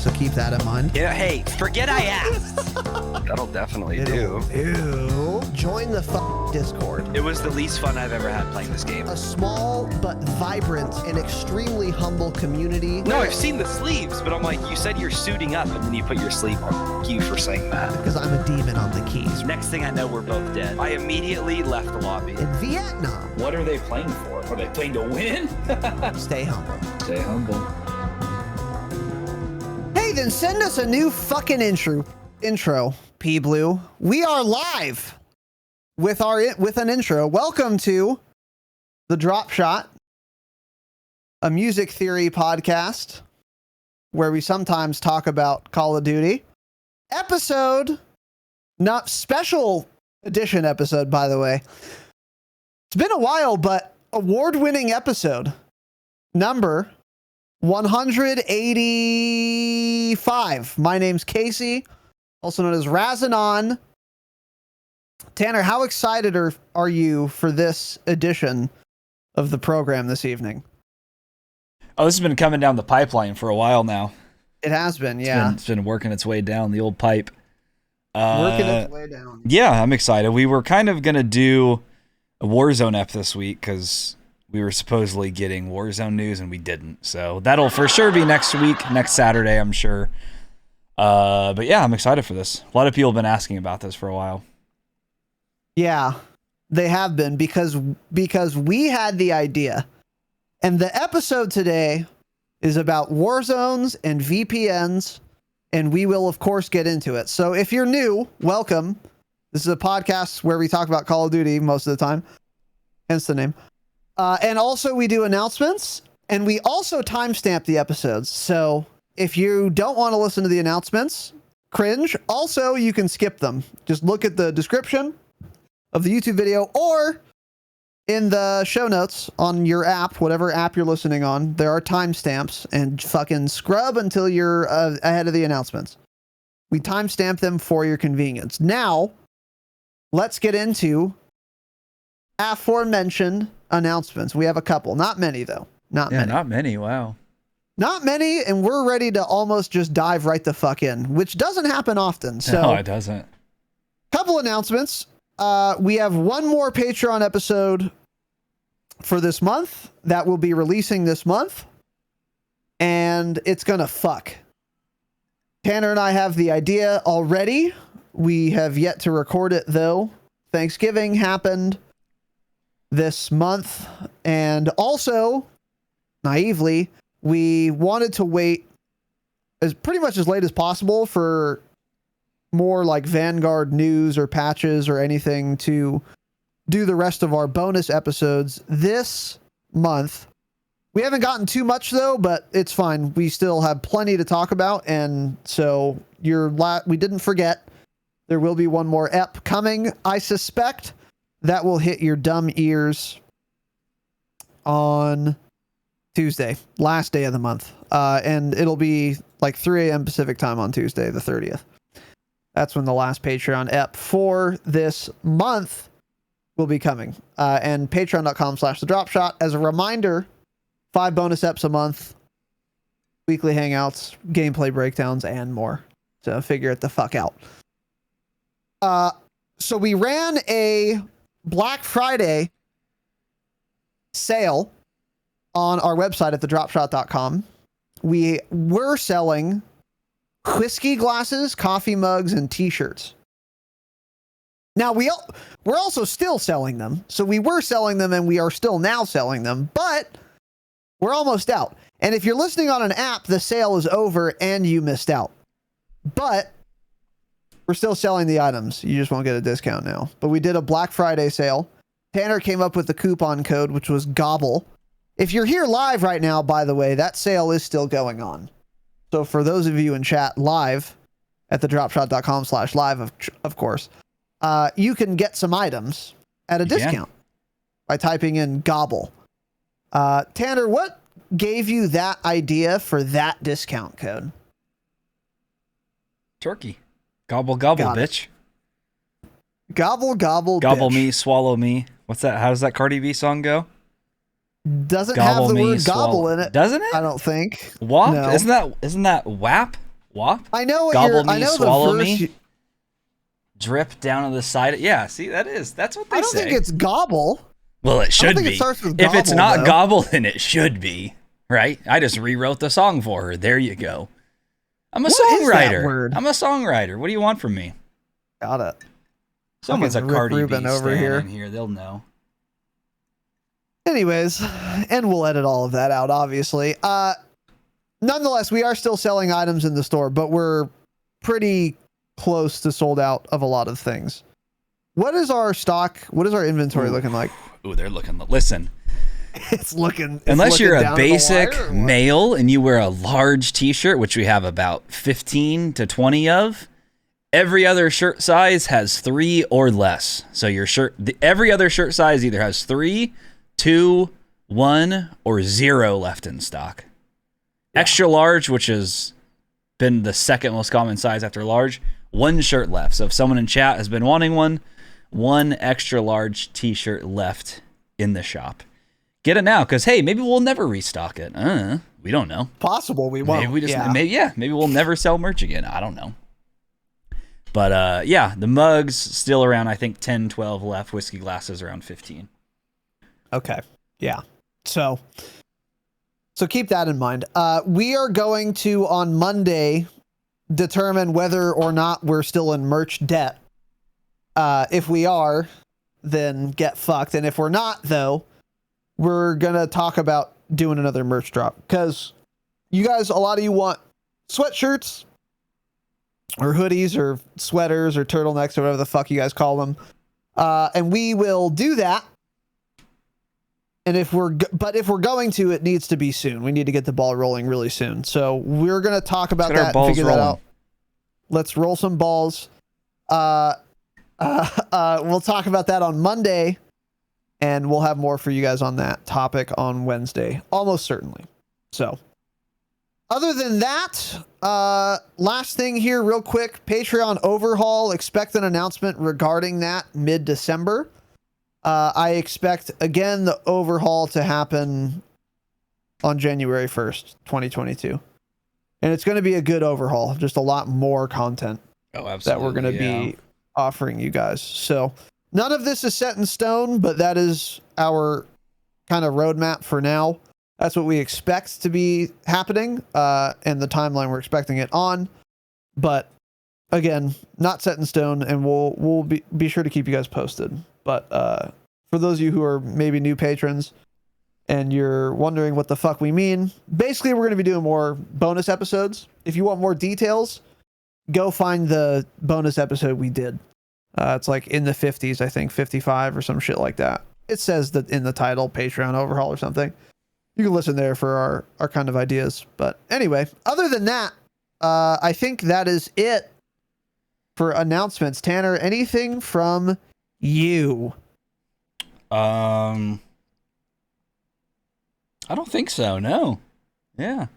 so keep that in mind. Yeah, hey, forget I asked. That'll definitely do. Ew. Join the Discord. It was the least fun I've ever had playing this game. A small but vibrant and extremely humble community. No, I've seen the sleeves, but I'm like, you said you're suiting up and then you put your sleeve on. Thank you for saying that. Because I'm a demon on the keys. Next thing I know, we're both dead. I immediately left the lobby. In Vietnam. What are they playing for? Are they playing to win? Stay humble. Stay humble. Hey, then send us a new fucking intro, P Blue. We are live with an intro. Welcome to the Dropshot, a music theory podcast where we sometimes talk about Call of Duty. Not special edition episode, by the way. It's been a while, but award-winning episode. Number 185. My name's Casey, also known as Razinon. Tanner, how excited are you for this edition of the program this evening? Oh, this has been coming down the pipeline for a while now. It has been, yeah. It's been working its way down the old pipe. Working its way down. Yeah, I'm excited. We were kind of going to do a Warzone ep this week because we were supposedly getting Warzone news and we didn't. So that'll for sure be next week, next Saturday, I'm sure. But yeah, I'm excited for this. A lot of people have been asking about this for a while. Yeah, they have been because we had the idea. And the episode today is about Warzones and VPNs, and we will, of course, get into it. So if you're new, welcome. This is a podcast where we talk about Call of Duty most of the time, hence the name. And also we do announcements, and we also timestamp the episodes. So if you don't want to listen to the announcements, cringe, also you can skip them. Just look at the description of the YouTube video or in the show notes on your app, whatever app you're listening on. There are timestamps, and fucking scrub until you're ahead of the announcements. We timestamp them for your convenience. Now, let's get into aforementioned announcements. We have a couple. Not many, though. Not many. Wow. Not many, and we're ready to almost just dive right the fuck in, which doesn't happen often. So, No, it doesn't. Couple announcements. We have one more Patreon episode for this month that will be releasing this month, and it's gonna fuck. Tanner and I have the idea already. We have yet to record it, though. Thanksgiving happened this month, and also, naively, we wanted to wait as pretty much as late as possible for more like Vanguard news or patches or anything to do the rest of our bonus episodes this month. We haven't gotten too much though, but it's fine. We still have plenty to talk about, and so we didn't forget. There will be one more ep coming. I suspect that will hit your dumb ears on Tuesday, last day of the month, and it'll be like 3 a.m. Pacific time on Tuesday, the 30th. That's when the last Patreon ep for this month will be coming. And patreon.com/thedropshot. As a reminder, 5 bonus eps a month, weekly hangouts, gameplay breakdowns, and more. So figure it the fuck out. So we ran a Black Friday sale on our website at thedropshot.com. We were selling whiskey glasses, coffee mugs, and t-shirts. Now, we're also still selling them. So we were selling them and we are still now selling them, but we're almost out. And if you're listening on an app, the sale is over and you missed out. But we're still selling the items. You just won't get a discount now. But we did a Black Friday sale. Tanner came up with the coupon code, which was GOBBLE. If you're here live right now, by the way, that sale is still going on. So for those of you in chat live at thedropshot.com/live, of course, you can get some items at a discount by typing in GOBBLE. Tanner, what gave you that idea for that discount code? Turkey. Gobble, gobble, Got it. bitch. Gobble, gobble, Gobble bitch. me, swallow me. What's that? How does that Cardi B song go? Doesn't Gobble have the me, word gobble swallow. in it. Doesn't it? I don't think. WAP? No. Isn't that WAP? Wop? I know what Gobble you're. me, I know swallow the verse. me. Drip down on the side. Yeah, see, that's what they say. I don't think it's gobble. Well, it should think be. it starts with If it's gobble, not though. gobble, then it should be. Right? I just rewrote the song for her. There you go. I'm a What is that songwriter. word? I'm a songwriter. What do you want from me? Got it. Someone's a Fucking Rick Cardi Rubin B over stan here. in here. They'll know. Anyways, and we'll edit all of that out, obviously. Nonetheless, we are still selling items in the store, but we're pretty close to sold out of a lot of things. What is our stock? What is our inventory looking like? Ooh, they're looking. Listen, It's looking. unless you're looking a down the basic wire or what? male and you wear a large t-shirt, which we have about 15 to 20 of, every other shirt size has 3 or less. So your shirt, every other shirt size either has 3, 2, 1, or 0 left in stock. Extra large, which has been the second most common size after large, 1 shirt left. So if someone in chat has been wanting one extra large t-shirt left in the shop. Get it now, because hey, maybe we'll never restock it. We don't know. Possible we won't. Maybe we just maybe we'll never sell merch again. I don't know. But yeah, the mugs still around, I think 10, 12 left. Whiskey glasses around 15. Okay. Yeah. So keep that in mind. We are going to on Monday determine whether or not we're still in merch debt. If we are, then get fucked. And if we're not, though, we're gonna talk about doing another merch drop, because you guys, a lot of you want sweatshirts or hoodies or sweaters or turtlenecks or whatever the fuck you guys call them. And we will do that. And if we're going to, it needs to be soon. We need to get the ball rolling really soon. So we're going to talk about that and figure that out. Let's roll some balls. We'll talk about that on Monday, and we'll have more for you guys on that topic on Wednesday, almost certainly. So other than that, last thing here real quick, Patreon overhaul, expect an announcement regarding that mid-December. I expect, again, the overhaul to happen on January 1st, 2022. And it's going to be a good overhaul, just a lot more content that we're going to be offering you guys. So none of this is set in stone, but that is our kind of roadmap for now. That's what we expect to be happening, and the timeline we're expecting it on. But again, not set in stone, and we'll be sure to keep you guys posted. But for those of you who are maybe new patrons and you're wondering what the fuck we mean, basically we're going to be doing more bonus episodes. If you want more details, go find the bonus episode we did. It's like in the 50s, I think 55 or some shit like that. It says that in the title, Patreon overhaul or something. You can listen there for our kind of ideas. But anyway, other than that, I think that is it for announcements. Tanner, anything from you? I don't think so. No. Yeah.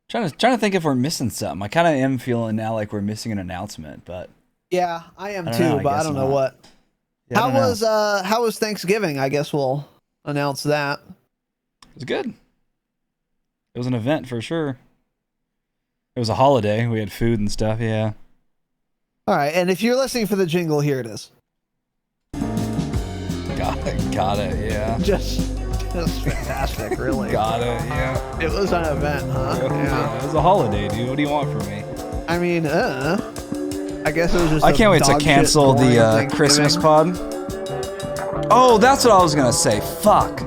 Trying to think if we're missing something. I kind of am feeling now like we're missing an announcement, but Yeah, I am I don't too, know, I but I guess don't know not. what. Yeah, I don't know. How was Thanksgiving? I guess we'll announce that. It was good. It was an event for sure. It was a holiday. We had food and stuff. Yeah. All right, and if you're listening for the jingle, here it is. Got it. Yeah. Just fantastic, really. Got it. Yeah. It was an event, huh? Yeah. It was a holiday, dude. What do you want from me? I mean, I guess it was just. I can't wait to cancel the Christmas pod. Oh, that's what I was gonna say. Fuck.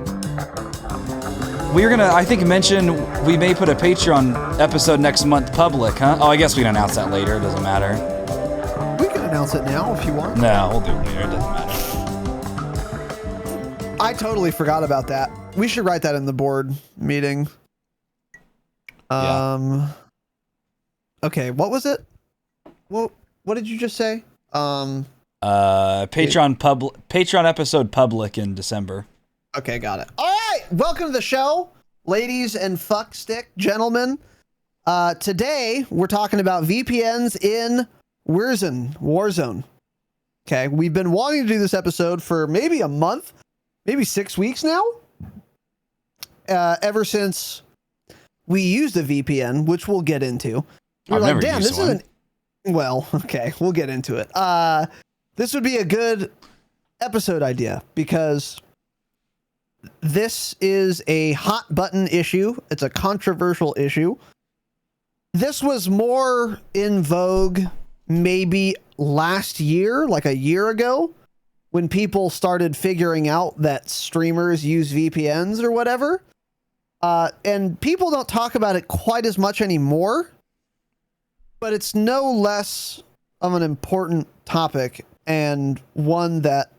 We were gonna, I think, mention we may put a Patreon episode next month public, huh? Oh, I guess we can announce that later. It doesn't matter. We can announce it now if you want. No, we'll do it later. It doesn't matter. I totally forgot about that. We should write that in the board meeting. Yeah. Okay, what was it? What did you just say? Patreon episode public in December. Okay, got it. All right, welcome to the show, ladies and fuckstick gentlemen. Today we're talking about VPNs in Warzone. Okay, we've been wanting to do this episode for maybe a month, maybe 6 weeks now. Ever since we used a VPN, which we'll get into. You're I've like, never damn, used this one. isn't. Well, okay, we'll get into it. This would be a good episode idea because this is a hot button issue. It's a controversial issue. This was more in vogue maybe last year, like a year ago, when people started figuring out that streamers use VPNs or whatever. And people don't talk about it quite as much anymore, but it's no less of an important topic and one that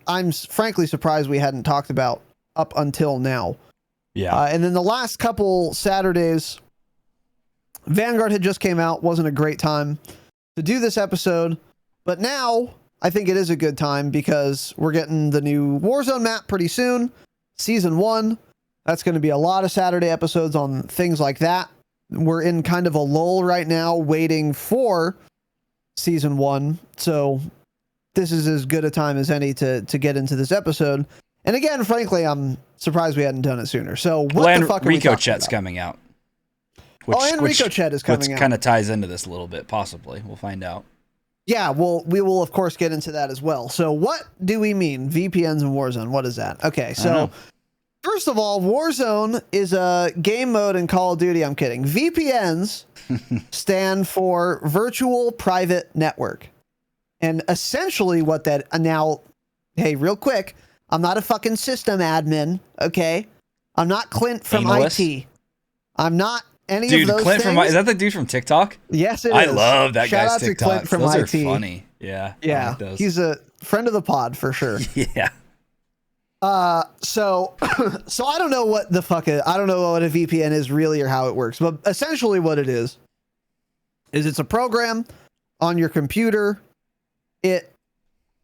I'm frankly surprised we hadn't talked about up until now. Yeah. And then the last couple Saturdays, Vanguard had just came out. Wasn't a great time to do this episode, but now I think it is a good time because we're getting the new Warzone map pretty soon. Season 1. That's going to be a lot of Saturday episodes on things like that. We're in kind of a lull right now waiting for Season 1. So this is as good a time as any to get into this episode. And again, frankly, I'm surprised we hadn't done it sooner. So what the fuck are we talking Ricochet's about? coming out. And Ricochet is coming out. Which kind of ties into this a little bit, possibly. We'll find out. Yeah, we will, of course, get into that as well. So what do we mean? VPNs and Warzone, what is that? Okay, so first of all, Warzone is a game mode in Call of Duty. I'm kidding. VPNs stand for Virtual Private Network. And essentially what that... Now, hey, real quick, I'm not a fucking system admin, okay? I'm not Clint from Analyst? IT. I'm not any Dude, of those Clint things. from... Is that the dude from TikTok? Yes, it is. I love that Shout guy's out to TikTok. Clint from Those IT. are funny. Yeah. I Yeah, like those. he's a friend of the pod for sure. Yeah. So I don't know what the fuck I don't know what a VPN is really or how it works, but essentially what it is it's a program on your computer. It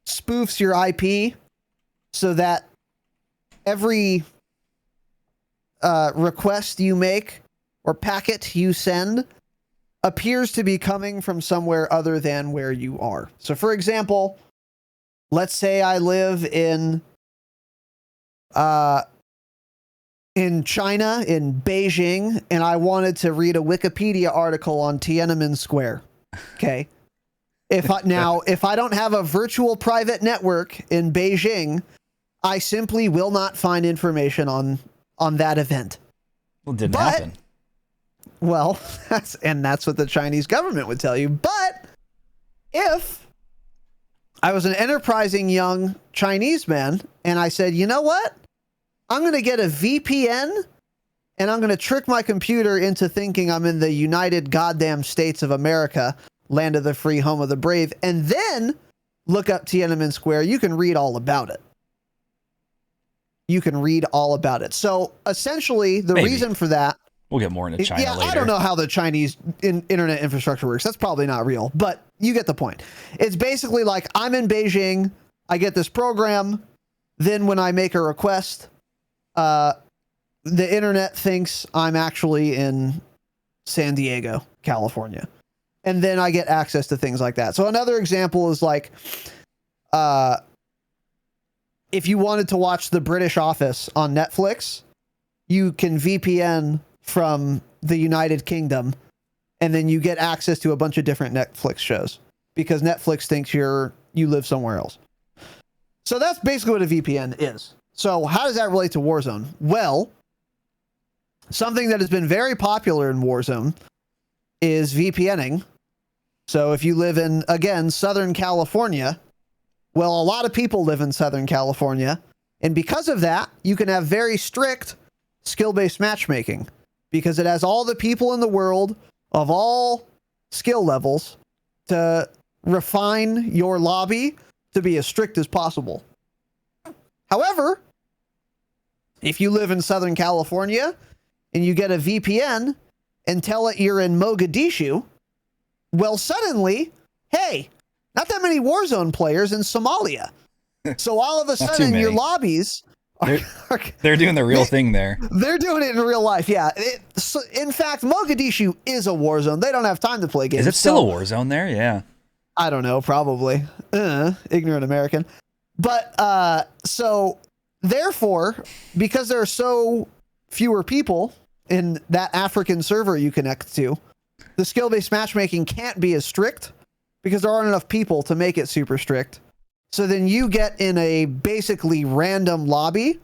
spoofs your IP so that every request you make or packet you send appears to be coming from somewhere other than where you are. So for example, let's say I live in China, in Beijing, and I wanted to read a Wikipedia article on Tiananmen Square. Okay. If I don't have a virtual private network in Beijing, I simply will not find information on that event. Well, it didn't happen. Well, that's what the Chinese government would tell you. But if I was an enterprising young Chinese man and I said, you know what? I'm going to get a VPN and I'm going to trick my computer into thinking I'm in the United Goddamn States of America, land of the free, home of the brave, and then look up Tiananmen Square. You can read all about it. So essentially, the reason for that... We'll get more into China later. I don't know how the Chinese internet infrastructure works. That's probably not real, but you get the point. It's basically like I'm in Beijing, I get this program, then when I make a request, the internet thinks I'm actually in San Diego, California. And then I get access to things like that. So another example is like, if you wanted to watch The British Office on Netflix, you can VPN from the United Kingdom, and then you get access to a bunch of different Netflix shows because Netflix thinks you live somewhere else. So that's basically what a VPN is. So how does that relate to Warzone? Well, something that has been very popular in Warzone is VPNing. So if you live in, again, Southern California, well, a lot of people live in Southern California, and because of that, you can have very strict skill-based matchmaking because it has all the people in the world of all skill levels to refine your lobby to be as strict as possible. However, if you live in Southern California and you get a VPN and tell it you're in Mogadishu, well, suddenly, hey, not that many Warzone players in Somalia. So all of a sudden your lobbies... They're doing the real thing there. They're doing it in real life, yeah. In fact, Mogadishu is a war zone. They don't have time to play games. Is it still a war zone there? Yeah. I don't know, probably. Ignorant American. But, so, therefore, because there are so fewer people in that African server you connect to, the skill-based matchmaking can't be as strict because there aren't enough people to make it super strict. So then you get in a basically random lobby,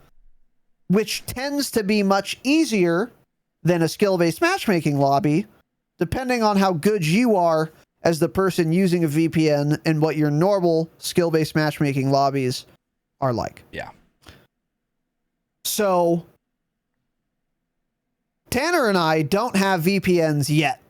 which tends to be much easier than a skill-based matchmaking lobby, depending on how good you are as the person using a VPN and what your normal skill-based matchmaking lobbies are like. Yeah. So Tanner and I don't have VPNs yet,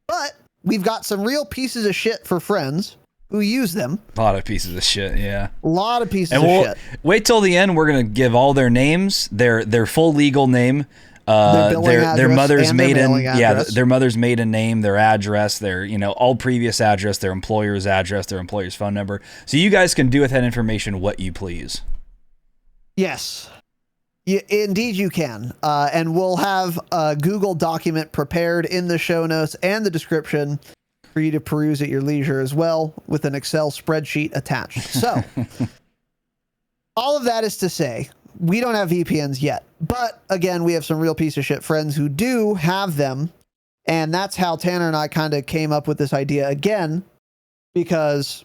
but we've got some real pieces of shit for friends who use them. A lot of pieces of shit, yeah. A lot of pieces And of we'll shit. wait till the end. We're gonna give all their names, their full legal name, Their billing their address mother's and their maiden, mailing address. their mother's maiden name, their address, their all previous address, their employer's address, their employer's phone number. So you guys can do with that information what you please. Yes. Indeed you can. And we'll have a Google document prepared in the show notes and the description for you to peruse at your leisure as well, with an Excel spreadsheet attached. So all of that is to say, we don't have VPNs yet, but again, we have some real piece of shit friends who do have them. And that's how Tanner and I kind of came up with this idea again, because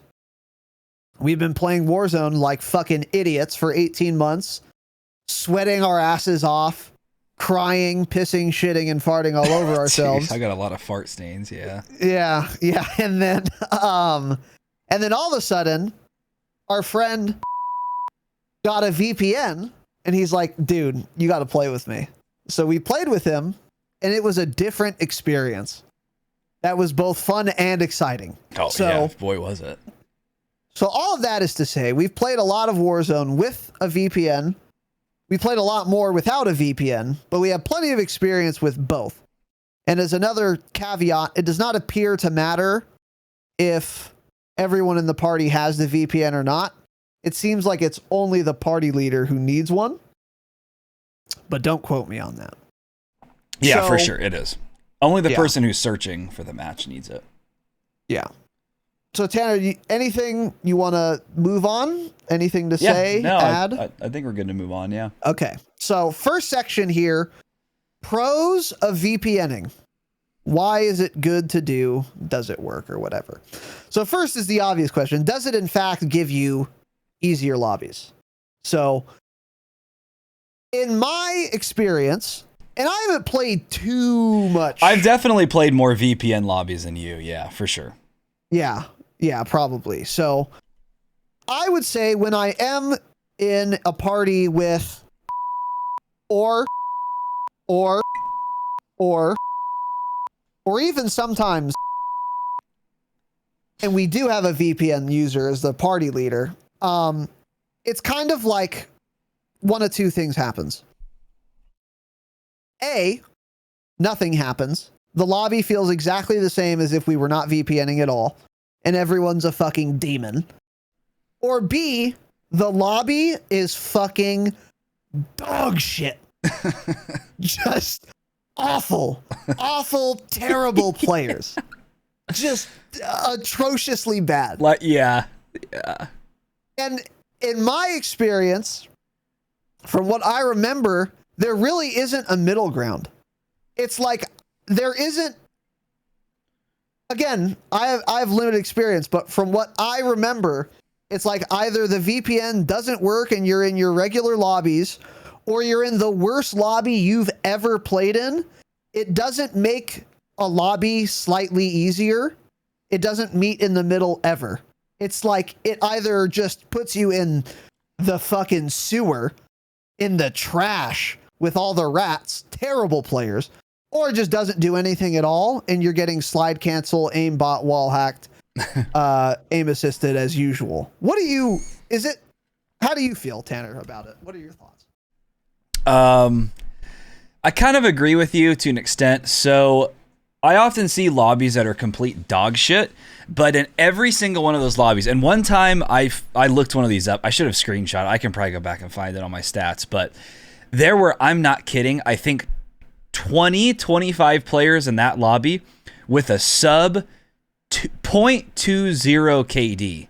we've been playing Warzone like fucking idiots for 18 months, sweating our asses off, crying, pissing, shitting, and farting all over ourselves. I got a lot of fart stains, yeah. Yeah. And then all of a sudden, our friend got a VPN, and he's like, dude, you got to play with me. So we played with him, and it was a different experience. That was both fun and exciting. Oh, yeah, boy, was it. So all of that is to say, we've played a lot of Warzone with a VPN. We played a lot more without a VPN, but we have plenty of experience with both. And as another caveat, it does not appear to matter if everyone in the party has the VPN or not. It seems like it's only the party leader who needs one, but don't quote me on that. Yeah, So- for sure, it is. Only the Yeah. person who's searching for the match needs it. Yeah. So Tanner, anything you want to move on? Anything to say, add? I think we're good to move on, yeah. Okay. So first section here, pros of VPNing. Why is it good to do? Does it work or whatever? So first is the obvious question. Does it in fact give you easier lobbies? So in my experience, and I haven't played too much. I've definitely played more VPN lobbies than you, yeah, for sure. Yeah, probably. So I would say when I am in a party with or even sometimes, and we do have a VPN user as the party leader, it's kind of like one of two things happens. A, nothing happens. The lobby feels exactly the same as if we were not VPNing at all, and everyone's a fucking demon. Or B, the lobby is fucking dog shit. Just awful, terrible players. Just atrociously bad. Like, yeah. And in my experience, from what I remember, there really isn't a middle ground. It's like there isn't. Again, I have limited experience, but from what I remember, it's like either the VPN doesn't work and you're in your regular lobbies, or you're in the worst lobby you've ever played in. It doesn't make a lobby slightly easier. It doesn't meet in the middle ever. It's like it either just puts you in the fucking sewer, in the trash with all the rats, terrible players, or it just doesn't do anything at all, and you're getting slide cancel, aimbot, wall hacked, aim assisted as usual. How do you feel, Tanner, about it? What are your thoughts? I kind of agree with you to an extent. So I often see lobbies that are complete dog shit, but in every single one of those lobbies, and one time I looked one of these up. I should have screenshot. I can probably go back and find it on my stats, but there were, I'm not kidding, I think 25 players in that lobby with a sub 0.20 KD.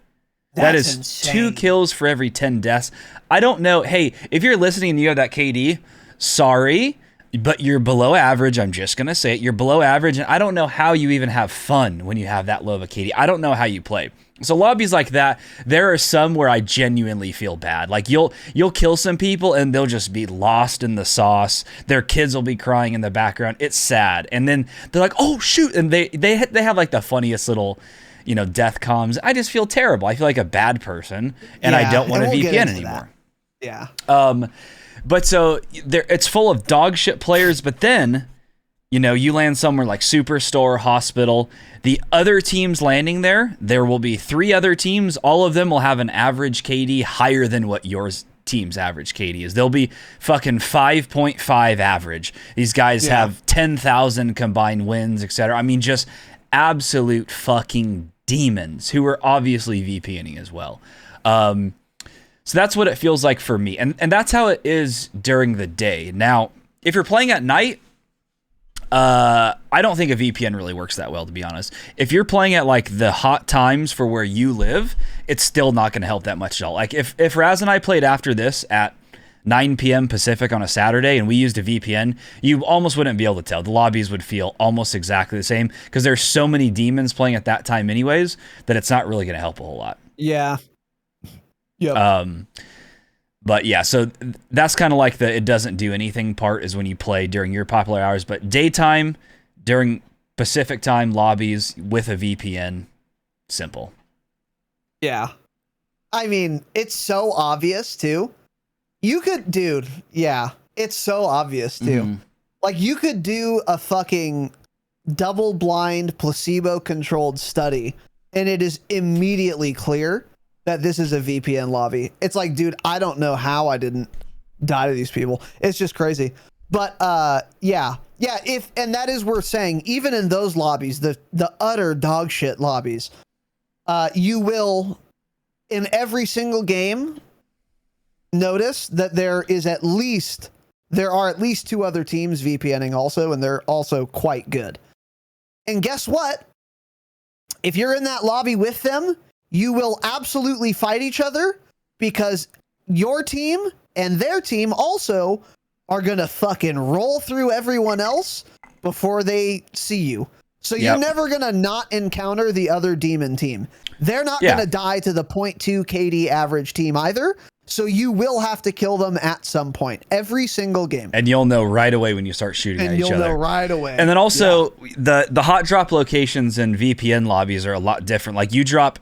That is insane. 2 kills for every 10 deaths. I don't know. Hey, if you're listening and you have that KD, sorry. but you're below average. I'm just going to say it. You're below average, and I don't know how you even have fun when you have that low of a KD. I don't know how you play. So lobbies like that, there are some where I genuinely feel bad. Like you'll kill some people and they'll just be lost in the sauce. Their kids will be crying in the background. It's sad. And then they're like, "Oh shoot!" And they have like the funniest little, death comms. I just feel terrible. I feel like a bad person, and I don't want a VPN anymore. Yeah. But so it's full of dog shit players. But then, you land somewhere like Superstore, Hospital. The other teams landing there will be 3 other teams. All of them will have an average KD higher than what yours team's average KD is. They'll be fucking 5.5 average. These guys have 10,000 combined wins, etc. I mean, just absolute fucking demons who are obviously VPNing as well. So that's what it feels like for me. And that's how it is during the day. Now, if you're playing at night, I don't think a VPN really works that well, to be honest. If you're playing at like the hot times for where you live, it's still not going to help that much at all. Like if Raz and I played after this at 9 p.m. Pacific on a Saturday and we used a VPN, you almost wouldn't be able to tell. The lobbies would feel almost exactly the same because there's so many demons playing at that time anyways that it's not really going to help a whole lot. Yeah. Yep. But yeah, so that's kind of like the it doesn't do anything part is when you play during your popular hours. But daytime, during Pacific time lobbies with a VPN, simple. Yeah. I mean, it's so obvious too. You could, dude, yeah, it's so obvious too. Mm-hmm. Like you could do a fucking double-blind, placebo-controlled study, and it is immediately clear that this is a VPN lobby. It's like, dude, I don't know how I didn't die to these people. It's just crazy. But yeah, and that is worth saying. Even in those lobbies, the utter dog shit lobbies, you will in every single game notice that there are at least 2 other teams VPNing also, and they're also quite good. And guess what? If you're in that lobby with them, you will absolutely fight each other because your team and their team also are going to fucking roll through everyone else before they see you. So you're never going to not encounter the other demon team. They're not going to die to the 0.2 KD average team either. So you will have to kill them at some point every single game. And you'll know right away when you start shooting at each other. And you'll know right away. And then also the hot drop locations and VPN lobbies are a lot different. Like you drop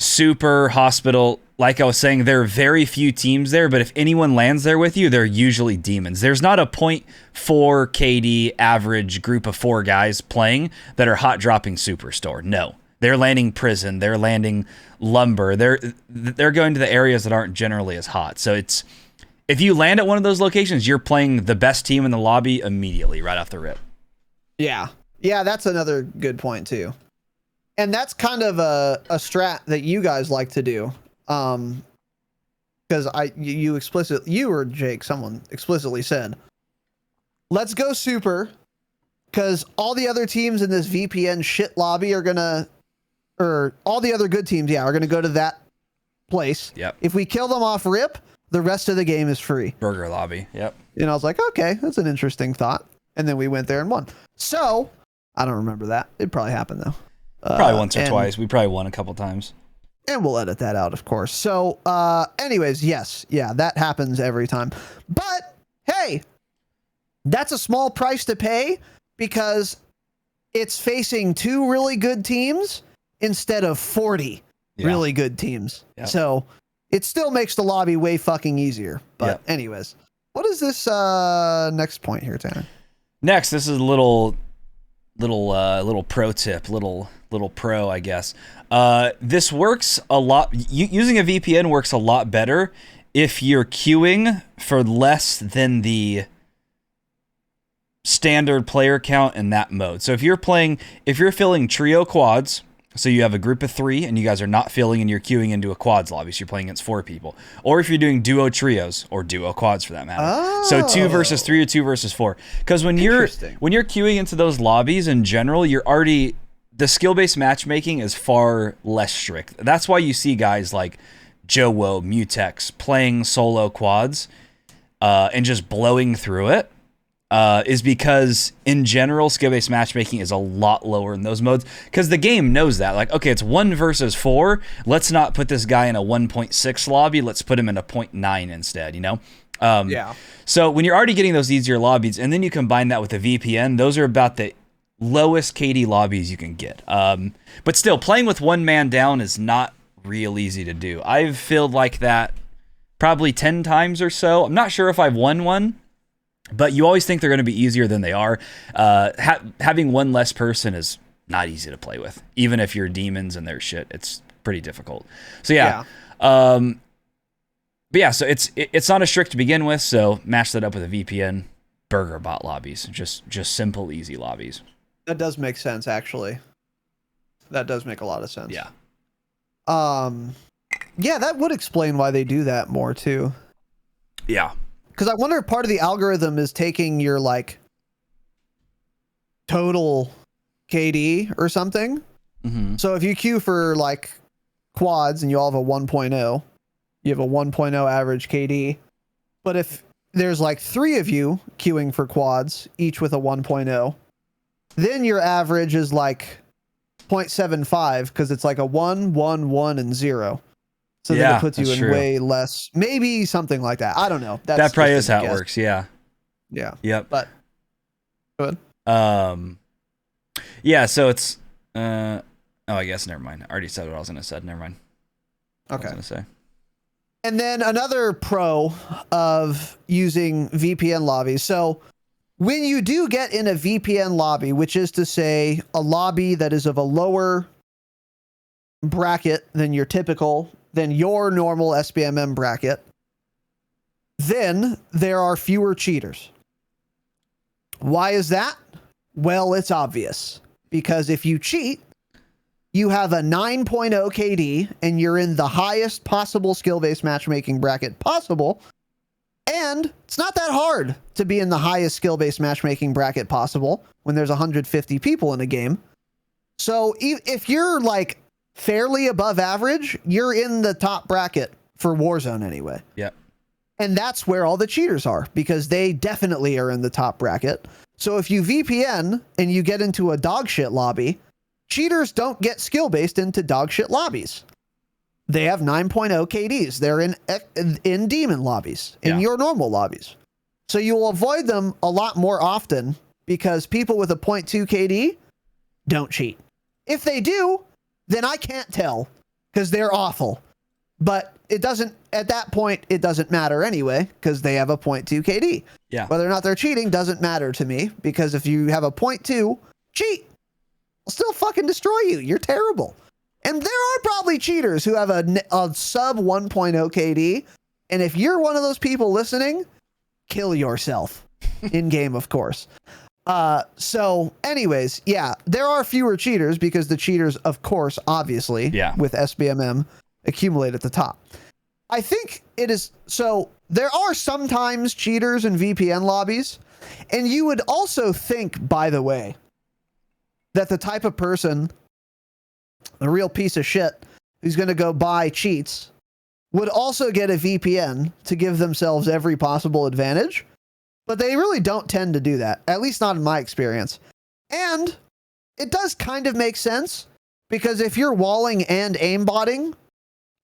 Super, Hospital, like I was saying, there are very few teams there, but if anyone lands there with you, they're usually demons. There's not a 0.4 KD average group of 4 guys playing that are hot dropping Superstore. No. They're landing Prison, they're landing Lumber, they're going to the areas that aren't generally as hot. So it's if you land at one of those locations, you're playing the best team in the lobby immediately, right off the rip. Yeah. Yeah, that's another good point too. And that's kind of a strat that you guys like to do. Because you or Jake, someone explicitly said, let's go Super, because all the other teams in this VPN shit lobby all the other good teams, are gonna go to that place. Yep. If we kill them off rip, the rest of the game is free. Burger lobby. Yep. And I was like, okay, that's an interesting thought. And then we went there and won. So I don't remember that. It probably happened though. Probably once or twice. We probably won a couple times. And we'll edit that out, of course. So, anyways, yes. Yeah, that happens every time. But, hey, that's a small price to pay because it's facing 2 really good teams instead of 40 really good teams. Yep. So, it still makes the lobby way fucking easier. But, anyways, what is this next point here, Tanner? Next, this is a little pro tip, little pro, I guess. This works a lot. Using a VPN works a lot better if you're queuing for less than the standard player count in that mode. So if you're filling trio quads, so you have a group of 3 and you guys are not filling and you're queuing into a quads lobby, so you're playing against 4 people. Or if you're doing duo trios or duo quads for that matter. Oh. So 2 versus 3 or 2 versus 4. Because when you're queuing into those lobbies in general, the skill-based matchmaking is far less strict. That's why you see guys like Joe Woe, Mutex playing solo quads and just blowing through it. is because in general, skill-based matchmaking is a lot lower in those modes because the game knows that. Like, okay, it's 1 versus 4. Let's not put this guy in a 1.6 lobby. Let's put him in a 0.9 instead, you know? Yeah. So when you're already getting those easier lobbies and then you combine that with a VPN, those are about the lowest KD lobbies you can get. But still, playing with one man down is not real easy to do. I've filled like that probably 10 times or so. I'm not sure if I've won one, but you always think they're going to be easier than they are. Having one less person is not easy to play with. Even if you're demons and their shit, it's pretty difficult. So yeah. But yeah, so it's not a strict to begin with, so match that up with a VPN. Burger bot lobbies. Just simple, easy lobbies. That does make sense, actually. That does make a lot of sense. Yeah. Yeah, that would explain why they do that more, too. Yeah. Because I wonder if part of the algorithm is taking your, like, total KD or something. Mm-hmm. So if you queue for, like, quads and you all have a 1.0, you have a 1.0 average KD. But if there's, like, 3 of you queuing for quads, each with a 1.0, then your average is, like, 0.75 because it's like a 1, 1, 1, and 0. So then it puts you in way less, maybe something like that. I don't know. That probably is how it works. Yeah. Yeah. Yep. But go ahead. Yeah. So it's oh, I guess never mind. I already said what I was gonna say. Never mind. Okay. I was gonna say. And then another pro of using VPN lobbies. So when you do get in a VPN lobby, which is to say a lobby that is of a lower bracket than your normal SBMM bracket, then there are fewer cheaters. Why is that? Well, it's obvious. Because if you cheat, you have a 9.0 KD and you're in the highest possible skill-based matchmaking bracket possible. And it's not that hard to be in the highest skill-based matchmaking bracket possible when there's 150 people in a game. So if you're like fairly above average, you're in the top bracket for Warzone anyway. Yep. And that's where all the cheaters are, because they definitely are in the top bracket. So if you VPN and you get into a dogshit lobby, cheaters don't get skill-based into dogshit lobbies. They have 9.0 KDs. They're in demon lobbies, in your normal lobbies. So you will avoid them a lot more often because people with a 0.2 KD don't cheat. If they do, then I can't tell because they're awful. But it doesn't, at that point, it doesn't matter anyway because they have a 0.2 KD. Yeah. Whether or not they're cheating doesn't matter to me because if you have a 0.2, cheat. I'll still fucking destroy you. You're terrible. And there are probably cheaters who have a sub 1.0 KD. And if you're one of those people listening, kill yourself in game, of course. So anyways, yeah, there are fewer cheaters because the cheaters, of course, obviously, with SBMM accumulate at the top. I think it is. So there are sometimes cheaters in VPN lobbies. And you would also think, by the way, that the type of person, a real piece of shit who's going to go buy cheats, would also get a VPN to give themselves every possible advantage. But they really don't tend to do that, at least not in my experience. And it does kind of make sense because if you're walling and aimbotting,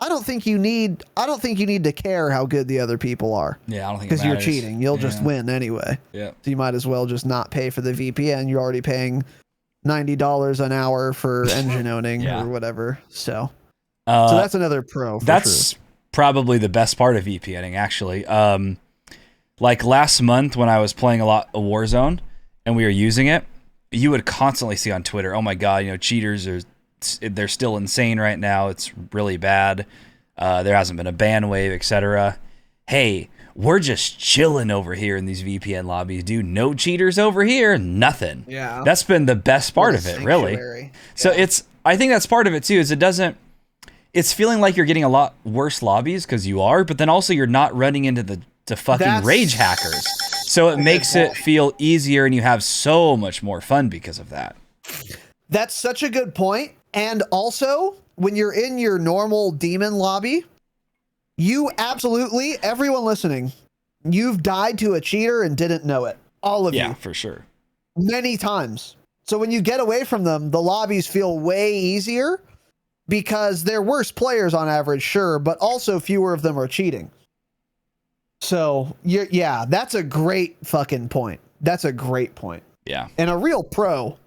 I don't think you need to care how good the other people are. Yeah, I don't think because you're cheating. You'll just win anyway. Yeah. So you might as well just not pay for the VPN. You're already paying $90 an hour for engine owning or whatever. So that's another pro. That's probably the best part of VPNing, actually. Like last month when I was playing a lot of Warzone and we were using it, you would constantly see on Twitter, "Oh my God, cheaters they're still insane right now. It's really bad. There hasn't been a ban wave, etc." Hey, we're just chilling over here in these VPN lobbies, dude. No cheaters over here. Nothing. Yeah. That's been the best part of it, really. So I think that's part of it too, is it's feeling like you're getting a lot worse lobbies because you are, but then also you're not running into the fucking rage hackers. So it makes it feel easier and you have so much more fun because of that. That's such a good point. And also, when you're in your normal demon lobby, you absolutely, everyone listening, you've died to a cheater and didn't know it. All of Yeah, you. for sure. Many times. So when you get away from them, the lobbies feel way easier because they're worse players on average, sure, but also fewer of them are cheating. So, yeah, that's a great fucking point. That's a great point. Yeah. And a real pro.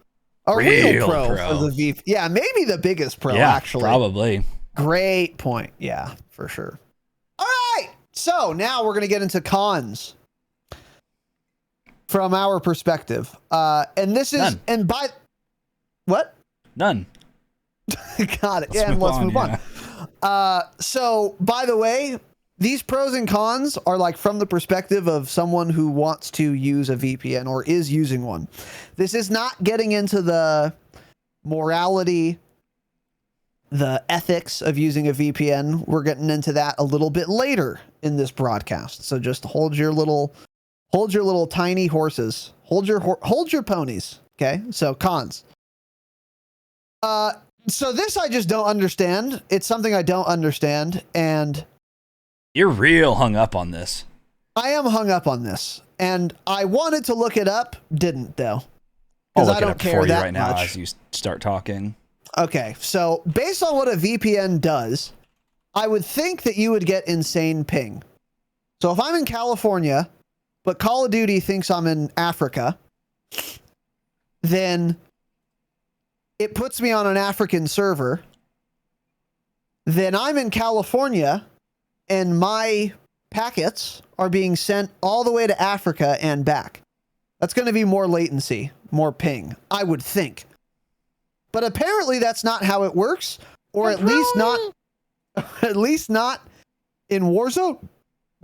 A Real real pro pro. for the VP. Yeah, maybe the biggest pro, Yeah, actually. probably. Great point. Yeah, for sure. All right. So now we're going to get into cons from our perspective. And this is, None. and by, what? None. Got it. Let's Yeah, and move let's on, move on. So, by the way, these pros and cons are like from the perspective of someone who wants to use a VPN or is using one. This is not getting into the morality, the ethics of using a VPN. We're getting into that a little bit later in this broadcast. So just hold your little tiny horses. Hold your ponies. Okay. So cons. So this I just don't understand. It's something I don't understand, and You're real hung up on this. I am hung up on this. And I wanted to look it up, didn't though. I'll Because look I it don't up care for you that right now much. as you start talking. Okay, so based on what a VPN does, I would think that you would get insane ping. So if I'm in California, but Call of Duty thinks I'm in Africa, then it puts me on an African server. Then I'm in California, and my packets are being sent all the way to Africa and back. That's going to be more latency, more ping, I would think. But apparently that's not how it works, or at least not in Warzone,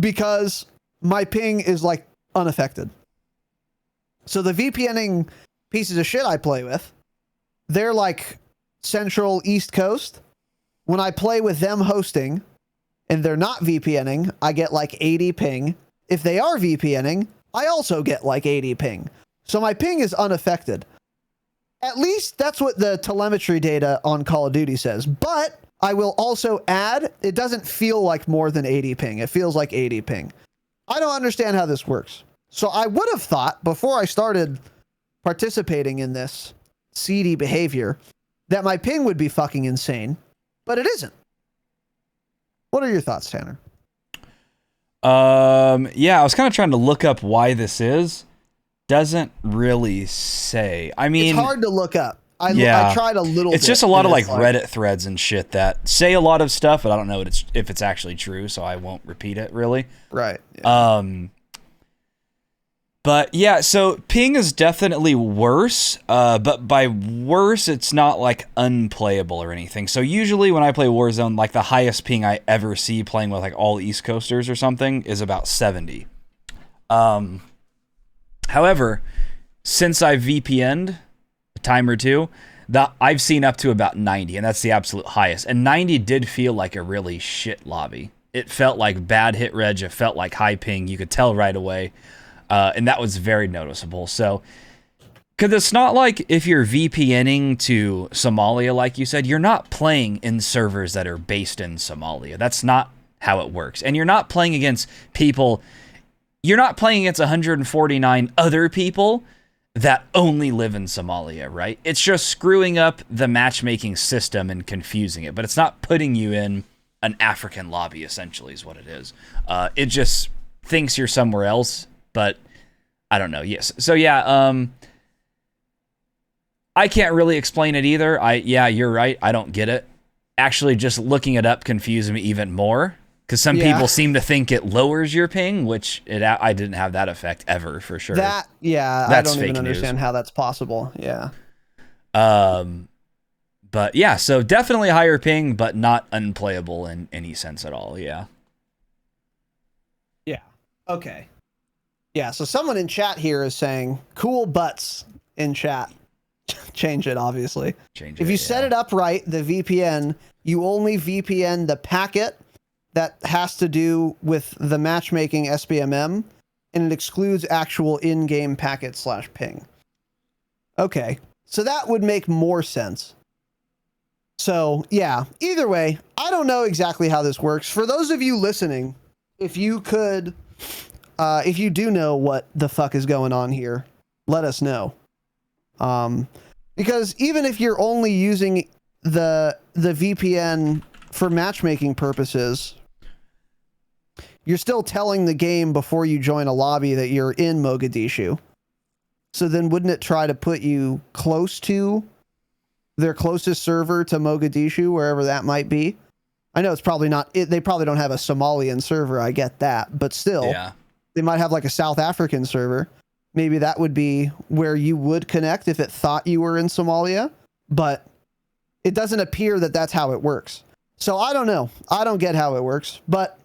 because my ping is like unaffected. So the VPNing pieces of shit I play with, they're like Central East Coast. When I play with them hosting and they're not VPNing, I get like 80 ping. If they are VPNing, I also get like 80 ping. So my ping is unaffected. At least that's what the telemetry data on Call of Duty says. But I will also add, it doesn't feel like more than 80 ping. It feels like 80 ping. I don't understand how this works. So I would have thought before I started participating in this seedy behavior that my ping would be fucking insane, but it isn't. What are your thoughts, Tanner? Yeah, I was kind of trying to look up why this is. Doesn't really say. I mean, it's hard to look up. I tried a little bit. It's just a lot of like Reddit threads and shit that say a lot of stuff, but I don't know if it's actually true, so I won't repeat it really. Right. Yeah. But yeah, so ping is definitely worse, but by worse, it's not like unplayable or anything. So usually when I play Warzone, like the highest ping I ever see playing with like all East Coasters or something is about 70. However, since I've VPN'd a time or two, I've seen up to about 90, and that's the absolute highest. And 90 did feel like a really shit lobby. It felt like bad hit reg. It felt like high ping. You could tell right away. And that was very noticeable. So, because it's not like if you're VPNing to Somalia, like you said, you're not playing in servers that are based in Somalia. That's not how it works. And you're not playing against people. You're not playing against 149 other people that only live in Somalia, right? It's just screwing up the matchmaking system and confusing it. But it's not putting you in an African lobby, essentially, is what it is. It just thinks you're somewhere else. But I don't know. Yes. So yeah, I can't really explain it either. Yeah, you're right. I don't get it. Actually, just looking it up confused me even more because some people seem to think it lowers your ping, which I didn't have that effect ever for sure. That's I don't even understand how that's possible. Yeah. But yeah, so definitely higher ping, but not unplayable in any sense at all. Yeah. Yeah. Okay. Yeah, so someone in chat here is saying cool butts in chat. Change it, obviously. If you set it up right, the VPN, you only VPN the packet that has to do with the matchmaking SBMM, and it excludes actual in-game packet /ping. Okay, so that would make more sense. So, yeah, either way, I don't know exactly how this works. For those of you listening, if you could if you do know what the fuck is going on here, let us know. Because even if you're only using the VPN for matchmaking purposes, you're still telling the game before you join a lobby that you're in Mogadishu. So then wouldn't it try to put you close to their closest server to Mogadishu, wherever that might be? I know it's probably not, they probably don't have a Somalian server, I get that, but still, they might have like a South African server. Maybe that would be where you would connect if it thought you were in Somalia, but it doesn't appear that that's how it works. So I don't know. I don't get how it works, but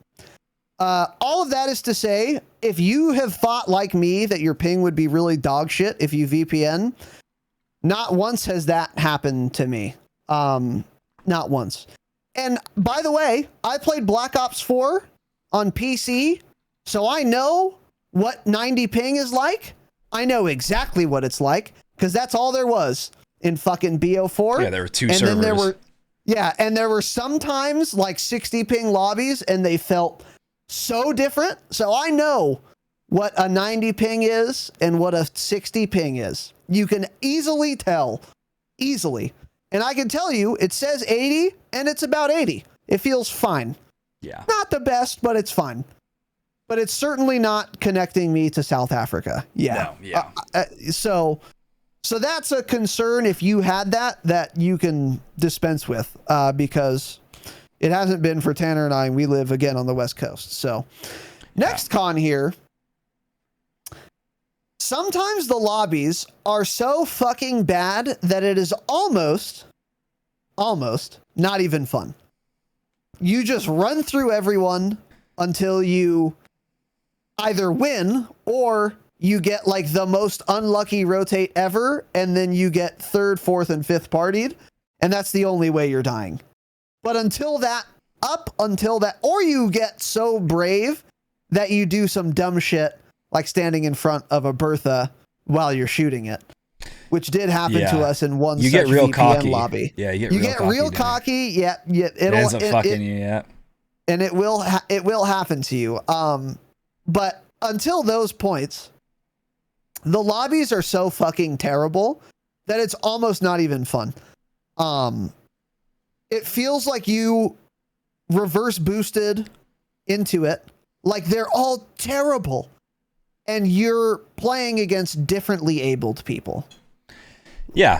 all of that is to say, if you have thought like me that your ping would be really dog shit if you VPN, not once has that happened to me. Not once. And by the way, I played Black Ops 4 on PC, so I know what 90 ping is like. I know exactly what it's like, because that's all there was in fucking BO4. Yeah, there were two and servers. Then there were sometimes like 60 ping lobbies, and they felt so different. So I know what a 90 ping is and what a 60 ping is. You can easily tell. Easily. And I can tell you, it says 80, and it's about 80. It feels fine. Yeah. Not the best, but it's fine. But it's certainly not connecting me to South Africa. Yeah. No, yeah. So that's a concern if you had that you can dispense with, because it hasn't been for Tanner and I, and we live again on the West Coast. So next con here. Sometimes the lobbies are so fucking bad that it is almost not even fun. You just run through everyone until you either win or you get like the most unlucky rotate ever, and then you get third, fourth, and fifth partied, and that's the only way you're dying. But until that, or you get so brave that you do some dumb shit like standing in front of a Bertha while you're shooting it, which did happen to us in one you such get real VPN cocky. lobby. Yeah, you get real cocky. Yeah, it ends up fucking you. Yeah, and it will happen to you. But until those points, the lobbies are so fucking terrible that it's almost not even fun. It feels like you reverse boosted into it. Like they're all terrible. And you're playing against differently abled people. Yeah.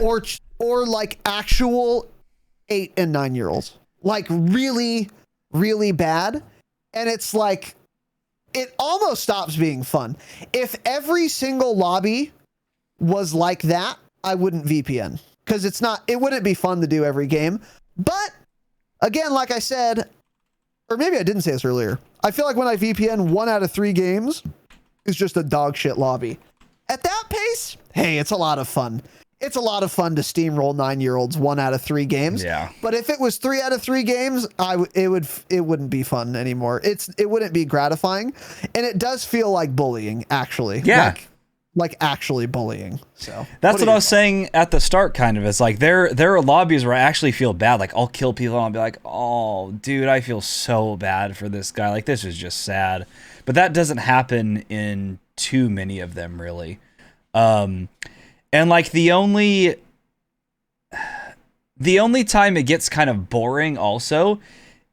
Or like actual 8 and 9-year-olds. Like really, really bad. And it's like, it almost stops being fun. If every single lobby was like that, I wouldn't VPN. Because it wouldn't be fun to do every game. But again, like I said, or maybe I didn't say this earlier, I feel like when I VPN 1 out of 3 games is just a dog shit lobby. At that pace, hey, it's a lot of fun. It's a lot of fun to steamroll 9-year-olds 1 out of 3 games. Yeah. But if it was 3 out of 3 games, it wouldn't be fun anymore. It wouldn't be gratifying, and it does feel like bullying, actually. Yeah. Like actually bullying. So that's what I was saying at the start. Kind of, it's like there are lobbies where I actually feel bad. Like I'll kill people and I'll be like, oh, dude, I feel so bad for this guy. Like this is just sad. But that doesn't happen in too many of them, really. And like the only time it gets kind of boring also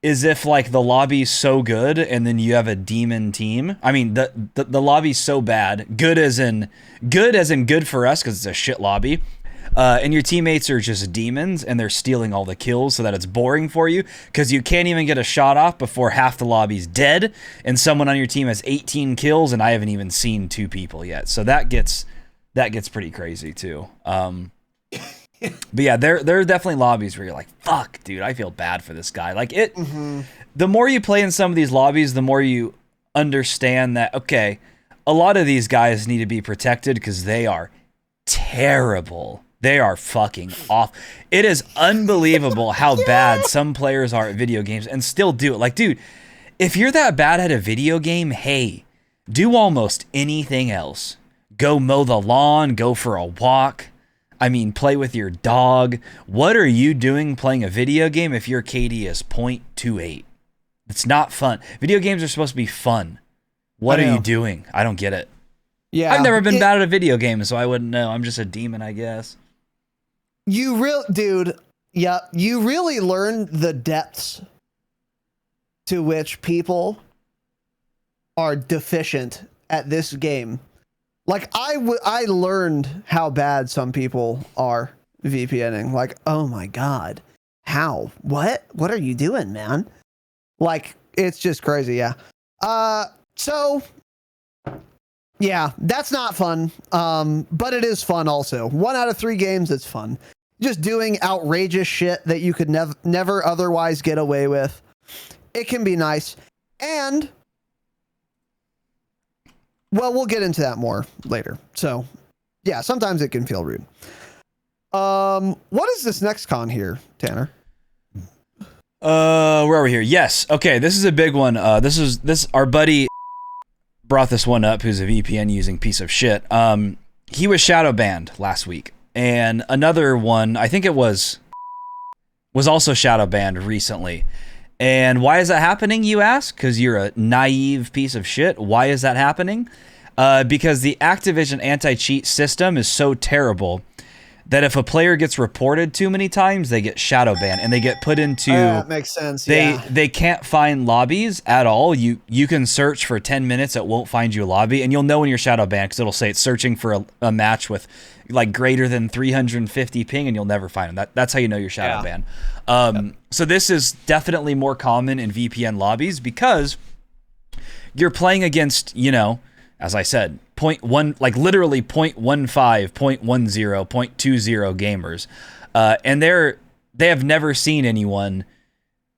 is if like the lobby's so good and then you have a demon team. I mean, the lobby's so bad, good as in good for us because it's a shit lobby. And your teammates are just demons and they're stealing all the kills so that it's boring for you because you can't even get a shot off before half the lobby's dead and someone on your team has 18 kills and I haven't even seen 2 people yet. So that gets pretty crazy too. But yeah, there are definitely lobbies where you're like, fuck, dude, I feel bad for this guy. Like the more you play in some of these lobbies, the more you understand that, okay, a lot of these guys need to be protected because they are terrible. They are fucking off. It is unbelievable how bad some players are at video games and still do it. Like, dude, if you're that bad at a video game, hey, do almost anything else. Go mow the lawn, go for a walk. I mean, play with your dog. What are you doing playing a video game if your KD is 0.28? It's not fun. Video games are supposed to be fun. What I are you know. doing? I don't get it. Yeah. I've never been bad at a video game, so I wouldn't know. I'm just a demon, I guess. Dude, yeah, you really learn the depths to which people are deficient at this game. Like I learned how bad some people are VPNing. Like, oh my God. How? What are you doing, man? Like, it's just crazy, yeah. So yeah, that's not fun. But it is fun also. 1 out of 3 games, it's fun. Just doing outrageous shit that you could never otherwise get away with. It can be nice. And well, we'll get into that more later. So yeah, sometimes it can feel rude. What is this next con here, Tanner? Where are we here? Yes. Okay, this is a big one. This our buddy brought this one up, who's a VPN using piece of shit. He was shadow banned last week. And another one, I think it was also shadow banned recently. And why is that happening, you ask? Because you're a naive piece of shit. Why is that happening? Because the Activision anti-cheat system is so terrible that if a player gets reported too many times, they get shadow banned and they get put into... that makes sense, They can't find lobbies at all. You can search for 10 minutes, it won't find you a lobby, and you'll know when you're shadow banned because it'll say it's searching for a match with like greater than 350 ping, and you'll never find them. That's how you know you're shadow banned. So this is definitely more common in VPN lobbies because you're playing against, you know, as I said, 0.1, like literally 0.15, 0.10, 0.20 gamers. And they have never seen anyone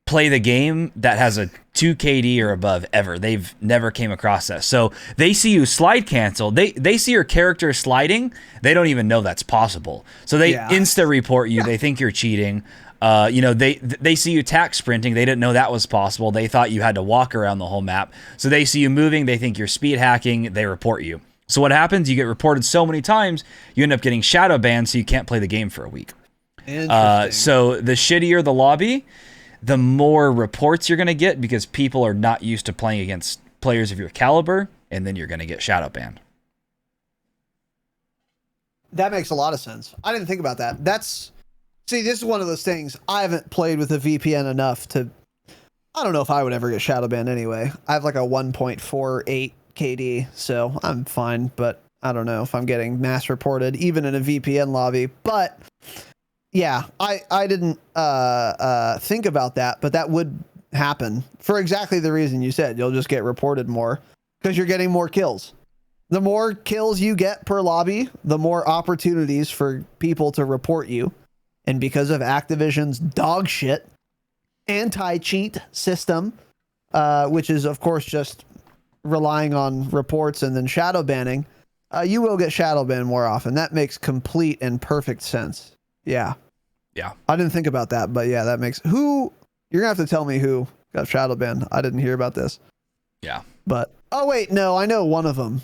play the game that has a 2 KD or above ever. They've never came across that. So they see you slide cancel. They see your character sliding. They don't even know that's possible. So they insta report you. They think you're cheating. You know, they see you tack sprinting. They didn't know that was possible. They thought you had to walk around the whole map. So they see you moving. They think you're speed hacking. They report you. So what happens? You get reported so many times, you end up getting shadow banned, so you can't play the game for a week. So the shittier the lobby, the more reports you're going to get because people are not used to playing against players of your caliber, and then you're going to get shadow banned. That makes a lot of sense. I didn't think about that. See, this is one of those things. I haven't played with a VPN enough to... I don't know if I would ever get shadow banned anyway. I have like a 1.48 KD, so I'm fine, but I don't know if I'm getting mass reported even in a VPN lobby. But yeah, I didn't think about that, but that would happen for exactly the reason you said. You'll just get reported more because you're getting more kills. The more kills you get per lobby, the more opportunities for people to report you. And because of Activision's dog shit anti-cheat system, which is of course just relying on reports and then shadow banning, you will get shadow banned more often. That makes complete and perfect sense. Yeah. I didn't think about that, but yeah, that makes... You're gonna have to tell me who got shadow banned. I didn't hear about this. Yeah. But oh wait, no, I know one of them.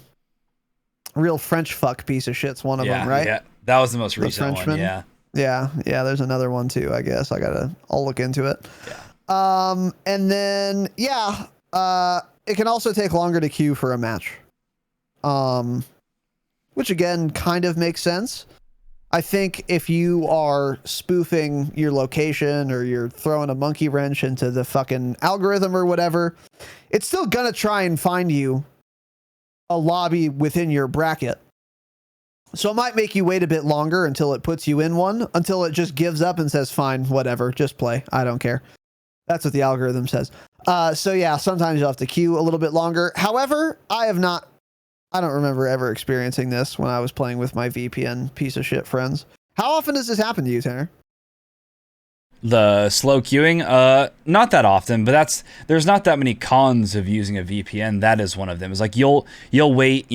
Real French fuck piece of shit's one of them, right? Yeah, that was the most recent one. Yeah, there's another one too, I guess. I'll look into it. Yeah. And then it can also take longer to queue for a match. Which again kind of makes sense. I think if you are spoofing your location or you're throwing a monkey wrench into the fucking algorithm or whatever, it's still gonna try and find you a lobby within your bracket. So it might make you wait a bit longer until it puts you in one, until it just gives up and says, fine, whatever, just play. I don't care. That's what the algorithm says. So yeah, sometimes you'll have to queue a little bit longer. However, I don't remember ever experiencing this when I was playing with my VPN piece of shit friends. How often does this happen to you, Tanner? The slow queuing, not that often, but there's not that many cons of using a VPN. That is one of them. It's like you'll wait,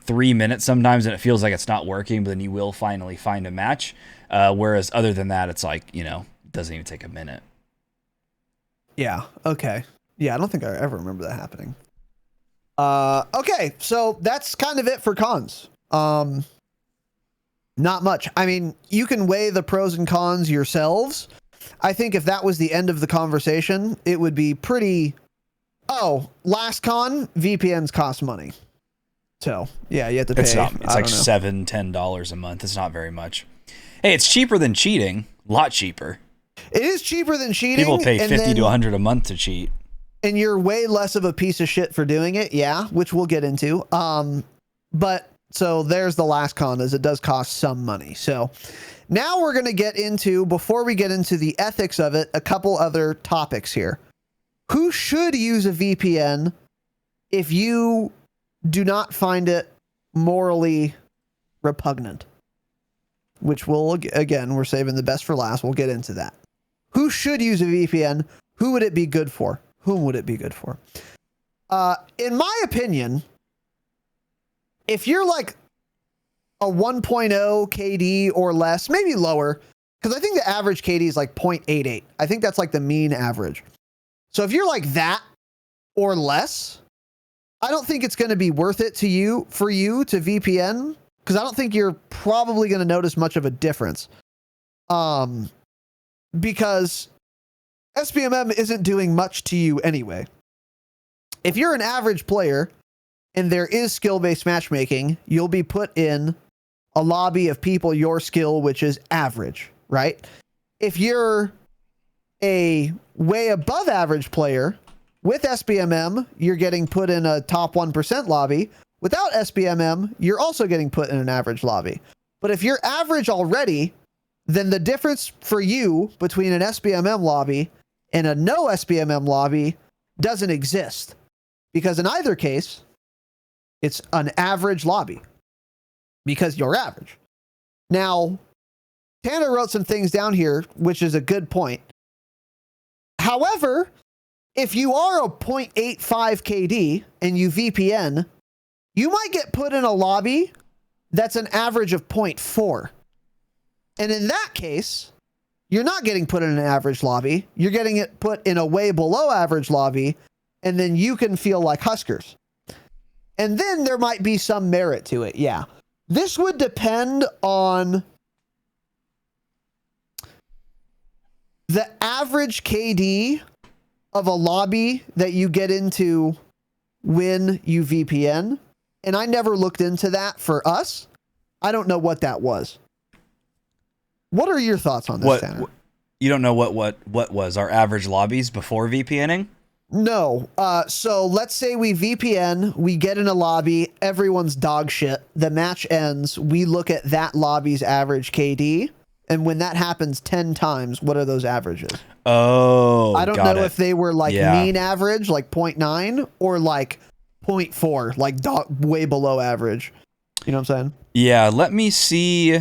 3 minutes sometimes and it feels like it's not working, but then you will finally find a match. Whereas other than that, it's like, it doesn't even take a minute. Yeah. Okay. Yeah. I don't think I ever remember that happening. Okay. So that's kind of it for cons. Not much. I mean, you can weigh the pros and cons yourselves. I think if that was the end of the conversation, it would be pretty Oh, last con, VPNs cost money. So yeah, you have to pay. It's not. It's like $7, $10 a month. It's not very much. Hey, it's cheaper than cheating. A lot cheaper. It is cheaper than cheating. People pay 50 to 100 a month to cheat. And you're way less of a piece of shit for doing it. Yeah, which we'll get into. But so there's the last con, is it does cost some money. So now we're going to get into, before we get into the ethics of it, a couple other topics here. Who should use a VPN if you do not find it morally repugnant? Which we'll, again, we're saving the best for last. We'll get into that. Who should use a VPN? Who would it be good for? Whom would it be good for? In my opinion, if you're like a 1.0 KD or less, maybe lower, because I think the average KD is like 0.88. I think that's like the mean average. So if you're like that or less, I don't think it's going to be worth it to you to VPN, because I don't think you're probably going to notice much of a difference. Because SBMM isn't doing much to you anyway. If you're an average player and there is skill-based matchmaking, you'll be put in a lobby of people your skill, which is average, right? If you're a way above average player with SBMM, you're getting put in a top 1% lobby. Without SBMM, you're also getting put in an average lobby. But if you're average already, then the difference for you between an SBMM lobby and a no SBMM lobby doesn't exist. Because in either case, it's an average lobby. Because you're average. Now, Tanner wrote some things down here, which is a good point. However, if you are a 0.85 KD and you VPN, you might get put in a lobby that's an average of 0.4. And in that case, you're not getting put in an average lobby. You're getting it put in a way below average lobby, and then you can feel like Huskers. And then there might be some merit to it, yeah. This would depend on the average KD of a lobby that you get into when you VPN. And I never looked into that for us. I don't know what that was. What are your thoughts on this, Tanner? You don't know what was our average lobbies before VPNing? No. So let's say we VPN, we get in a lobby, everyone's dog shit. The match ends. We look at that lobby's average KD. And when that happens 10 times, what are those averages? Oh, I don't know if they were like mean average, like 0.9, or like 0.4, like way below average. You know what I'm saying? Yeah, let me see.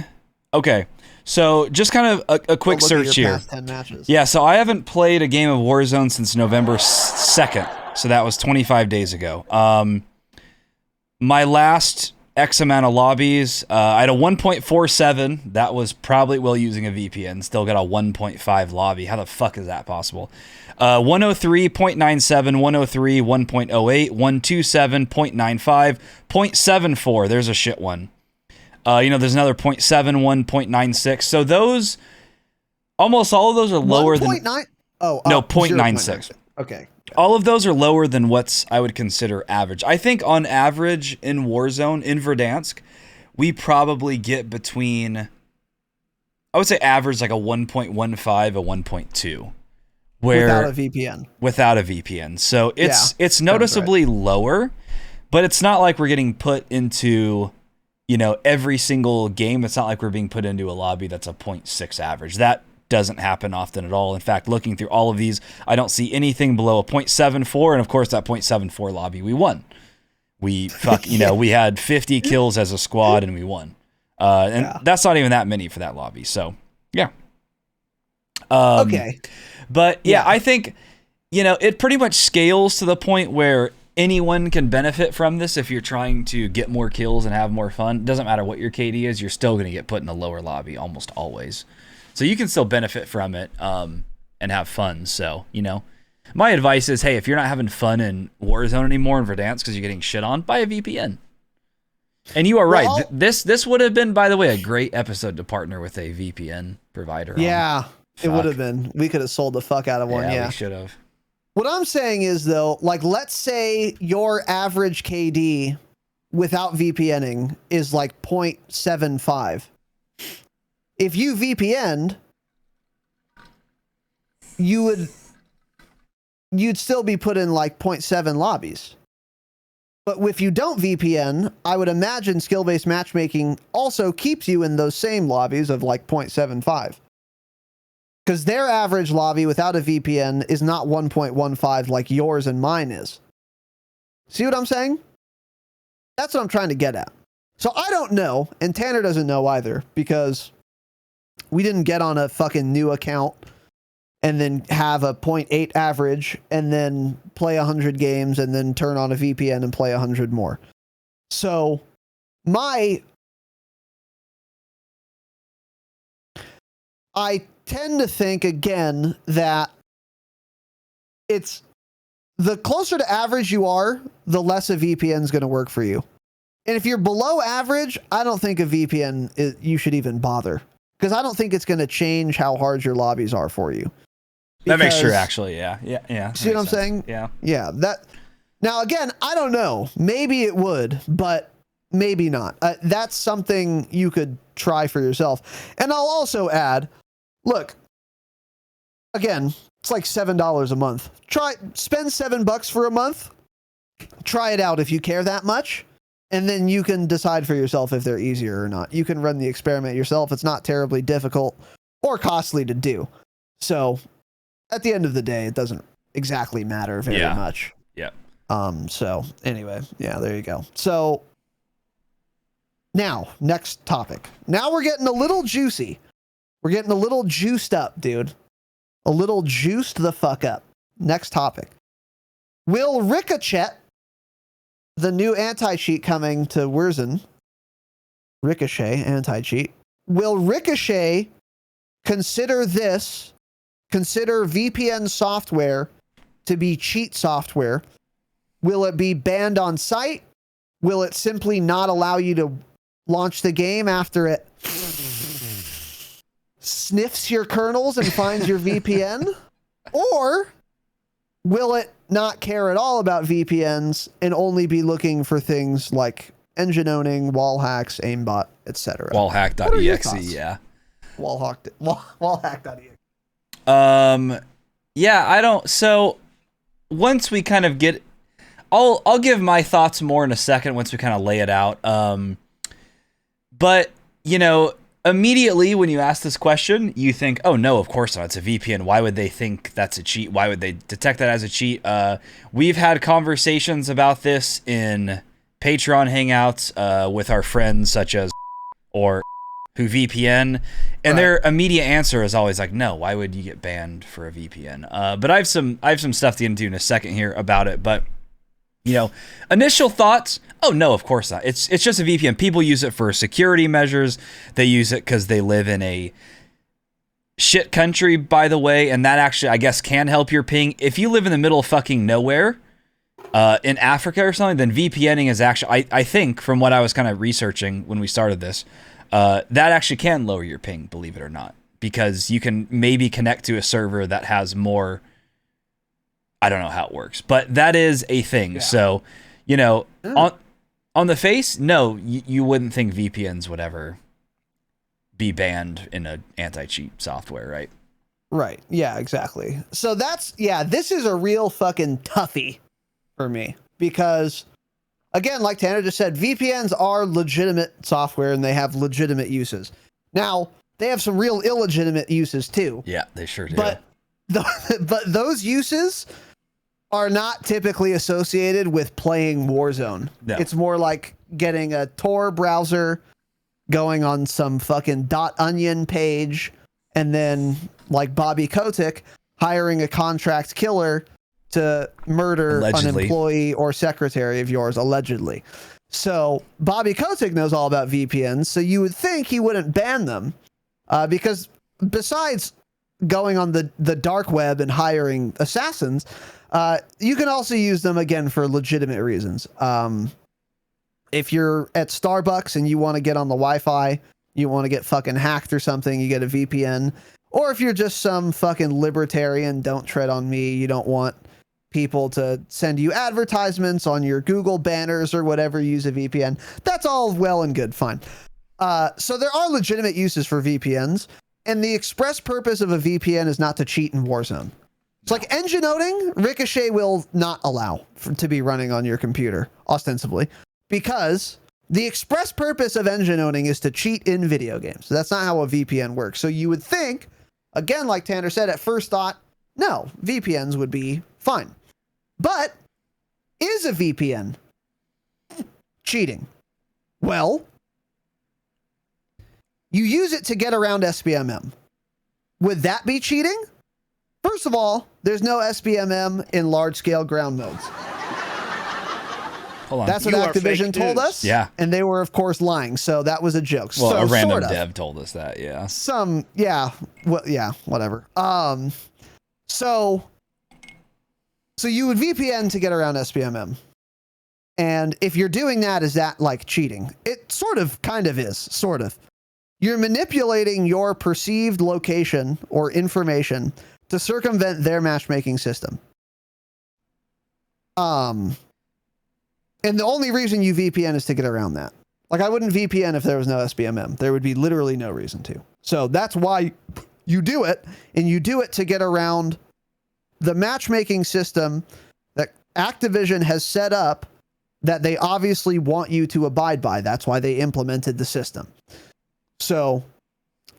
Okay. So just kind of a quick search here. Past 10 matches. Yeah, so I haven't played a game of Warzone since November 2nd. So that was 25 days ago. My last X amount of lobbies, I had a 1.47. That was probably while using a VPN. Still got a 1.5 lobby. How the fuck is that possible? 103.97, 103, 1.08, 127, 0.95, 0.74. There's a shit one. There's another 0.71, 0.96. So those, almost all of those are lower than... 1.9? Oh, no, 0.96. Okay. All of those are lower than what's I would consider average. I think on average in Warzone, in Verdansk, we probably get between, I would say average like a 1.15, a 1.2. Without a VPN. Without a VPN. So it's noticeably lower, but it's not like we're getting put into... every single game. It's not like we're being put into a lobby that's a 0.6 average. That doesn't happen often at all. In fact, looking through all of these, I don't see anything below a 0.74. And of course, that 0.74 lobby, we won. We had 50 kills as a squad and we won. That's not even that many for that lobby. So, yeah. Okay. But yeah, I think, it pretty much scales to the point where anyone can benefit from this. If you're trying to get more kills and have more fun, it doesn't matter what your KD is, you're still going to get put in a lower lobby almost always. So you can still benefit from it and have fun. So, my advice is, hey, if you're not having fun in Warzone anymore in Verdansk because you're getting shit on, buy a VPN. And you are right. This would have been, by the way, a great episode to partner with a VPN provider. Yeah, it would have been. We could have sold the fuck out of one. Yeah, we should have. What I'm saying is, though, like, let's say your average KD without VPNing is like 0.75. If you VPN'd, you'd still be put in like 0.7 lobbies. But if you don't VPN, I would imagine skill-based matchmaking also keeps you in those same lobbies of like 0.75. Because their average lobby without a VPN is not 1.15 like yours and mine is. See what I'm saying? That's what I'm trying to get at. So I don't know, and Tanner doesn't know either, because we didn't get on a fucking new account and then have a 0.8 average and then play 100 games and then turn on a VPN and play 100 more. So I tend to think, again, that it's the closer to average you are, the less a VPN is going to work for you. And if you're below average, I don't think a VPN you should even bother, because I don't think it's going to change how hard your lobbies are for you. That makes true, actually. Yeah. See what I'm saying? Yeah. Now, again, I don't know. Maybe it would, but maybe not. That's something you could try for yourself. And I'll also add, look, again, it's like $7 a month. Spend $7 for a month. Try it out if you care that much. And then you can decide for yourself if they're easier or not. You can run the experiment yourself. It's not terribly difficult or costly to do. So at the end of the day, it doesn't exactly matter very much. Yeah. So anyway, yeah, there you go. So now, next topic. Now we're getting a little juicy. We're getting a little juiced up, dude. A little juiced the fuck up. Next topic. Will Ricochet, the new anti-cheat coming to Warzone, Ricochet anti-cheat, will Ricochet consider VPN software to be cheat software? Will it be banned on site? Will it simply not allow you to launch the game after it sniffs your kernels and finds your VPN? Or will it not care at all about VPNs and only be looking for things like engine owning, wall hacks, aimbot, etc.? Wallhack.exe, yeah. Wallhack.exe. Yeah, I don't. So once we kind of get, I'll give my thoughts more in a second once we kind of lay it out. But you know, immediately when you ask this question, you think, oh no, of course not. It's a VPN. Why would they think that's a cheat? Why would they detect that as a cheat? We've had conversations about this in Patreon hangouts with our friends such as or who VPN, and their immediate answer is always like, no, why would you get banned for a VPN? But I have some stuff to get into in a second here about it. But you know, initial thoughts, oh no, of course not. It's just a VPN. People use it for security measures. They use it because they live in a shit country, by the way, and that actually, I guess, can help your ping. If you live in the middle of fucking nowhere, in Africa or something, then VPNing is actually, I think, from what I was kind of researching when we started this, that actually can lower your ping, believe it or not, because you can maybe connect to a server that has more. I don't know how it works, but that is a thing. Yeah. So, you know, on the face, no, you wouldn't think VPNs would ever be banned in an anti-cheat software, right? Right. Yeah, exactly. So this is a real fucking toughie for me because, again, like Tanner just said, VPNs are legitimate software and they have legitimate uses. Now, they have some real illegitimate uses too. Yeah, they sure do. But those uses are not typically associated with playing Warzone. No. It's more like getting a Tor browser, going on some fucking .onion page, and then, like Bobby Kotick, hiring a contract killer to murder allegedly. An employee or secretary of yours, allegedly. So Bobby Kotick knows all about VPNs, so you would think he wouldn't ban them, because besides going on the dark web and hiring assassins, you can also use them, again, for legitimate reasons. If you're at Starbucks and you want to get on the Wi-Fi, you want to get fucking hacked or something, you get a VPN. Or if you're just some fucking libertarian, don't tread on me, you don't want people to send you advertisements on your Google banners or whatever, use a VPN. That's all well and good, fine. So there are legitimate uses for VPNs, and the express purpose of a VPN is not to cheat in Warzone. It's like engine noting, Ricochet will not allow to be running on your computer, ostensibly, because the express purpose of engine owning is to cheat in video games. That's not how a VPN works. So you would think, again, like Tanner said, at first thought, no, VPNs would be fine. But is a VPN cheating? Well, you use it to get around SBMM. Would that be cheating? First of all, there's no SBMM in large-scale ground modes. Hold on. That's what Activision told us. Yeah. And they were, of course, lying. So that was a joke. Well, so, a random sort of. dev told us that, yeah. Whatever. So you would VPN to get around SBMM. And if you're doing that, is that like cheating? It sort of kind of is, sort of. You're manipulating your perceived location or information to circumvent their matchmaking system. And the only reason you VPN is to get around that. Like, I wouldn't VPN if there was no SBMM. There would be literally no reason to. So that's why you do it, and you do it to get around the matchmaking system that Activision has set up that they obviously want you to abide by. That's why they implemented the system. So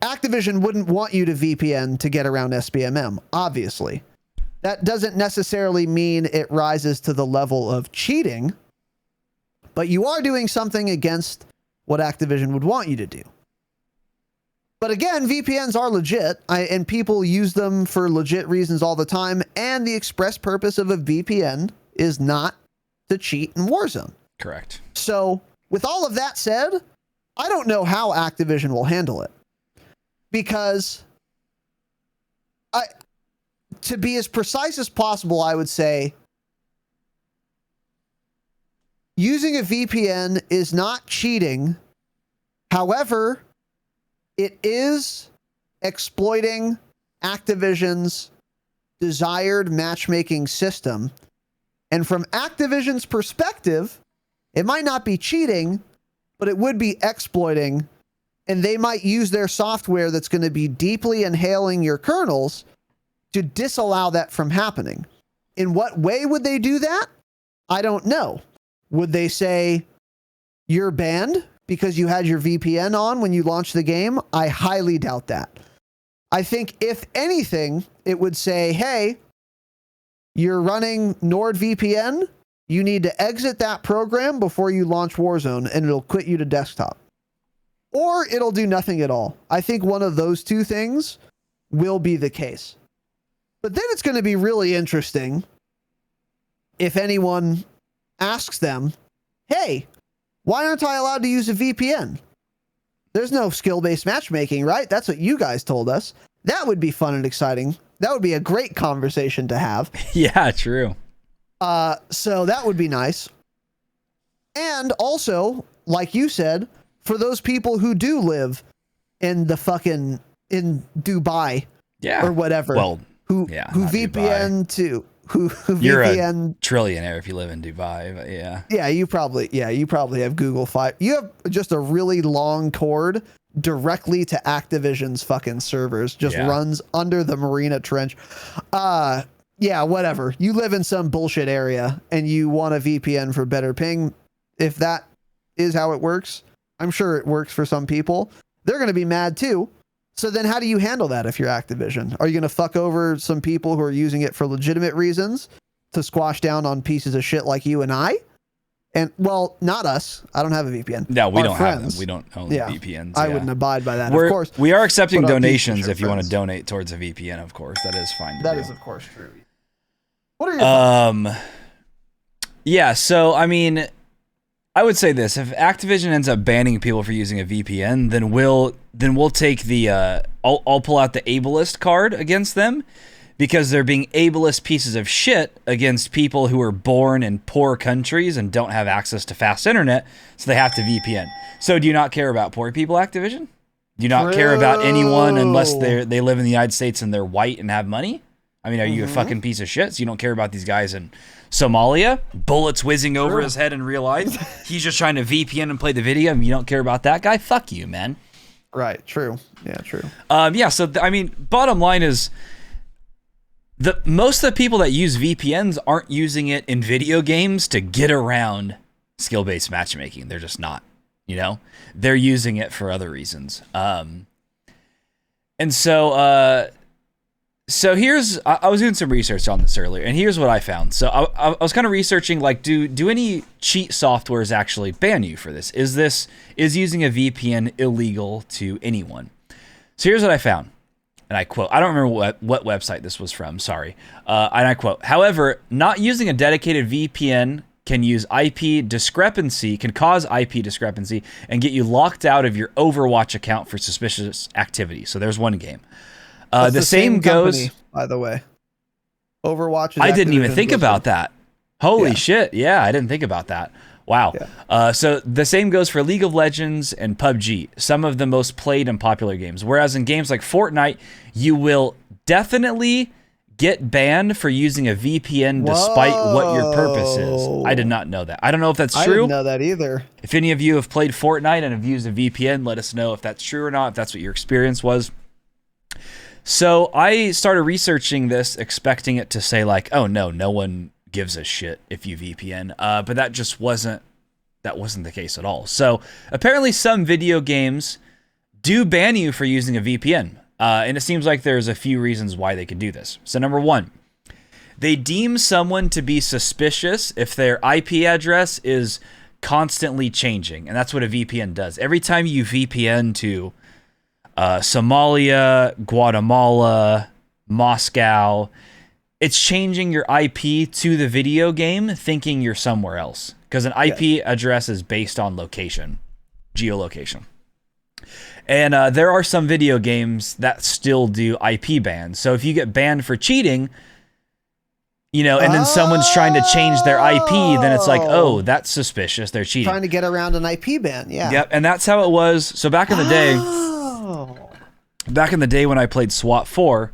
Activision wouldn't want you to VPN to get around SBMM, obviously. That doesn't necessarily mean it rises to the level of cheating, but you are doing something against what Activision would want you to do. But again, VPNs are legit, and people use them for legit reasons all the time, and the express purpose of a VPN is not to cheat in Warzone. Correct. So, with all of that said, I don't know how Activision will handle it. Because, to be as precise as possible, I would say using a VPN is not cheating. However, it is exploiting Activision's desired matchmaking system. And from Activision's perspective, it might not be cheating, but it would be exploiting. And they might use their software that's going to be deeply inhaling your kernels to disallow that from happening. In what way would they do that? I don't know. Would they say you're banned because you had your VPN on when you launched the game? I highly doubt that. I think if anything, it would say, hey, you're running NordVPN. You need to exit that program before you launch Warzone, and it'll quit you to desktop. Or it'll do nothing at all. I think one of those two things will be the case. But then it's going to be really interesting if anyone asks them, hey, why aren't I allowed to use a VPN? There's no skill-based matchmaking, right? That's what you guys told us. That would be fun and exciting. That would be a great conversation to have. Yeah, true. So that would be nice. And also, like you said, for those people who do live in the fucking in Dubai, or whatever, who VPN to who you're VPN a trillionaire if you live in Dubai, but yeah, you probably have Google Fi. You have just a really long cord directly to Activision's fucking servers, just runs under the Marina Trench. Whatever. You live in some bullshit area and you want a VPN for better ping. If that is how it works, I'm sure it works for some people. They're going to be mad too. So then how do you handle that if you're Activision? Are you going to fuck over some people who are using it for legitimate reasons to squash down on pieces of shit like you and I? And, well, not us. I don't have a VPN. No, we don't friends. have them. We don't own VPNs. I wouldn't abide by that, of course. We are accepting But donations if you want friends. to donate towards a VPN, of course. That is fine to That do. is, of course, true. What are your thoughts? Yeah, so, I mean, I would say this. If Activision ends up banning people for using a VPN, then we'll take the... I'll pull out the ableist card against them, because they're being ableist pieces of shit against people who are born in poor countries and don't have access to fast internet, so they have to VPN. So do you not care about poor people, Activision? Do you not care about anyone unless they live in the United States and they're white and have money? I mean, are you a fucking piece of shit? So you don't care about these guys in Somalia? Bullets whizzing over his head in real life. He's just trying to VPN and play the video, and you don't care about that guy? Fuck you, man. Right. True. Yeah. True. So I mean, bottom line is, most of the people that use VPNs aren't using it in video games to get around skill-based matchmaking. They're just not. You know, they're using it for other reasons. And so here's, I was doing some research on this earlier, and here's what I found. So I was kind of researching, like, do any cheat softwares actually ban you for this? Is using a VPN illegal to anyone? So here's what I found, and I quote, I don't remember what website this was from, sorry. And I quote, however, not using a dedicated VPN can cause IP discrepancy and get you locked out of your Overwatch account for suspicious activity. So there's one game. The same goes, company, by the way. Overwatch. I didn't even think about that. Holy shit. Yeah, I didn't think about that. Wow. Yeah. So the same goes for League of Legends and PUBG, some of the most played and popular games. Whereas in games like Fortnite, you will definitely get banned for using a VPN despite what your purpose is. I did not know that. I don't know if that's true. I didn't know that either. If any of you have played Fortnite and have used a VPN, let us know if that's true or not, if that's what your experience was. So I started researching this, expecting it to say like, oh no one gives a shit if you VPN. But that just wasn't the case at all. So apparently some video games do ban you for using a VPN. And it seems like there's a few reasons why they could do this. So number one, they deem someone to be suspicious if their IP address is constantly changing. And that's what a VPN does. Every time you VPN to Somalia, Guatemala, Moscow, it's changing your IP to the video game thinking you're somewhere else. Because an IP address is based on location, geolocation. And there are some video games that still do IP bans. So if you get banned for cheating, you know, and then someone's trying to change their IP, then it's like, oh, that's suspicious. They're cheating. Trying to get around an IP ban, yeah. Yep, and that's how it was. So back in the day, when I played SWAT 4,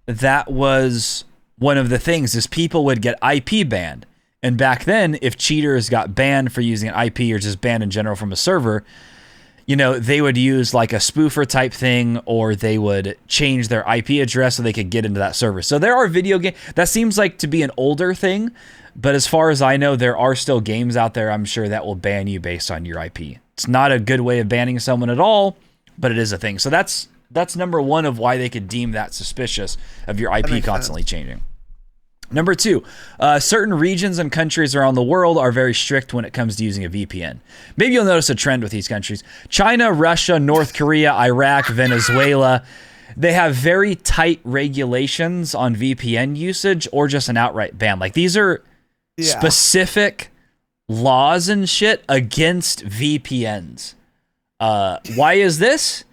that was one of the things is people would get IP banned. And back then, if cheaters got banned for using an IP or just banned in general from a server, you know, they would use like a spoofer type thing, or they would change their IP address so they could get into that server. So there are video games that seems like to be an older thing, but as far as I know, there are still games out there, I'm sure, that will ban you based on your IP. It's not a good way of banning someone at all, but it is a thing. So that's number one of why they could deem that suspicious of your IP constantly changing. Number two, certain regions and countries around the world are very strict when it comes to using a VPN. Maybe you'll notice a trend with these countries. China, Russia, North Korea, Iraq, Venezuela, they have very tight regulations on VPN usage or just an outright ban. Like these are specific laws and shit against VPNs. Why is this?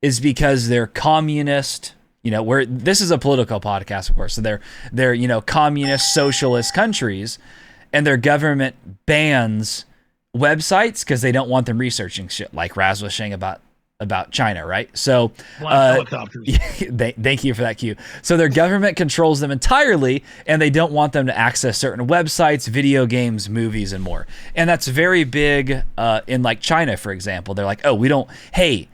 Is because they're communist. You know, where this is a political podcast, of course. So they're you know, communist, socialist countries, and their government bans websites because they don't want them researching shit, like Raz was saying about China, right? So helicopters. Thank you for that cue. So their government controls them entirely, and they don't want them to access certain websites, video games, movies, and more. And that's very big in like China, for example. They're like, oh, we don't. Hey,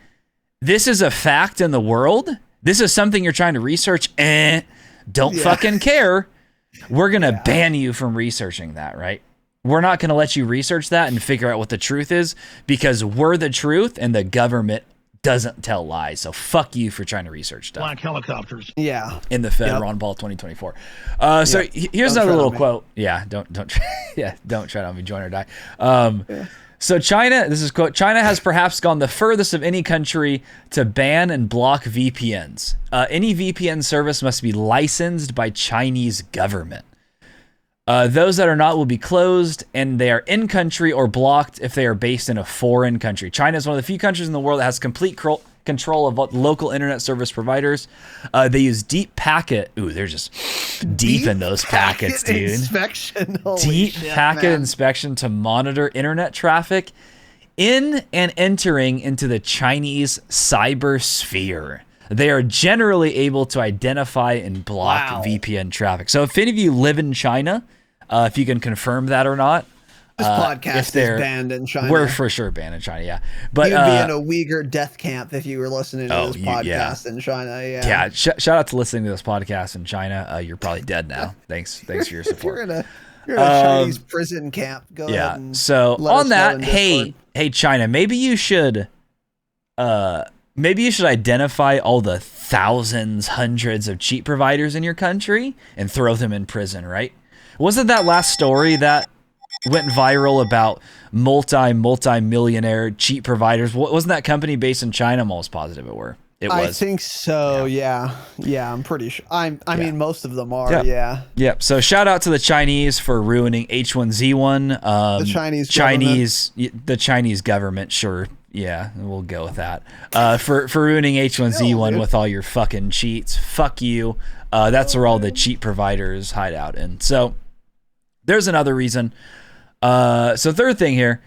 this is a fact in the world. This is something you're trying to research. Don't fucking care. We're going to ban you from researching that, right? We're not going to let you research that and figure out what the truth is because we're the truth and the government doesn't tell lies. So fuck you for trying to research stuff. Black helicopters. Yeah. In the Fed, Ron Paul 2024. So here's another little quote. Yeah, don't try to be join or die. So China, this is quote, China has perhaps gone the furthest of any country to ban and block VPNs. Any VPN service must be licensed by Chinese government. Those that are not will be closed, and they are in country or blocked if they are based in a foreign country. China is one of the few countries in the world that has complete control of local internet service providers. They use deep packet. Ooh, they're just deep in those packets, dude. Inspection. Deep packet inspection to monitor internet traffic in and entering into the Chinese cyber sphere. They are generally able to identify and block VPN traffic. So if any of you live in China, if you can confirm that or not, This podcast is banned in China. We're for sure banned in China, yeah. But you'd be in a Uyghur death camp if you were listening to this podcast in China. Yeah. Yeah. Shout out to listening to this podcast in China. You're probably dead now. Thanks for your support. You're in a Chinese prison camp. Go ahead. And so on that, hey, China, maybe you should identify all the thousands, hundreds of cheat providers in your country and throw them in prison, right? Wasn't that last story that went viral about multi-millionaire cheat providers? Wasn't that company based in China? I'm almost positive it were. It was. I think so. Yeah. I'm pretty sure. I mean, most of them are. Yeah. So shout out to the Chinese for ruining H1Z1. The Chinese government. Sure. Yeah, we'll go with that. For ruining H1Z1 with all your fucking cheats. Fuck you. That's where all the cheat providers hide out. And so there's another reason. So third thing here,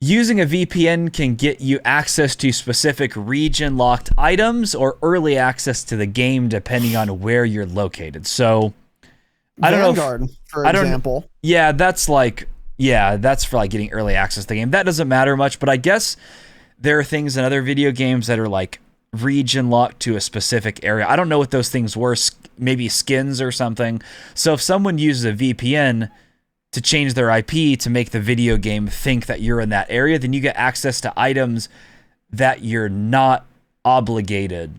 using a VPN can get you access to specific region-locked items or early access to the game depending on where you're located. So I don't know. For example. Yeah, that's for like getting early access to the game. That doesn't matter much, but I guess there are things in other video games that are like region locked to a specific area. I don't know what those things were, maybe skins or something. So if someone uses a VPN to change their IP to make the video game think that you're in that area, then you get access to items that you're not obligated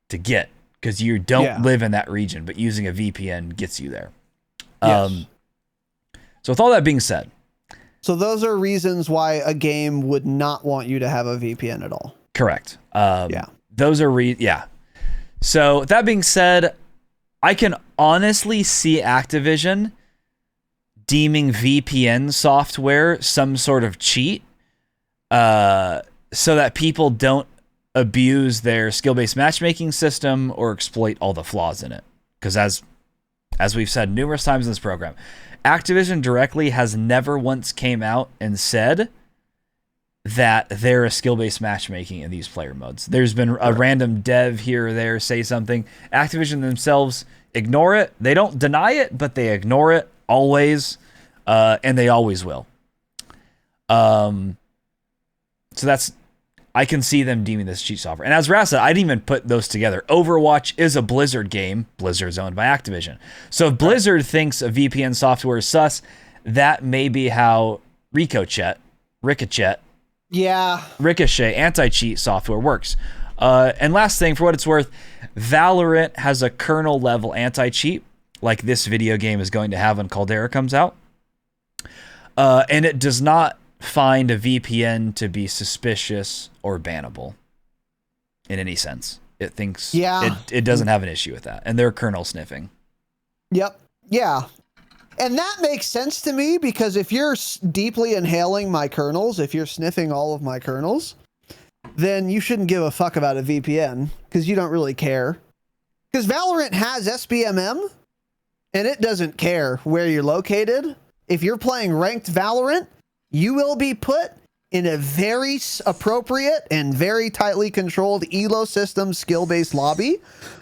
to get because you don't live in that region, but using a VPN gets you there. Yes. So with all that being said, so those are reasons why a game would not want you to have a VPN at all. Correct. Those are So that being said, I can honestly see Activision deeming VPN software some sort of cheat, so that people don't abuse their skill-based matchmaking system or exploit all the flaws in it. Because as we've said numerous times in this program, Activision directly has never once came out and said that there is skill-based matchmaking in these player modes. There's been a random dev here or there say something. Activision themselves ignore it. They don't deny it, but they ignore it always, and they always will. So I can see them deeming this cheat software. And as Raz said, I didn't even put those together. Overwatch is a Blizzard game. Blizzard's owned by Activision. So if Blizzard thinks a VPN software is sus, that may be how Ricochet, anti-cheat software works. And last thing, for what it's worth, Valorant has a kernel level anti-cheat, like this video game is going to have when Caldera comes out. And it does not find a VPN to be suspicious or bannable in any sense. It thinks it doesn't have an issue with that, and they're kernel sniffing. Yep. Yeah. And that makes sense to me, because if you're deeply inhaling my kernels, if you're sniffing all of my kernels, then you shouldn't give a fuck about a VPN, because you don't really care. Because Valorant has SBMM, and it doesn't care where you're located. If you're playing ranked Valorant, you will be put in a very appropriate and very tightly controlled ELO system skill-based lobby.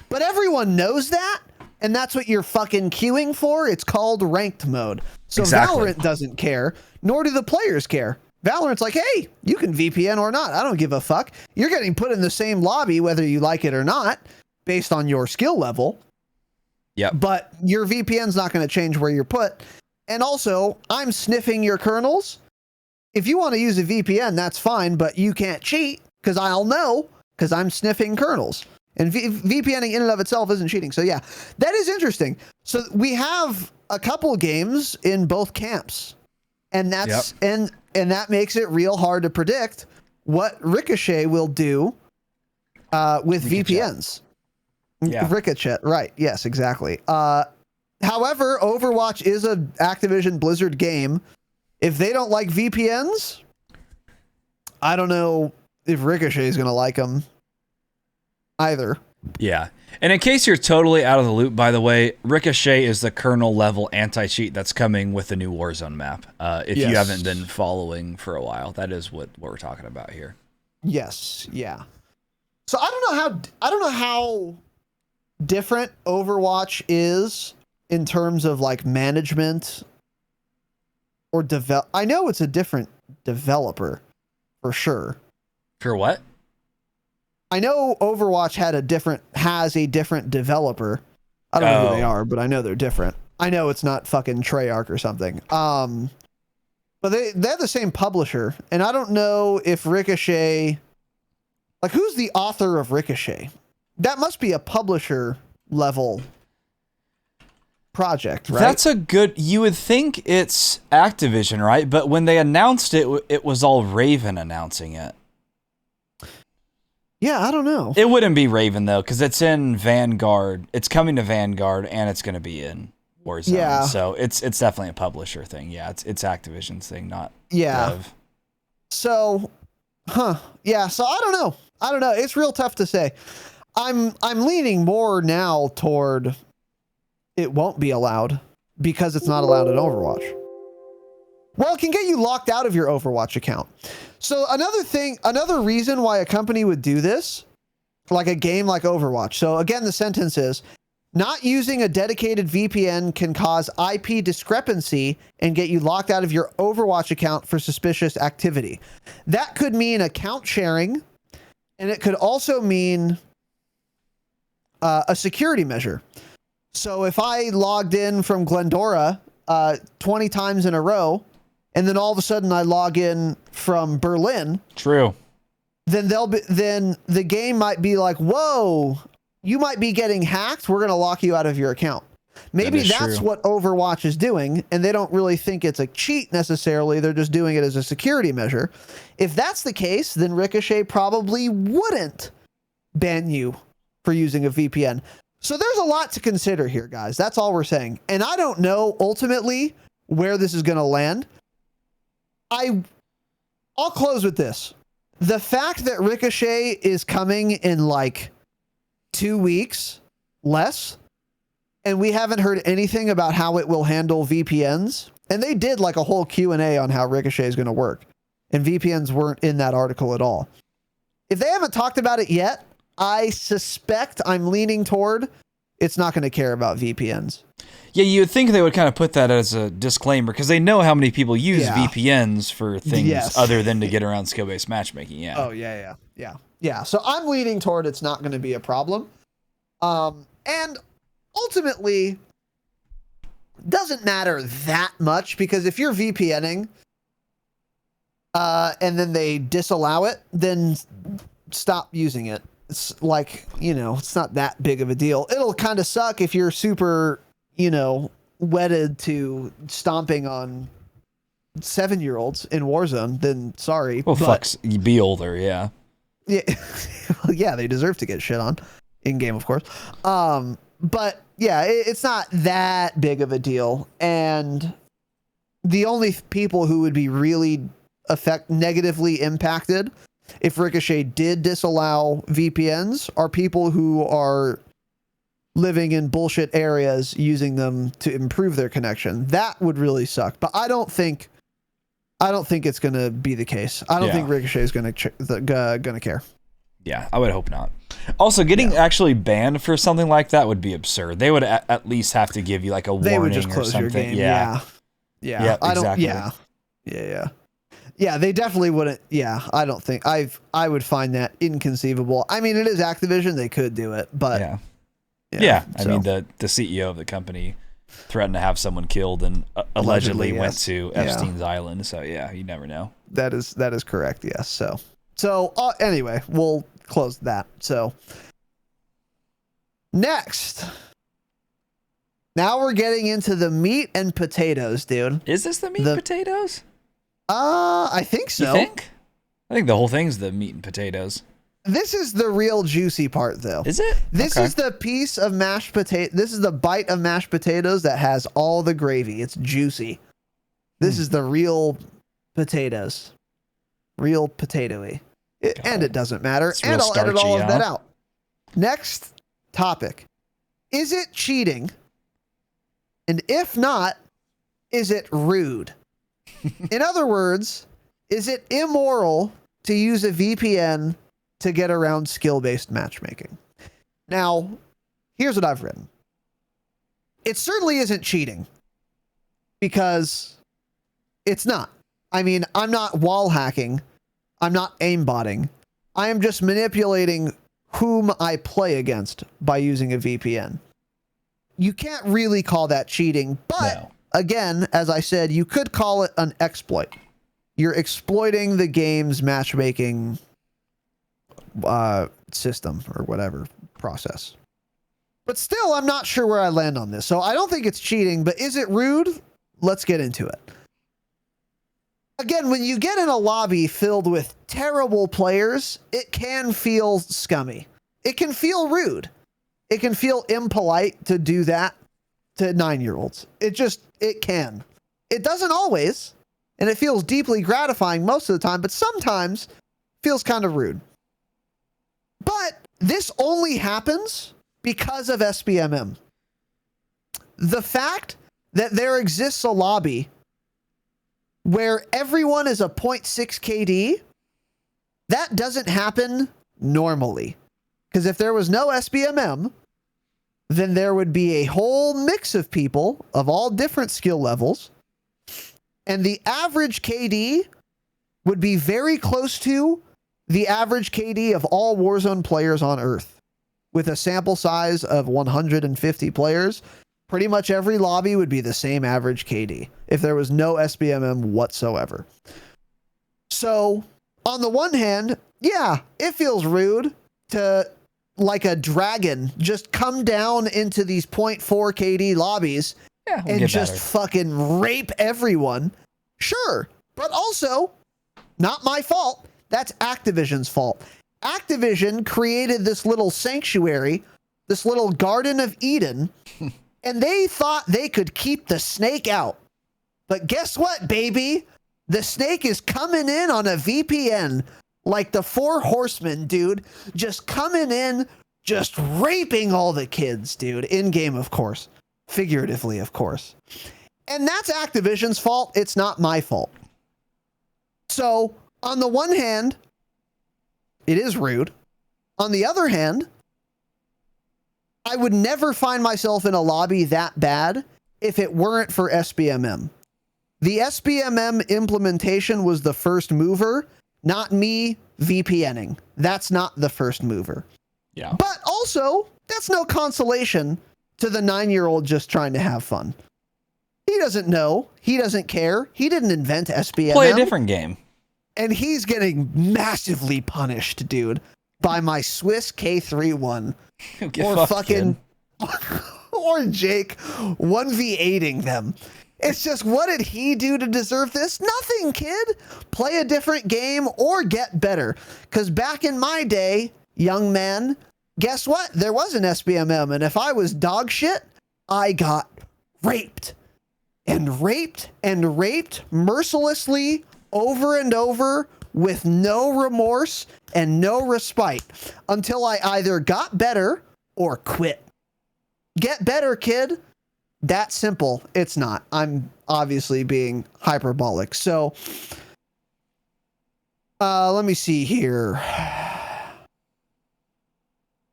But everyone knows that, and that's what you're fucking queuing for. It's called ranked mode. So exactly. Valorant doesn't care, nor do the players care. Valorant's like, hey, you can VPN or not. I don't give a fuck. You're getting put in the same lobby whether you like it or not, based on your skill level. Yep. But your VPN's not going to change where you're put. And also, I'm sniffing your kernels. If you want to use a VPN, that's fine, but you can't cheat, because I'll know, because I'm sniffing kernels. And VPNing in and of itself isn't cheating. So yeah, that is interesting. So we have a couple games in both camps. And that's and that makes it real hard to predict what Ricochet will do with VPNs. Yeah. Ricochet, right. Yes, exactly. However, Overwatch is an Activision Blizzard game. If they don't like VPNs, I don't know if Ricochet is going to like them either. Yeah. And in case you're totally out of the loop, by the way, Ricochet is the kernel level anti-cheat that's coming with the new Warzone map. If you haven't been following for a while, that is what we're talking about here. Yes. Yeah. So I don't know how different Overwatch is in terms of like management or develop. I know it's a different developer for sure. For what? I know Overwatch has a different developer. I don't know who they are, but I know they're different. I know it's not fucking Treyarch or something. But they're the same publisher, and I don't know if Ricochet, like, who's the author of Ricochet? That must be a publisher level project, right? That's a good. You would think it's Activision, right? But when they announced it, it was all Raven announcing it. Yeah, I don't know. It wouldn't be Raven though, because it's in Vanguard. It's coming to Vanguard, and it's going to be in Warzone. Yeah. So it's definitely a publisher thing. Yeah, it's Activision's thing, not Rev. So, yeah. So I don't know. It's real tough to say. I'm leaning more now toward it won't be allowed because it's not allowed in Overwatch. Well, it can get you locked out of your Overwatch account. So another reason why a company would do this, like a game like Overwatch. So again, the sentence is, not using a dedicated VPN can cause IP discrepancy and get you locked out of your Overwatch account for suspicious activity. That could mean account sharing, and it could also mean a security measure. So if I logged in from Glendora 20 times in a row, and then all of a sudden I log in from Berlin, True. then the game might be like, whoa, you might be getting hacked. We're going to lock you out of your account. Maybe that's what Overwatch is doing, and they don't really think it's a cheat necessarily. They're just doing it as a security measure. If that's the case, then Ricochet probably wouldn't ban you for using a VPN. So there's a lot to consider here, guys. That's all we're saying. And I don't know ultimately where this is going to land. I'll close with this. The fact that Ricochet is coming in like 2 weeks less, and we haven't heard anything about how it will handle VPNs. And they did like a whole Q&A on how Ricochet is going to work, and VPNs weren't in that article at all. If they haven't talked about it yet, I suspect I'm leaning toward it's not going to care about VPNs. Yeah, you would think they would kind of put that as a disclaimer because they know how many people use VPNs for things other than to get around skill-based matchmaking. Yeah. Oh, yeah. So I'm leaning toward it's not going to be a problem. And ultimately, doesn't matter that much because if you're VPNing and then they disallow it, then stop using it. It's like, it's not that big of a deal. It'll kind of suck if you're super, wedded to stomping on 7-year-olds in Warzone, then sorry. Well, you be older, yeah. Yeah. Yeah, they deserve to get shit on in game, of course. But yeah, it's not that big of a deal. And the only people who would be really negatively impacted if Ricochet did disallow VPNs are people who are living in bullshit areas using them to improve their connection. That would really suck. But I don't think it's going to be the case. I don't think Ricochet is going to care. Yeah, I would hope not. Also, getting actually banned for something like that would be absurd. They would at least have to give you like a warning they would just close or something. Your game. Yeah, exactly. Yeah, they definitely wouldn't. Yeah, I don't think I would find that inconceivable. I mean, it is Activision; they could do it, but I mean, the CEO of the company threatened to have someone killed and allegedly went to Epstein's Island. So yeah, you never know. That is correct. Yes. So anyway, we'll close that. So next, now we're getting into the meat and potatoes, dude. Is this the meat and potatoes? I think so. You think? I think the whole thing's the meat and potatoes. This is the real juicy part, though. Is it? This is the piece of mashed potato. This is the bite of mashed potatoes that has all the gravy. It's juicy. This is the real potatoes. Real potatoey. And it doesn't matter. And I'll edit all of that out. Next topic. Is it cheating? And if not, is it rude? In other words, is it immoral to use a VPN to get around skill-based matchmaking. Now, here's what I've written. It certainly isn't cheating, because it's not. I mean, I'm not wall hacking. I'm not aimbotting. I am just manipulating whom I play against by using a VPN. You can't really call that cheating, but again, as I said, you could call it an exploit. You're exploiting the game's matchmaking system or whatever process. But still, I'm not sure where I land on this. So I don't think it's cheating, but is it rude? Let's get into it. Again, when you get in a lobby filled with terrible players, it can feel scummy. It can feel rude. It can feel impolite to do that to 9-year-olds. It can. It doesn't always, and it feels deeply gratifying most of the time, but sometimes feels kind of rude. But this only happens because of SBMM. The fact that there exists a lobby where everyone is a 0.6 KD, that doesn't happen normally. Because if there was no SBMM, then there would be a whole mix of people of all different skill levels, and the average KD would be very close to the average KD of all Warzone players on Earth. With a sample size of 150 players, pretty much every lobby would be the same average KD if there was no SBMM whatsoever. So, on the one hand, yeah, it feels rude to, like a dragon, just come down into these 0.4 KD lobbies and just fucking rape everyone. Sure, but also, not my fault. That's Activision's fault. Activision created this little sanctuary, this little Garden of Eden, and they thought they could keep the snake out. But guess what, baby? The snake is coming in on a VPN, like the Four Horsemen, dude. Just coming in, just raping all the kids, dude. In-game, of course. Figuratively, of course. And that's Activision's fault. It's not my fault. So, on the one hand, it is rude. On the other hand, I would never find myself in a lobby that bad if it weren't for SBMM. The SBMM implementation was the first mover, not me VPNing. That's not the first mover. Yeah. But also, that's no consolation to the 9-year-old just trying to have fun. He doesn't know. He doesn't care. He didn't invent SBMM. Play a different game. And he's getting massively punished, dude, by my Swiss K31. Or fucking, or Jake 1v8ing them. It's just, what did he do to deserve this? Nothing, kid. Play a different game or get better. Because back in my day, young man, guess what? There was an SBMM, and if I was dog shit, I got raped. And raped and raped mercilessly over and over with no remorse and no respite until I either got better or quit. Get better, kid. That simple. It's not. I'm obviously being hyperbolic. So, let me see here.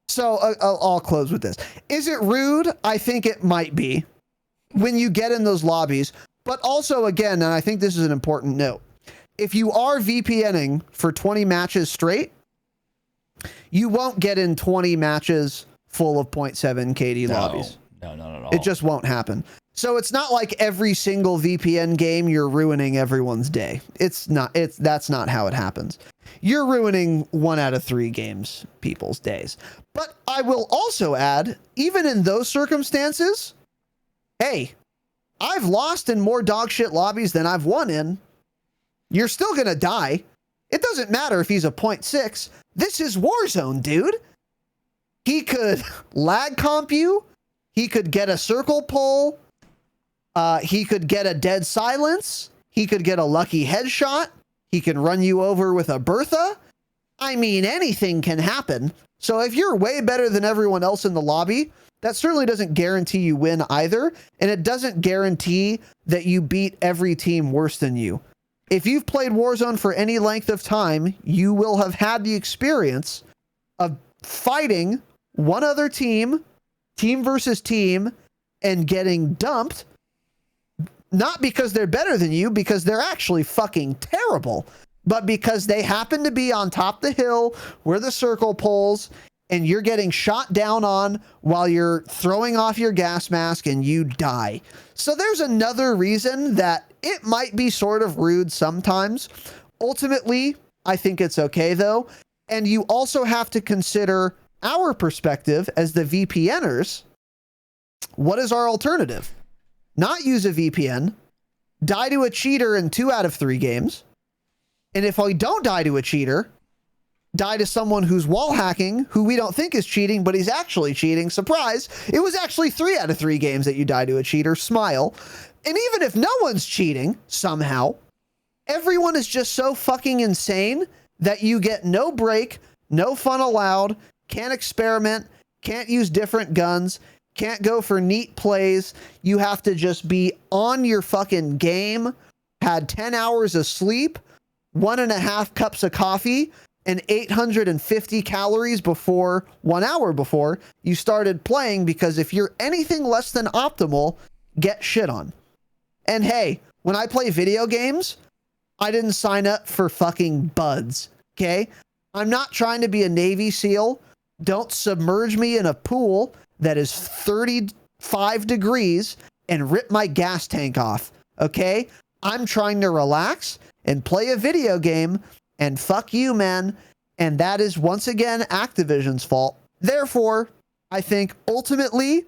So, I'll close with this. Is it rude? I think it might be when you get in those lobbies. But also, again, and I think this is an important note, if you are VPNing for 20 matches straight, you won't get in 20 matches full of 0.7 KD lobbies. No, not at all. It just won't happen. So it's not like every single VPN game you're ruining everyone's day. That's not how it happens. You're ruining 1 out of 3 games people's days. But I will also add, even in those circumstances, hey, I've lost in more dogshit lobbies than I've won in. You're still going to die. It doesn't matter if he's a 0.6. This is Warzone, dude. He could lag comp you. He could get a circle pull. He could get a dead silence. He could get a lucky headshot. He can run you over with a Bertha. I mean, anything can happen. So if you're way better than everyone else in the lobby, that certainly doesn't guarantee you win either. And it doesn't guarantee that you beat every team worse than you. If you've played Warzone for any length of time, you will have had the experience of fighting one other team versus team, and getting dumped. Not because they're better than you, because they're actually fucking terrible, but because they happen to be on top of the hill where the circle pulls, and you're getting shot down on while you're throwing off your gas mask and you die. So there's another reason that it might be sort of rude sometimes. Ultimately, I think it's okay though. And you also have to consider our perspective as the VPNers. What is our alternative? Not use a VPN, die to a cheater in 2 out of 3 games. And if I don't die to a cheater, die to someone who's wall hacking, who we don't think is cheating, but he's actually cheating. Surprise. It was actually 3 out of 3 games that you die to a cheater. Smile. And even if no one's cheating somehow, everyone is just so fucking insane that you get no break, no fun allowed, can't experiment, can't use different guns, can't go for neat plays. You have to just be on your fucking game, had 10 hours of sleep, 1.5 cups of coffee, and 850 calories before 1 hour before you started playing, because if you're anything less than optimal, get shit on. And hey, when I play video games, I didn't sign up for fucking buds, okay? I'm not trying to be a Navy SEAL. Don't submerge me in a pool that is 35 degrees and rip my gas tank off, okay? I'm trying to relax and play a video game. And fuck you, man. And that is, once again, Activision's fault. Therefore, I think ultimately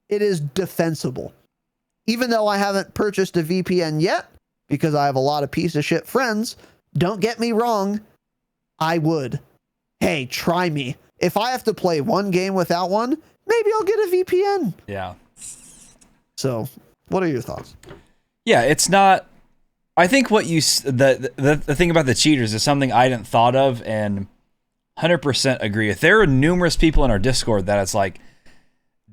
it is defensible. Even though I haven't purchased a VPN yet, because I have a lot of piece of shit friends, don't get me wrong, I would. Hey, try me. If I have to play one game without one, maybe I'll get a VPN. Yeah. So, what are your thoughts? Yeah, it's not... I think what you the thing about the cheaters is something I hadn't thought of, and 100% agree with. There are numerous people in our Discord that it's like,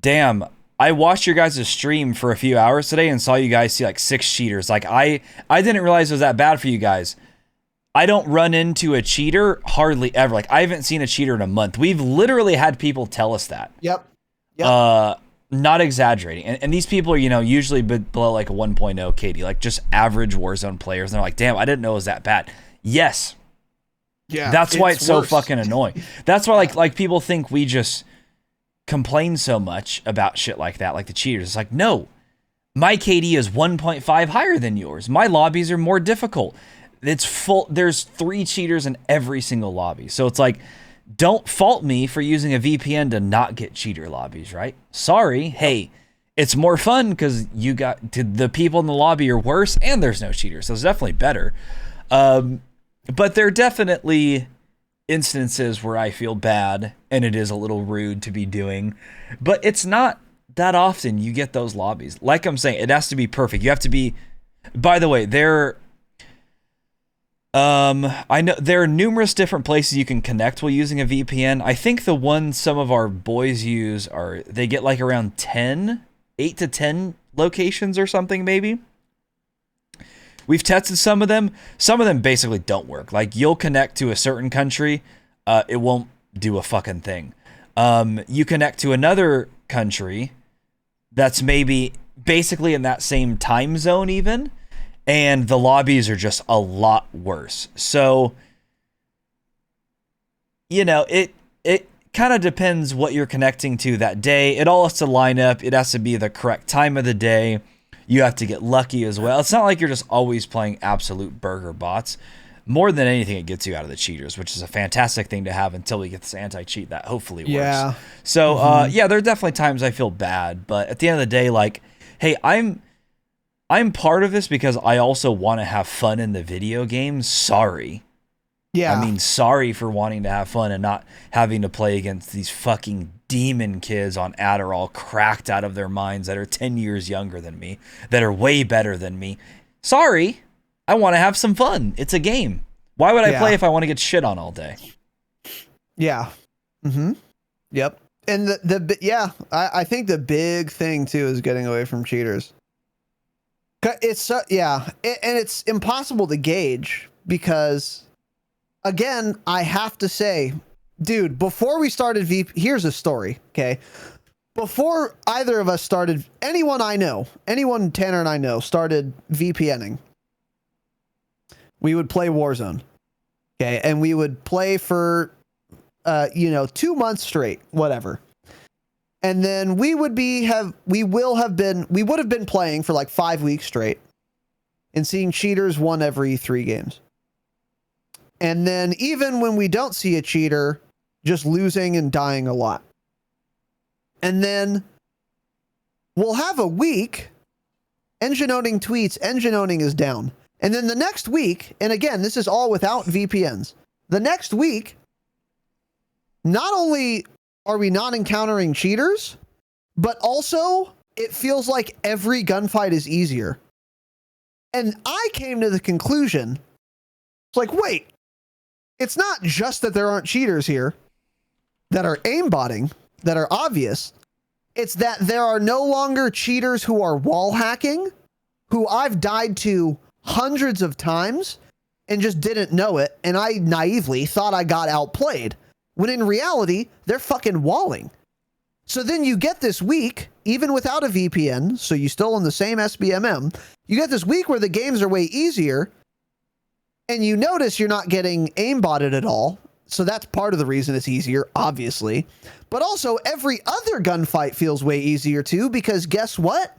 damn, I watched your guys' stream for a few hours today and saw you guys see like 6 cheaters. Like I didn't realize it was that bad for you guys. I don't run into a cheater hardly ever. Like I haven't seen a cheater in a month. We've literally had people tell us that. Yep. Not exaggerating. And these people are, usually below like a 1.0 KD, like just average Warzone players. And they're like, damn, I didn't know it was that bad. Yes. Yeah. That's why it's so worse. fucking annoying. That's why like people think we just complain so much about shit like that, like the cheaters. It's like, no, my KD is 1.5 higher than yours. My lobbies are more difficult. It's full. There's 3 cheaters in every single lobby. So it's like, don't fault me for using a VPN to not get cheater lobbies, right? Sorry. Hey, it's more fun because the people in the lobby are worse and there's no cheaters. So it's definitely better. But there are definitely instances where I feel bad and it is a little rude to be doing. But it's not that often you get those lobbies. Like I'm saying, it has to be perfect. You have to be... By the way, I know there are numerous different places you can connect while using a VPN. I think the one some of our boys use they get like around 8 to 10 locations or something maybe. We've tested some of them. Some of them basically don't work. Like you'll connect to a certain country, it won't do a fucking thing. You connect to another country that's maybe basically in that same time zone even, and the lobbies are just a lot worse. So, it kind of depends what you're connecting to that day. It all has to line up. It has to be the correct time of the day. You have to get lucky as well. It's not like you're just always playing absolute burger bots. More than anything, it gets you out of the cheaters, which is a fantastic thing to have until we get this anti-cheat that hopefully works. Yeah. So, there are definitely times I feel bad. But at the end of the day, like, hey, I'm part of this because I also want to have fun in the video game. Sorry. Yeah. I mean, sorry for wanting to have fun and not having to play against these fucking demon kids on Adderall cracked out of their minds that are 10 years younger than me, that are way better than me. Sorry. I want to have some fun. It's a game. Why would I play if I want to get shit on all day? Yeah. Mm-hmm. Yep. And I think the big thing too is getting away from cheaters. It's yeah, and it's impossible to gauge because, again, I have to say, dude, before we started here's a story, okay? Before either of us started, anyone Tanner and I know started VPNing, we would play Warzone, okay, and we would play for 2 months straight, whatever. And then we would have been playing for like 5 weeks straight and seeing cheaters one every 3 games. And then even when we don't see a cheater, just losing and dying a lot. And then we'll have a week, engine owning tweets, engine owning is down. And then the next week, and again, this is all without VPNs. The next week, not only are we not encountering cheaters, but also it feels like every gunfight is easier. And I came to the conclusion, it's like, wait, it's not just that there aren't cheaters here that are aimbotting, that are obvious. It's that there are no longer cheaters who are wall hacking, who I've died to hundreds of times and just didn't know it. And I naively thought I got outplayed, when in reality, they're fucking walling. So then you get this week, even without a VPN, so you still on the same SBMM, you get this week where the games are way easier, and you notice you're not getting aimbotted at all. So that's part of the reason it's easier, obviously. But also, every other gunfight feels way easier too, because guess what?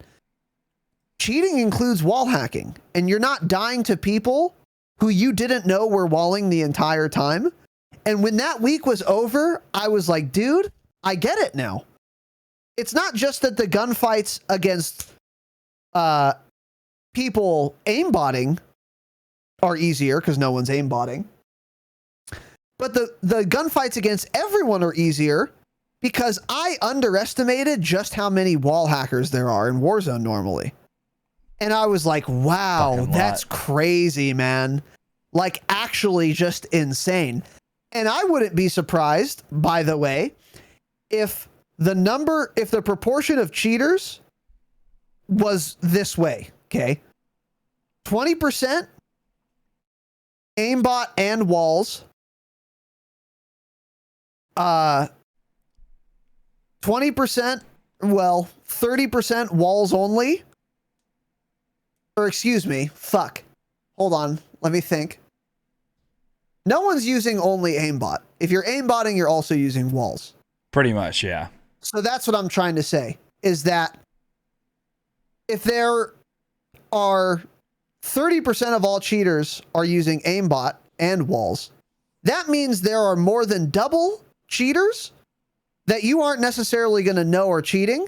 Cheating includes wall hacking, and you're not dying to people who you didn't know were walling the entire time. And when that week was over, I was like, dude, I get it now. It's not just that the gunfights against people aimbotting are easier because no one's aimbotting, but the gunfights against everyone are easier because I underestimated just how many wall hackers there are in Warzone normally. And I was like, wow, that's crazy, man. Like, actually just insane. And I wouldn't be surprised, by the way, if the proportion of cheaters was this way, okay? 20% aimbot and walls. 20%, well, 30% walls only. Or excuse me, fuck. Hold on, let me think. No one's using only aimbot. If you're aimbotting, you're also using walls. Pretty much, yeah. So that's what I'm trying to say, is that if there are 30% of all cheaters are using aimbot and walls, that means there are more than double cheaters that you aren't necessarily going to know are cheating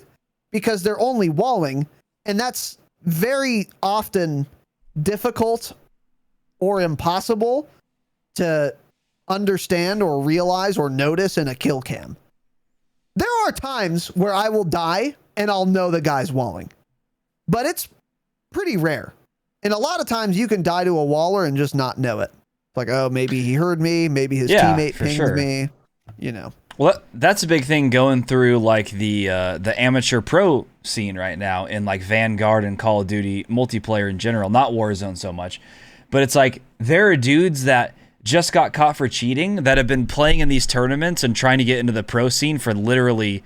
because they're only walling, and that's very often difficult or impossible to understand or realize or notice in a kill cam. There are times where I will die and I'll know the guy's walling, but it's pretty rare. And a lot of times you can die to a waller and just not know it. It's like, oh, maybe he heard me, maybe his teammate pinged me, you know. Well, that's a big thing going through like the amateur pro scene right now in like Vanguard and Call of Duty multiplayer in general, not Warzone so much. But it's like there are dudes that just got caught for cheating that have been playing in these tournaments and trying to get into the pro scene for literally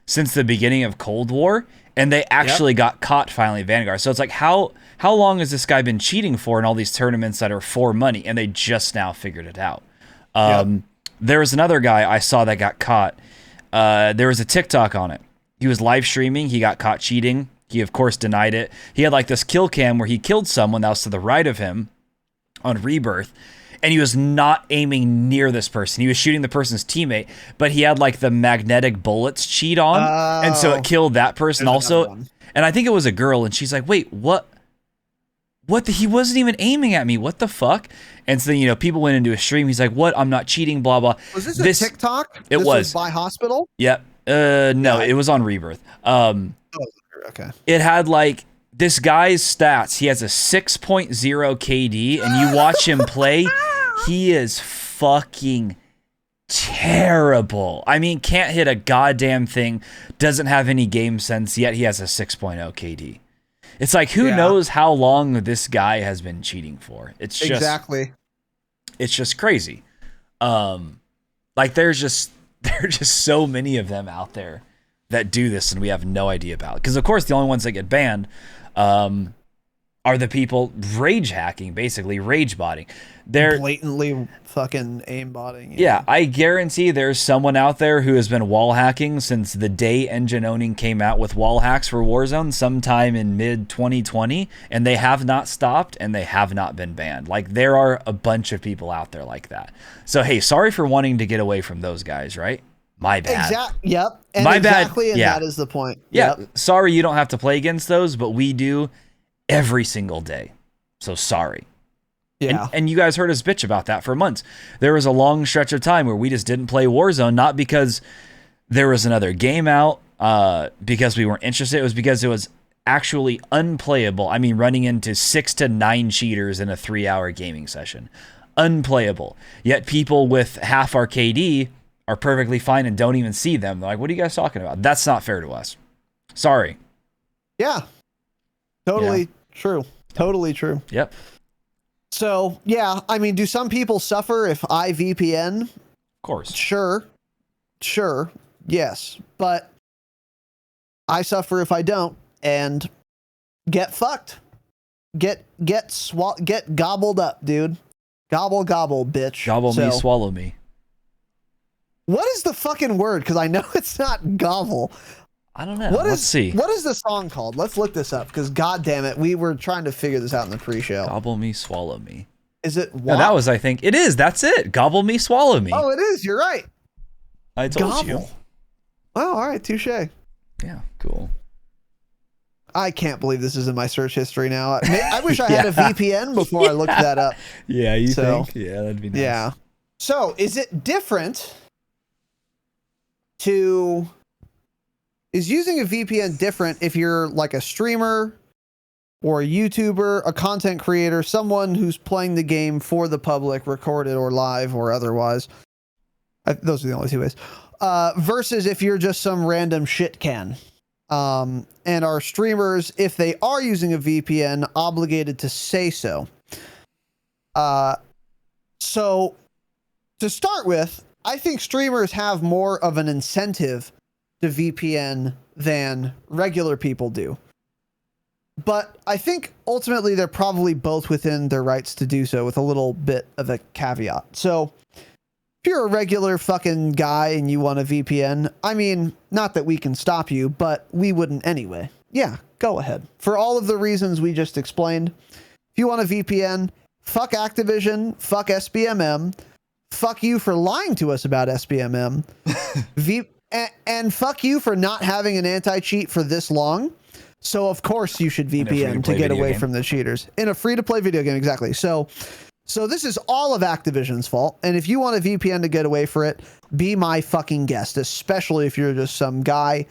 since the beginning of Cold War, and they actually got caught finally in Vanguard. So it's like, how long has this guy been cheating for in all these tournaments that are for money, and they just now figured it out? There was another guy I saw that got caught. There was a TikTok on it. He was live streaming. He got caught cheating. He, of course, denied it. He had like this kill cam where he killed someone that was to the right of him on Rebirth, and he was not aiming near this person. He was shooting the person's teammate, but he had like the magnetic bullets cheat on, and so it killed that person also. And I think it was a girl, and she's like, wait, what? He wasn't even aiming at me. What the fuck? And so then, you know, people went into a stream. He's like, what? I'm not cheating, blah, blah. Was this a TikTok? It was by Hospital? Yep. No, it was on Rebirth. Okay. It had like this guy's stats. He has a 6.0 KD, and you watch him play, he is fucking terrible. I mean, can't hit a goddamn thing, doesn't have any game sense, yet he has a 6.0 KD. It's like, who knows how long this guy has been cheating for? It's just exactly. It's just crazy. Like there's just so many of them out there that do this, and we have no idea about it. Because of course, the only ones that get banned are the people rage hacking, basically rage botting. They're blatantly fucking aimbotting. Yeah, I guarantee there's someone out there who has been wall hacking since the day engine owning came out with wall hacks for Warzone sometime in mid 2020, and they have not stopped and they have not been banned. Like there are a bunch of people out there like that. So hey, sorry for wanting to get away from those guys, right? My bad. Yep. And My exactly, bad. And Yeah. that is the point. Yeah. Yep. Sorry you don't have to play against those, but we do every single day. So sorry. Yeah. And you guys heard us bitch about that for months. There was a long stretch of time where we just didn't play Warzone, not because there was another game out, because we weren't interested. It was because it was actually unplayable. I mean, running into 6 to 9 cheaters in a 3-hour gaming session. Unplayable. Yet people with half our KD are perfectly fine and don't even see them. They're like, what are you guys talking about? That's not fair to us. Sorry. Yeah. Totally true. Totally true. Yep. So, yeah, I mean, do some people suffer if I VPN? Of course. Sure. Yes. But I suffer if I don't, and get fucked. Get gobbled up, dude. Gobble, bitch. Gobble me, swallow me. What is the fucking word? Because I know it's not gobble. I don't know. Let's see. What is the song called? Let's look this up, because god damn it, we were trying to figure this out in the pre-show. Gobble me, swallow me. Is it No, that was, I think. It is. That's it. Gobble me, swallow me. Oh, it is. You're right. I told you. Oh, all right. Touche. Yeah, cool. I can't believe this is in my search history now. I wish I had a VPN before I looked that up. Yeah, you think? Yeah, that'd be nice. Yeah. So, is it different to... Is using a VPN different if you're like a streamer or a YouTuber, a content creator, someone who's playing the game for the public, recorded or live or otherwise? Those are the only two ways. Versus if you're just some random shit can. And are streamers, if they are using a VPN, obligated to say so? So, to start with, I think streamers have more of an incentive to VPN than regular people do. But I think ultimately they're probably both within their rights to do so, with a little bit of a caveat. So if you're a regular fucking guy and you want a VPN, I mean, not that we can stop you, but we wouldn't anyway. Yeah, go ahead. For all of the reasons we just explained, if you want a VPN, fuck Activision, fuck SBMM, fuck you for lying to us about SBMM, and fuck you for not having an anti-cheat for this long. So of course you should VPN to get away from the cheaters. In a free-to-play video game, exactly. So this is all of Activision's fault. And if you want a VPN to get away for it, be my fucking guest, especially if you're just some guy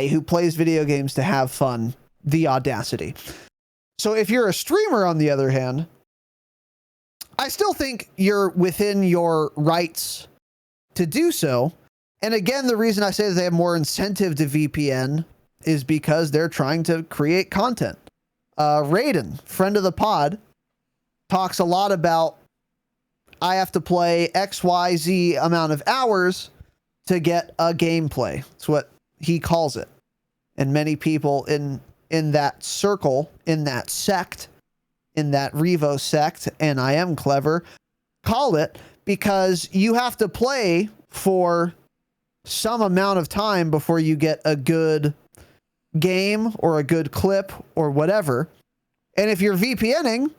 who plays video games to have fun. The audacity. So if you're a streamer, on the other hand, I still think you're within your rights to do so. And again, the reason I say that they have more incentive to VPN is because they're trying to create content. Raiden, friend of the pod, talks a lot about, I have to play XYZ amount of hours to get a gameplay. That's what he calls it. And many people in that circle, in that sect, in that Revo sect, and I am clever, call it, because you have to play for some amount of time before you get a good game or a good clip or whatever. And if you're VPNing,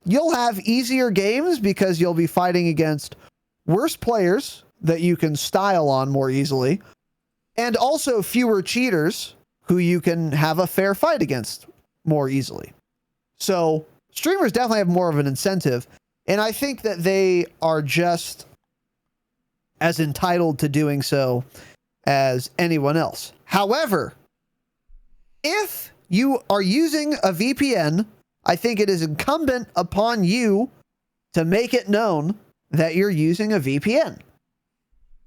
you'll have easier games because you'll be fighting against worse players that you can style on more easily, and also fewer cheaters who you can have a fair fight against more easily. So streamers definitely have more of an incentive, and I think that they are just as entitled to doing so as anyone else. However, if you are using a VPN, I think it is incumbent upon you to make it known that you're using a VPN.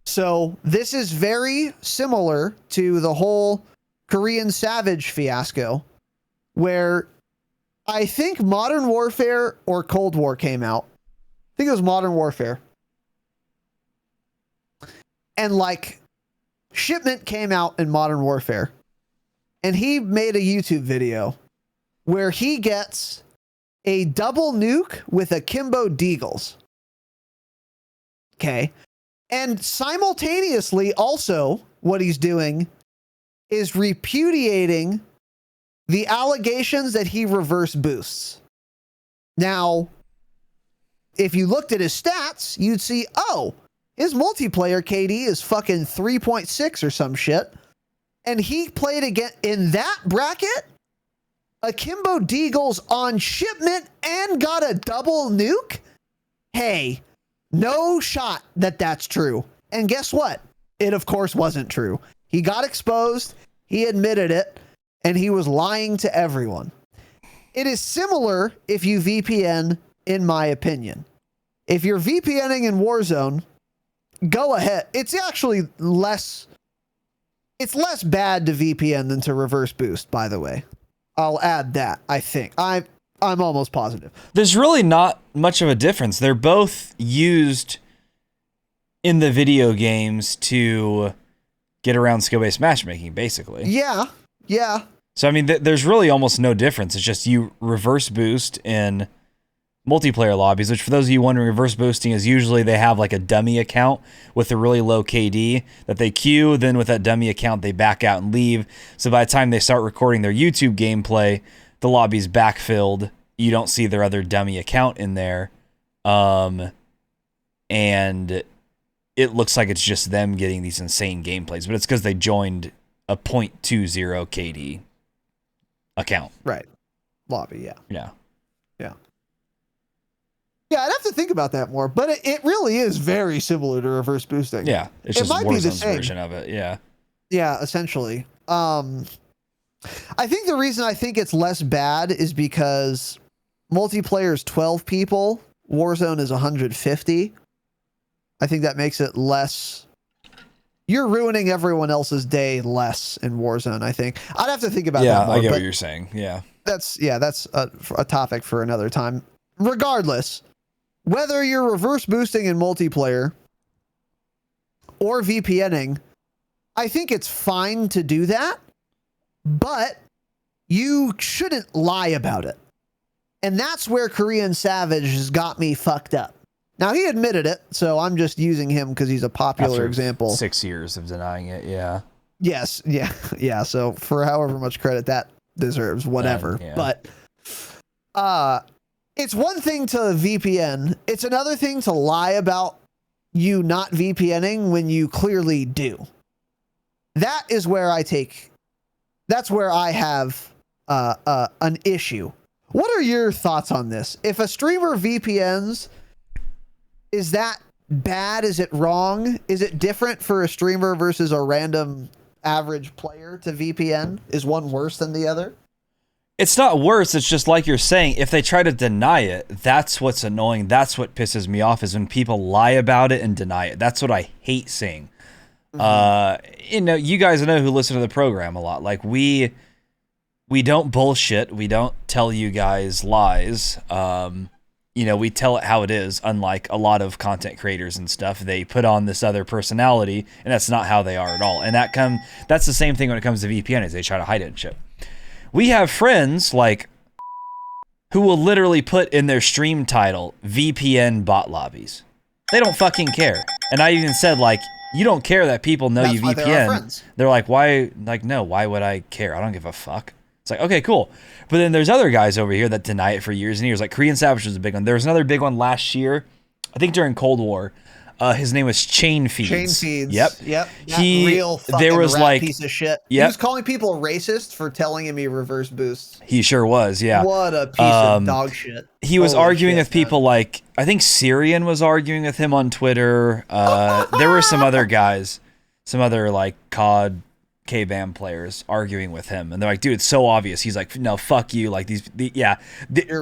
So this is very similar to the whole Korean Savage fiasco, where I think Modern Warfare or Cold War came out. I think it was Modern Warfare. And like Shipment came out in Modern Warfare. And he made a YouTube video where he gets a double nuke with akimbo deagles. Okay. And simultaneously also what he's doing is repudiating the allegations that he reverse boosts. Now, if you looked at his stats, you'd see, oh, his multiplayer KD is fucking 3.6 or some shit. And he played again in that bracket, akimbo deagles on Shipment and got a double nuke? Hey, no shot that that's true. And guess what? It, of course, wasn't true. He got exposed, he admitted it, and he was lying to everyone. It is similar if you VPN, in my opinion. If you're VPNing in Warzone, go ahead. It's actually less... It's less bad to VPN than to reverse boost, by the way. I'll add that, I think. I'm almost positive. There's really not much of a difference. They're both used in the video games to get around skill-based matchmaking, basically. Yeah, yeah. So, I mean, there's really almost no difference. It's just you reverse boost in multiplayer lobbies, which for those of you wondering, reverse boosting is usually they have like a dummy account with a really low KD that they queue. Then with that dummy account, they back out and leave. So by the time they start recording their YouTube gameplay, the lobby's backfilled. You don't see their other dummy account in there. And it looks like it's just them getting these insane gameplays, but it's because they joined a 0.20 KD account. Right. Lobby, yeah. Yeah. Yeah. Yeah, I'd have to think about that more, but it really is very similar to reverse boosting. Yeah, it's just Warzone's version of it. Yeah. Yeah, essentially. I think the reason I think it's less bad is because multiplayer is 12 people, Warzone is 150. I think that makes it less. You're ruining everyone else's day less in Warzone, I think. I'd have to think about that more. Yeah, I get what you're saying. Yeah. That's a topic for another time. Regardless, whether you're reverse boosting in multiplayer or VPNing, I think it's fine to do that, but you shouldn't lie about it. And that's where Korean Savage has got me fucked up. Now, he admitted it, so I'm just using him because he's a popular example. 6 years of denying it, yeah. Yes, yeah, yeah. So for however much credit that deserves, whatever. Yeah. But it's one thing to VPN. It's another thing to lie about you not VPNing when you clearly do. That is where that's where I have an issue. What are your thoughts on this? If a streamer VPNs, is that bad? Is it wrong? Is it different for a streamer versus a random average player to VPN? Is one worse than the other? It's not worse. It's just like you're saying, if they try to deny it, that's what's annoying. That's what pisses me off is when people lie about it and deny it. That's what I hate seeing. Mm-hmm. You guys know who listen to the program a lot. Like we don't bullshit. We don't tell you guys lies. We tell it how it is, unlike a lot of content creators and stuff. They put on this other personality, and that's not how they are at all. And that's the same thing when it comes to VPN, is they try to hide it and shit. We have friends like who will literally put in their stream title VPN bot lobbies. They don't fucking care. And I even said, like, you don't care that people know you VPN. They're like, why? Like, no, why would I care? I don't give a fuck. It's like, okay, cool. But then there's other guys over here that deny it for years and years. Like Korean Savage was a big one. There was another big one last year, I think during Cold War. His name was Chain Feeds. Chain Feeds. Yep. Real fucking there was like piece of shit. Yep. He was calling people racist for telling him he reverse boosts. He sure was, yeah. What a piece of dog shit. He was arguing with people like, I think Syrian was arguing with him on Twitter. There were some other guys, some other like COD UK band players arguing with him, and they're like, dude, it's so obvious. He's like, no, fuck you. Like You're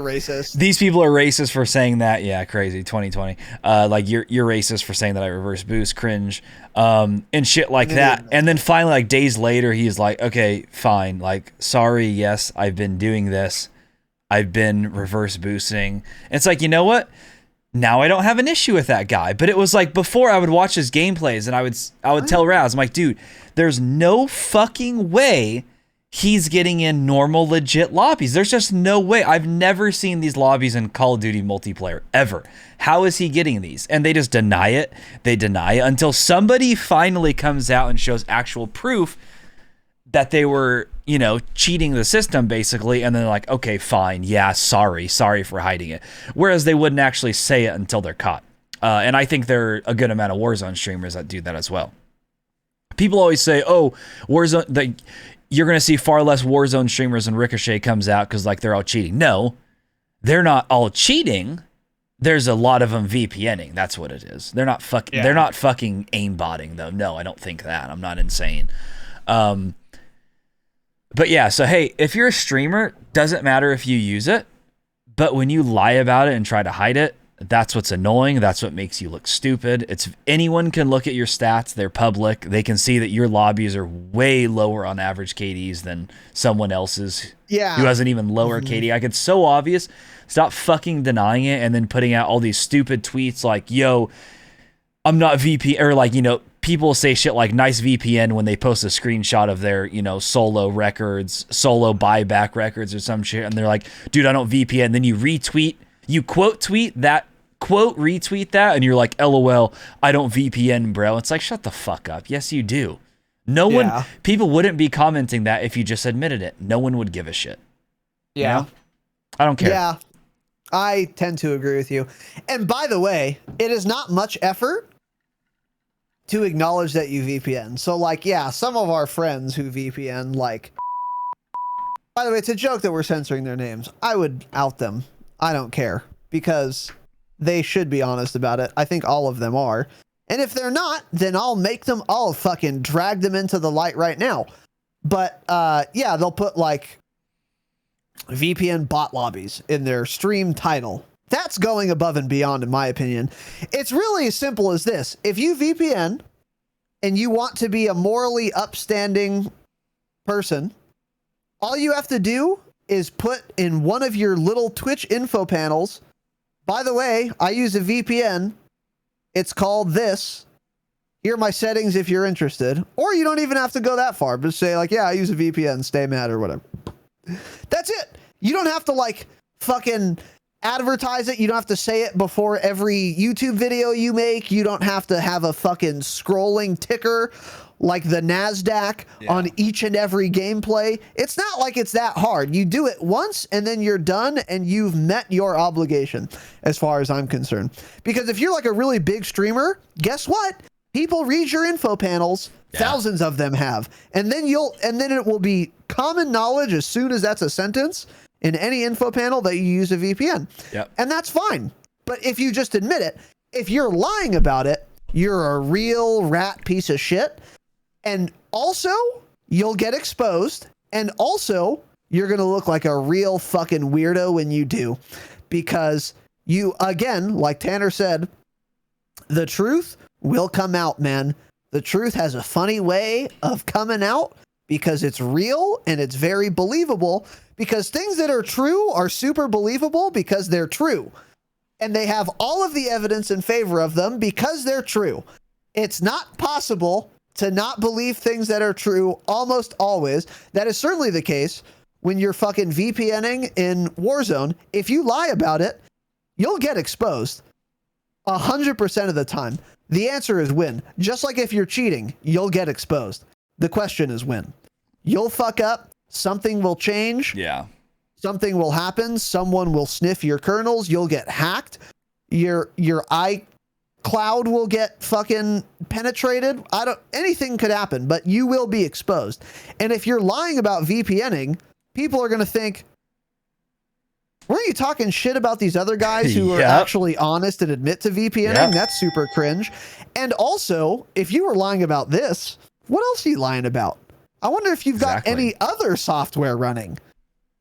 racist. These people are racist for saying that. Yeah, crazy 2020. Like you're racist for saying that I reverse boost, cringe, and shit like that. And then finally, like days later, he's like, okay, fine. Like, sorry, yes, I've been doing this. I've been reverse boosting. And it's like, you know what? Now I don't have an issue with that guy. But it was like before I would watch his gameplays and I would tell Raz, I'm like, dude, there's no fucking way he's getting in normal legit lobbies. There's just no way. I've never seen these lobbies in Call of Duty multiplayer ever. How is he getting these? And they just deny it. They deny it until somebody finally comes out and shows actual proof that they were, you know, cheating the system basically. And then they're like, okay, fine. Yeah, sorry for hiding it. Whereas they wouldn't actually say it until they're caught. And I think there are a good amount of Warzone streamers that do that as well. People always say, oh, Warzone, you're going to see far less Warzone streamers when Ricochet comes out because like they're all cheating. No, they're not all cheating. There's a lot of them VPNing. That's what it is. They're not fucking aimbotting though. No, I don't think that. I'm not insane. But yeah, so hey, if you're a streamer, doesn't matter if you use it, but when you lie about it and try to hide it, that's what's annoying. That's what makes you look stupid. Anyone can look at your stats. They're public. They can see that your lobbies are way lower on average KDs than someone else's who has an even lower KD. Like, it's so obvious. Stop fucking denying it and then putting out all these stupid tweets like, yo, I'm not VP, or like, you know, people say shit like nice VPN when they post a screenshot of their, you know, solo buyback records or some shit. And they're like, dude, I don't VPN. Then you retweet, you retweet that. And you're like, LOL, I don't VPN, bro. It's like, shut the fuck up. Yes, you do. People wouldn't be commenting that if you just admitted it. No one would give a shit. Yeah. You know? I don't care. Yeah. I tend to agree with you. And by the way, it is not much effort to acknowledge that you VPN. So like, yeah, some of our friends who VPN, like, by the way, it's a joke that we're censoring their names. I would out them. I don't care because they should be honest about it. I think all of them are. And if they're not, then I'll fucking drag them into the light right now. But yeah, they'll put like VPN bot lobbies in their stream title. That's going above and beyond, in my opinion. It's really as simple as this. If you VPN and you want to be a morally upstanding person, all you have to do is put in one of your little Twitch info panels, by the way, I use a VPN. It's called this. Here are my settings if you're interested. Or you don't even have to go that far. Just say like, yeah, I use a VPN, stay mad or whatever. That's it. You don't have to like fucking advertise it. You don't have to say it before every YouTube video you make. You don't have to have a fucking scrolling ticker like the NASDAQ on each and every gameplay. It's not like it's that hard. You do it once and then you're done and you've met your obligation as far as I'm concerned. Because if you're like a really big streamer, guess what? People read your info panels. Thousands of them have. And then it will be common knowledge as soon as that's a sentence in any info panel that you use a VPN. Yep. And that's fine. But if you just admit it, if you're lying about it, you're a real rat piece of shit. And also, you'll get exposed. And also, you're going to look like a real fucking weirdo when you do. Because you, again, like Tanner said, the truth will come out, man. The truth has a funny way of coming out because it's real and it's very believable, because things that are true are super believable because they're true. And they have all of the evidence in favor of them because they're true. It's not possible to not believe things that are true almost always. That is certainly the case when you're fucking VPNing in Warzone. If you lie about it, you'll get exposed 100% of the time. The answer is when. Just like if you're cheating, you'll get exposed. The question is when. You'll fuck up. Something will change. Yeah. Something will happen. Someone will sniff your kernels. You'll get hacked. Your iCloud will get fucking penetrated. Anything could happen, but you will be exposed. And if you're lying about VPNing, people are going to think, weren't you talking shit about these other guys who are actually honest and admit to VPNing? Yep. That's super cringe. And also, if you were lying about this, what else are you lying about? I wonder if you've got Exactly. any other software running.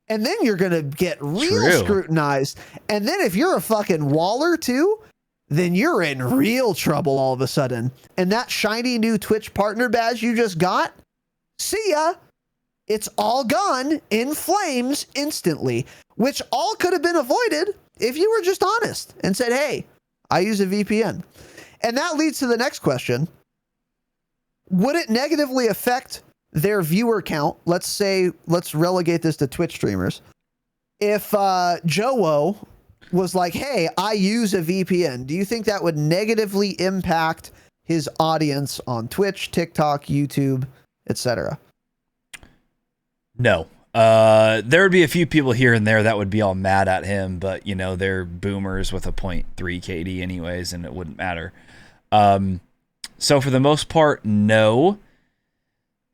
And then you're going to get real True. scrutinized. And then if you're a fucking waller too, then you're in real trouble all of a sudden. And that shiny new Twitch partner badge you just got, see ya. It's all gone in flames instantly, which all could have been avoided if you were just honest and said, hey, I use a VPN. And that leads to the next question. Would it negatively affect their viewer count? Let's relegate this to Twitch streamers. If Joe was like, hey, I use a VPN, do you think that would negatively impact his audience on Twitch, TikTok, YouTube, etc.? No. There would be a few people here and there that would be all mad at him, but you know, they're boomers with a 0.3 KD anyways, and it wouldn't matter. So for the most part, no.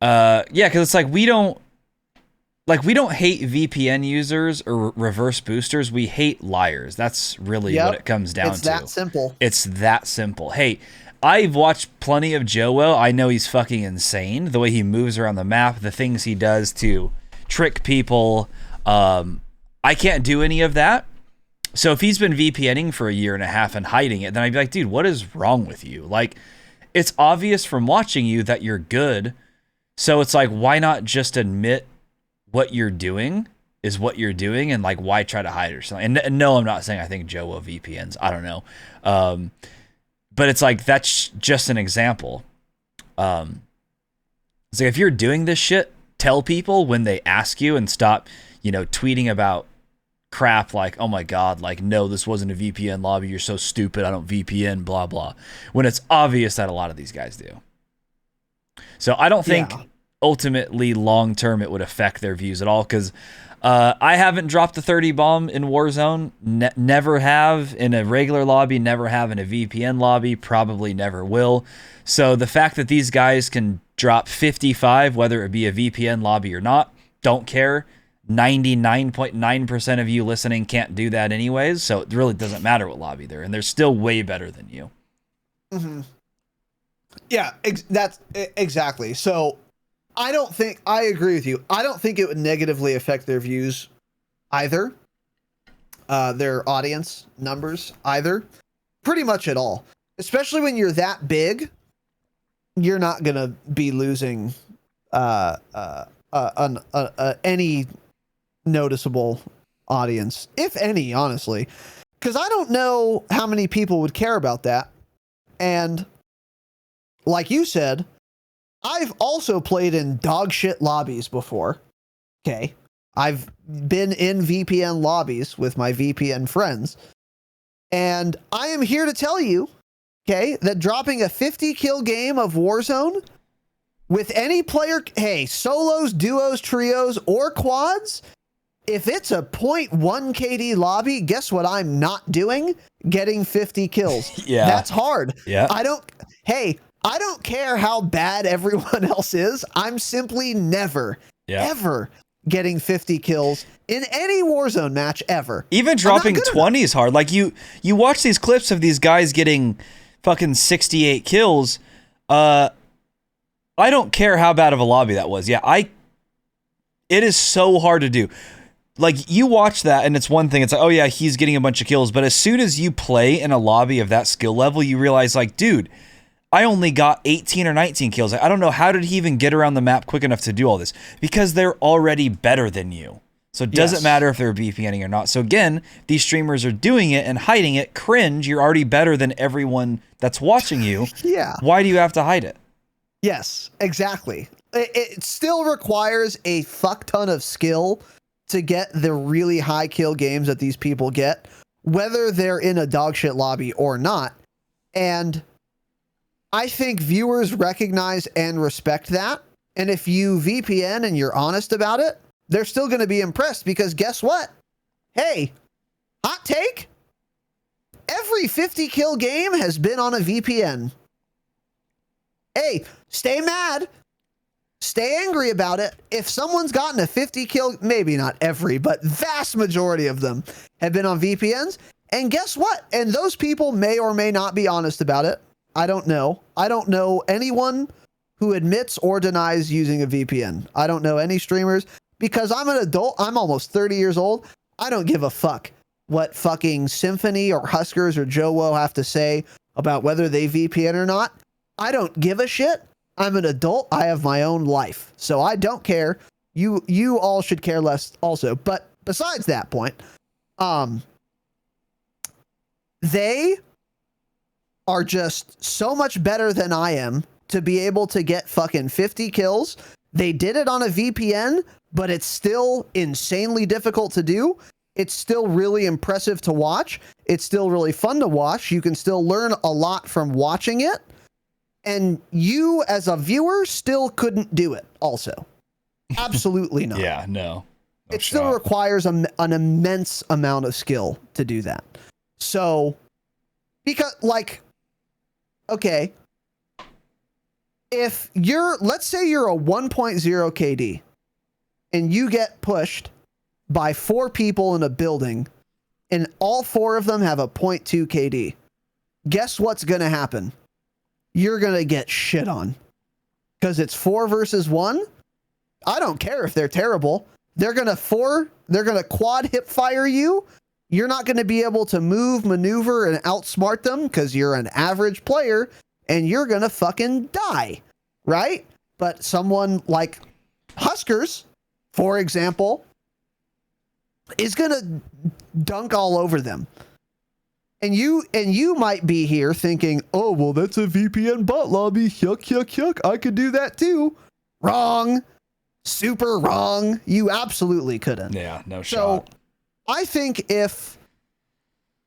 Yeah, because it's like we don't hate VPN users or reverse boosters. We hate liars. That's really what it comes down to. It's that simple. It's that simple. Hey, I've watched plenty of Joe. I know he's fucking insane. The way he moves around the map, the things he does to trick people. I can't do any of that. So if he's been VPNing for a year and a half and hiding it, then I'd be like, dude, what is wrong with you? Like, it's obvious from watching you that you're good. So it's like, why not just admit what you're doing is what you're doing, and like, why try to hide it or something? And no, I'm not saying I think Joe will VPNs. I don't know. But it's like, that's just an example. It's like, if you're doing this shit, tell people when they ask you, and stop, tweeting about crap like, oh my God, like, no, this wasn't a VPN lobby. You're so stupid. I don't VPN, blah, blah. When it's obvious that a lot of these guys do. So I don't think ultimately long-term it would affect their views at all, because I haven't dropped the 30 bomb in Warzone. Never have in a regular lobby, never have in a VPN lobby, probably never will. So the fact that these guys can drop 55, whether it be a VPN lobby or not, don't care. 99.9% of you listening can't do that anyways, so it really doesn't matter what lobby they're in. They're still way better than you. Mm-hmm. Yeah, that's exactly. So I agree with you. I don't think it would negatively affect their views either, their audience numbers either, pretty much at all. Especially when you're that big, you're not going to be losing any noticeable audience, if any, honestly. Because I don't know how many people would care about that. And like you said, I've also played in dog shit lobbies before. Okay. I've been in VPN lobbies with my VPN friends. And I am here to tell you, okay, that dropping a 50 kill game of Warzone with any player, hey, solos, duos, trios, or quads, if it's a 0.1 KD lobby, guess what I'm not doing? Getting 50 kills. Yeah. That's hard. Yeah. I don't care how bad everyone else is. I'm simply never, ever getting 50 kills in any Warzone match ever. Even dropping 20 is hard. Like, you watch these clips of these guys getting fucking 68 kills. I don't care how bad of a lobby that was. Yeah, it is so hard to do. Like, you watch that and it's one thing. It's like, oh yeah, he's getting a bunch of kills. But as soon as you play in a lobby of that skill level, you realize, like, dude, I only got 18 or 19 kills. I don't know, how did he even get around the map quick enough to do all this? Because they're already better than you. So it doesn't matter if they're VPNing or not. So again, these streamers are doing it and hiding it. Cringe, you're already better than everyone that's watching you. Yeah. Why do you have to hide it? Yes, exactly. It still requires a fuck ton of skill to get the really high kill games that these people get, whether they're in a dogshit lobby or not. And I think viewers recognize and respect that. And if you VPN and you're honest about it, they're still going to be impressed, because guess what? Hey, hot take. Every 50 kill game has been on a VPN. Hey, stay mad. Stay angry about it. If someone's gotten a 50 kill, maybe not every, but vast majority of them have been on VPNs. And guess what? And those people may or may not be honest about it. I don't know. I don't know anyone who admits or denies using a VPN. I don't know any streamers because I'm an adult. I'm almost 30 years old. I don't give a fuck what fucking Symphony or Huskers or Joe Woe have to say about whether they VPN or not. I don't give a shit. I'm an adult. I have my own life. So I don't care. You all should care less also. But besides that point, they are just so much better than I am to be able to get fucking 50 kills. They did it on a VPN, but it's still insanely difficult to do. It's still really impressive to watch. It's still really fun to watch. You can still learn a lot from watching it. And you as a viewer still couldn't do it also. Absolutely not. Yeah, no. It still requires an immense amount of skill to do that. So, because, like, okay, if let's say you're a 1.0 KD and you get pushed by 4 people in a building and all 4 of them have a 0.2 KD, guess what's going to happen? You're going to get shit on because it's 4 versus 1. I don't care if they're terrible. They're going to quad hip fire you. You're not going to be able to move, maneuver, and outsmart them because you're an average player and you're going to fucking die, right? But someone like Huskers, for example, is going to dunk all over them. And you might be here thinking, oh, well, that's a VPN bot lobby. Yuck, yuck, yuck. I could do that too. Wrong. Super wrong. You absolutely couldn't. Yeah, no So shot. I think if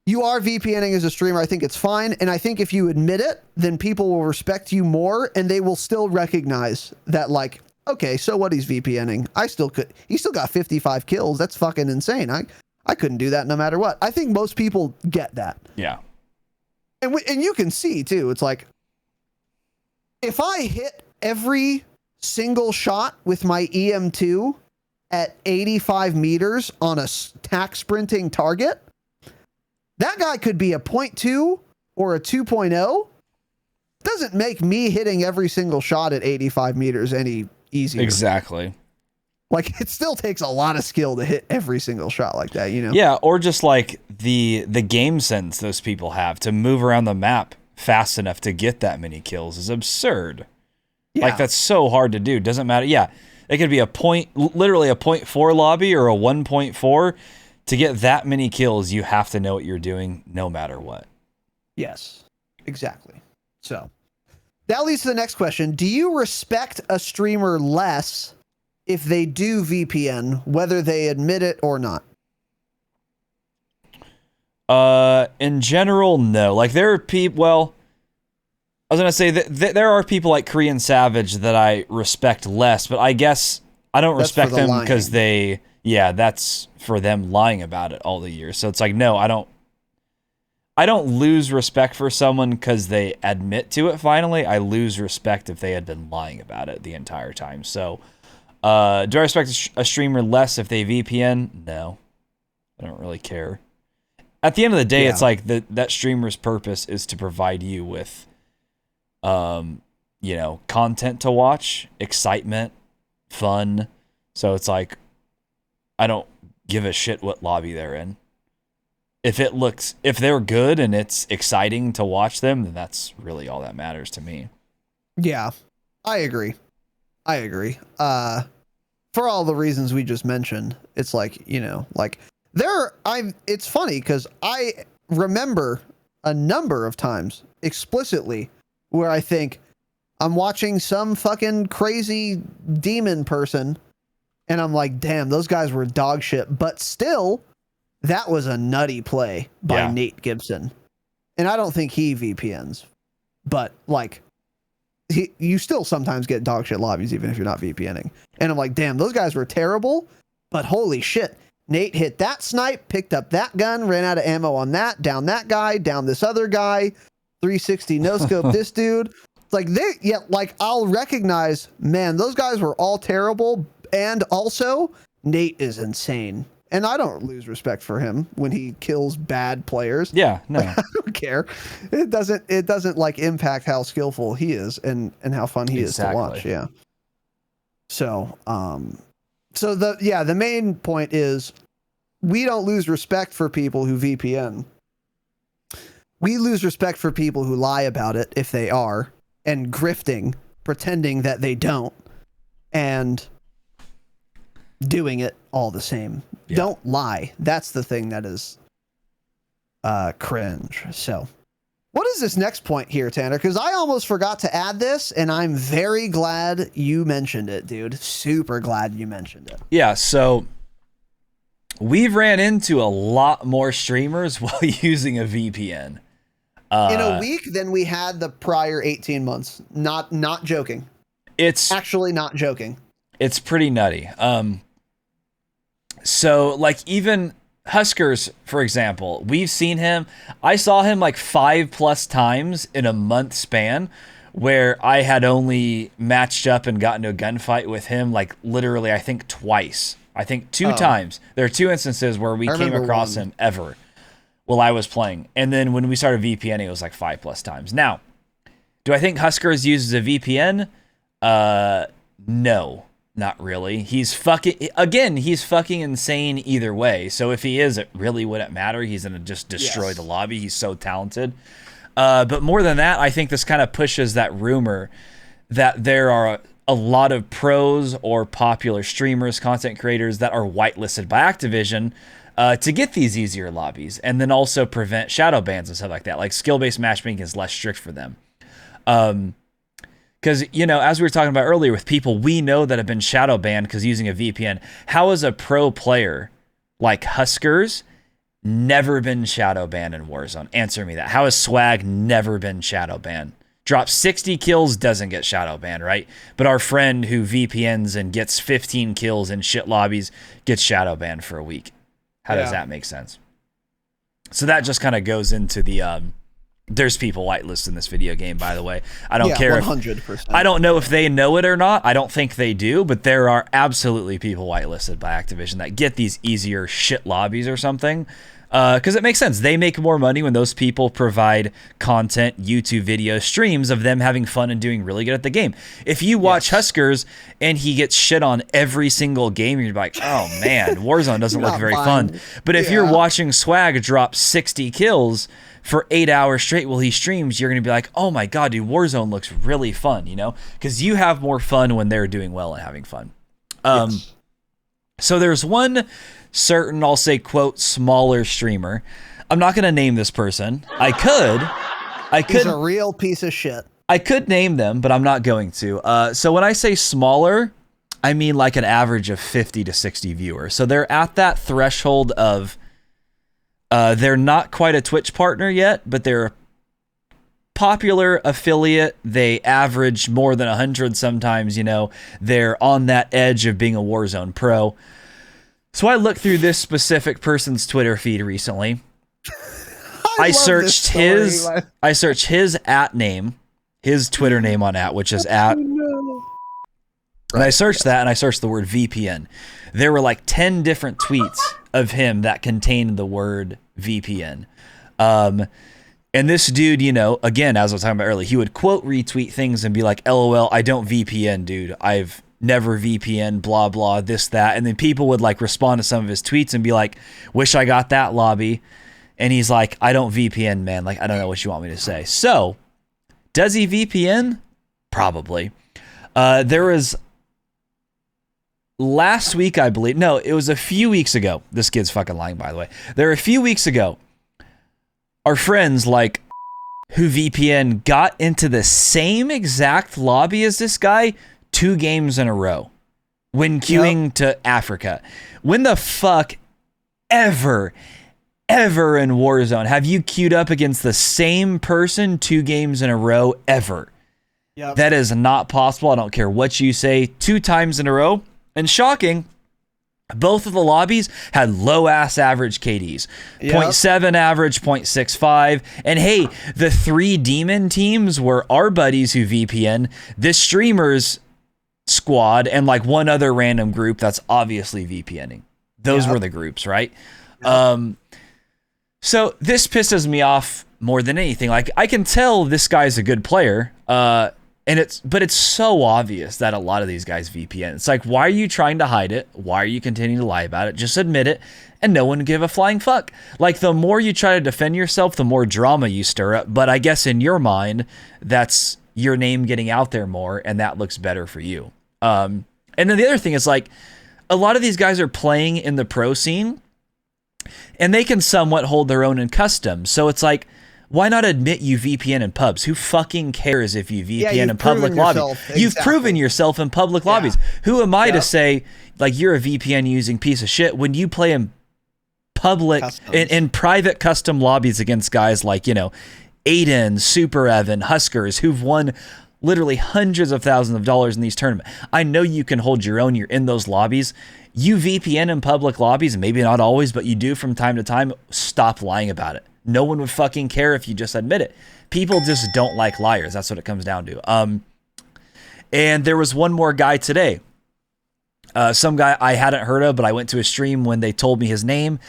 you are VPNing as a streamer, I think it's fine. And I think if you admit it, then people will respect you more and they will still recognize that, like, okay, so what, he's VPNing. He still got 55 kills. That's fucking insane. I couldn't do that no matter what. I think most people get that. Yeah. And you can see too, it's like, if I hit every single shot with my EM2 at 85 meters on a tack sprinting target, that guy could be a 0.2 or a 2.0. Doesn't make me hitting every single shot at 85 meters any easier. Exactly. Like, it still takes a lot of skill to hit every single shot like that, you know? Yeah, or just like the game sense those people have to move around the map fast enough to get that many kills is absurd. Yeah. Like, that's so hard to do. Doesn't matter. Yeah, it could be literally a 0.4 lobby or a 1.4. To get that many kills, you have to know what you're doing no matter what. Yes, exactly. So that leads to the next question. Do you respect a streamer less if they do VPN, whether they admit it or not? In general, no. Like, there are people, well, I was going to say that there are people like Korean Savage that I respect less, but I guess I don't respect them because that's for them lying about it all the years. So it's like, no, I don't lose respect for someone because they admit to it finally. I lose respect if they had been lying about it the entire time. So, do I respect a streamer less if they VPN? No, I don't really care. At the end of the day, it's like that streamer's purpose is to provide you with, content to watch, excitement, fun. So it's like, I don't give a shit what lobby they're in. If they're good and it's exciting to watch them, then that's really all that matters to me. Yeah, I agree. For all the reasons we just mentioned, it's like, it's funny because I remember a number of times explicitly where I think I'm watching some fucking crazy demon person and I'm like, damn, those guys were dog shit. But still, that was a nutty play by Nate Gibson. And I don't think he VPNs, but like, you still sometimes get dog shit lobbies even if you're not VPNing. And I'm like, damn, those guys were terrible, but holy shit. Nate hit that snipe, picked up that gun, ran out of ammo on that guy, down this other guy, 360 no scope this dude. Like I'll recognize, man, those guys were all terrible. And also Nate is insane. And I don't lose respect for him when he kills bad players. Yeah, no. I don't care. It doesn't like impact how skillful he is and how fun he is to watch. Yeah. So, the main point is we don't lose respect for people who VPN. We lose respect for people who lie about it if they are, and grifting, pretending that they don't, and doing it all the same. Yeah. Don't lie. That's the thing that is cringe. So, what is this next point here, Tanner? Because I almost forgot to add this, and I'm very glad you mentioned it, dude. Super glad you mentioned it. Yeah, so we've ran into a lot more streamers while using a VPN. In a week than we had the prior 18 months. Not joking. It's actually not joking. It's pretty nutty. So like even Huskers, for example, we've seen him. I saw him like 5+ times in a month span where I had only matched up and gotten to a gunfight with him like literally, I think twice. I think 2 times. There are 2 instances where we came across him ever while I was playing. And then when we started VPNing, it was like 5+ times. Now, do I think Huskers uses a VPN? No, not really. He's fucking insane either way. So if he is, it really wouldn't matter. He's going to just destroy the lobby. He's so talented. But more than that, I think this kind of pushes that rumor that there are a lot of pros or popular streamers, content creators that are whitelisted by Activision to get these easier lobbies, and then also prevent shadow bans and stuff like that. Like skill-based matchmaking is less strict for them. Because, as we were talking about earlier with people we know that have been shadow banned because using a VPN, how is a pro player like Huskers never been shadow banned in Warzone? Answer me that. How has Swag never been shadow banned? Drops 60 kills, doesn't get shadow banned, right? But our friend who VPNs and gets 15 kills in shit lobbies gets shadow banned for a week. How does that make sense? So that just kind of goes into the there's people whitelisted in this video game, by the way. I don't care 100%. I don't know if they know it or not. I don't think they do, but there are absolutely people whitelisted by Activision that get these easier shit lobbies or something. Because it makes sense. They make more money when those people provide content, YouTube video streams of them having fun and doing really good at the game. If you watch Huskers and he gets shit on every single game, you're like, oh man, Warzone doesn't look very fun. But if you're watching Swag drop 60 kills for 8 hours straight while he streams, you're going to be like, oh my God, dude, Warzone looks really fun, because you have more fun when they're doing well and having fun. So there's one certain, I'll say, quote, smaller streamer. I'm not going to name this person. I could. He's a real piece of shit. I could name them, but I'm not going to. So when I say smaller, I mean like an average of 50 to 60 viewers. So they're at that threshold of, they're not quite a Twitch partner yet, but they're a popular affiliate. They average more than 100 sometimes, they're on that edge of being a Warzone pro. So I looked through this specific person's Twitter feed recently. I searched his @ name, his Twitter name on @ which is @ and I searched that, and I searched the word VPN. There were like 10 different tweets of him that contained the word VPN. And this dude, again, as I was talking about earlier, he would quote retweet things and be like, LOL, I don't VPN, dude. I've never VPN, blah, blah, this, that. And then people would like respond to some of his tweets and be like, wish I got that lobby. And he's like, I don't VPN, man. Like, I don't know what you want me to say. So does he VPN? Probably. There was last week, I believe. No, it was a few weeks ago. This kid's fucking lying, by the way. There were a few weeks ago, our friends like who VPN got into the same exact lobby as this guy 2 games in a row when queuing to Africa. When the fuck ever in Warzone have you queued up against the same person 2 games in a row ever? Yep. That is not possible. I don't care what you say. 2 times in a row. And shocking, both of the lobbies had low ass average KDs. 0.7 average, 0.65. And hey, the 3 demon teams were our buddies who VPN, this streamer's squad, and like one other random group that's obviously VPNing. Those Yep. were the groups, right? Yep. So this pisses me off more than anything. Like, I can tell this guy's a good player, but it's so obvious that a lot of these guys VPN. It's like, why are you trying to hide it? Why are you continuing to lie about it? Just admit it, and no one give a flying fuck. Like, the more you try to defend yourself, the more drama you stir up. But I guess in your mind, that's your name getting out there more, and that looks better for you. And then the other thing is, like, a lot of these guys are playing in the pro scene, and they can somewhat hold their own in custom. So it's like, why not admit you VPN in pubs? Who fucking cares if you VPN in public lobbies? Exactly. You've proven yourself in public lobbies. Who am I to say, like, you're a VPN using piece of shit when you play in public, in private custom lobbies against guys like, you know, Aiden, Super Evan, Huskers, who've won literally hundreds of thousands of dollars in these tournaments. I know you can hold your own. You're in those lobbies. You VPN in public lobbies, maybe not always, but you do from time to time. Stop lying about it. No one would fucking care if you just admit it. People just don't like liars. That's what it comes down to. And there was one more guy today. Some guy I hadn't heard of, but I went to a stream when they told me his name.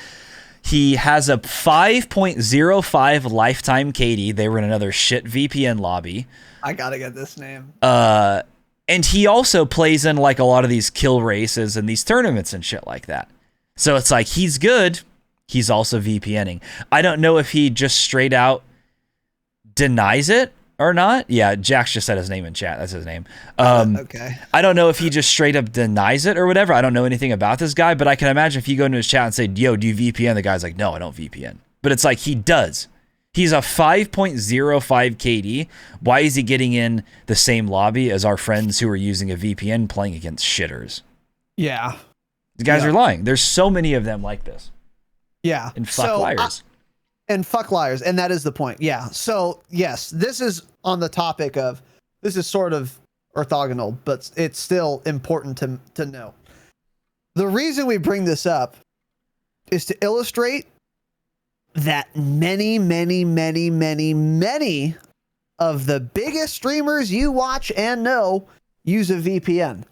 He has a 5.05 lifetime KD. They were in another shit VPN lobby. I gotta get this name. And he also plays in like a lot of these kill races and these tournaments and shit like that. So it's like, he's good. He's also VPNing. I don't know if he just straight out denies it or not. Yeah, Jax just said his name in chat. That's his name. Okay. I don't know if he just straight up denies it or whatever. I don't know anything about this guy, but I can imagine if you go into his chat and say, yo, do you VPN? The guy's like, no, I don't VPN. But it's like, he does. He's a 5.05 KD. Why is he getting in the same lobby as our friends who are using a VPN playing against shitters? Yeah. The guys are lying. There's so many of them like this. Yeah. And fuck liars. And fuck liars. And that is the point. Yeah. So, yes, this is on the topic of, this is sort of orthogonal, but it's still important to know. The reason we bring this up is to illustrate that many of the biggest streamers you watch and know use a VPN.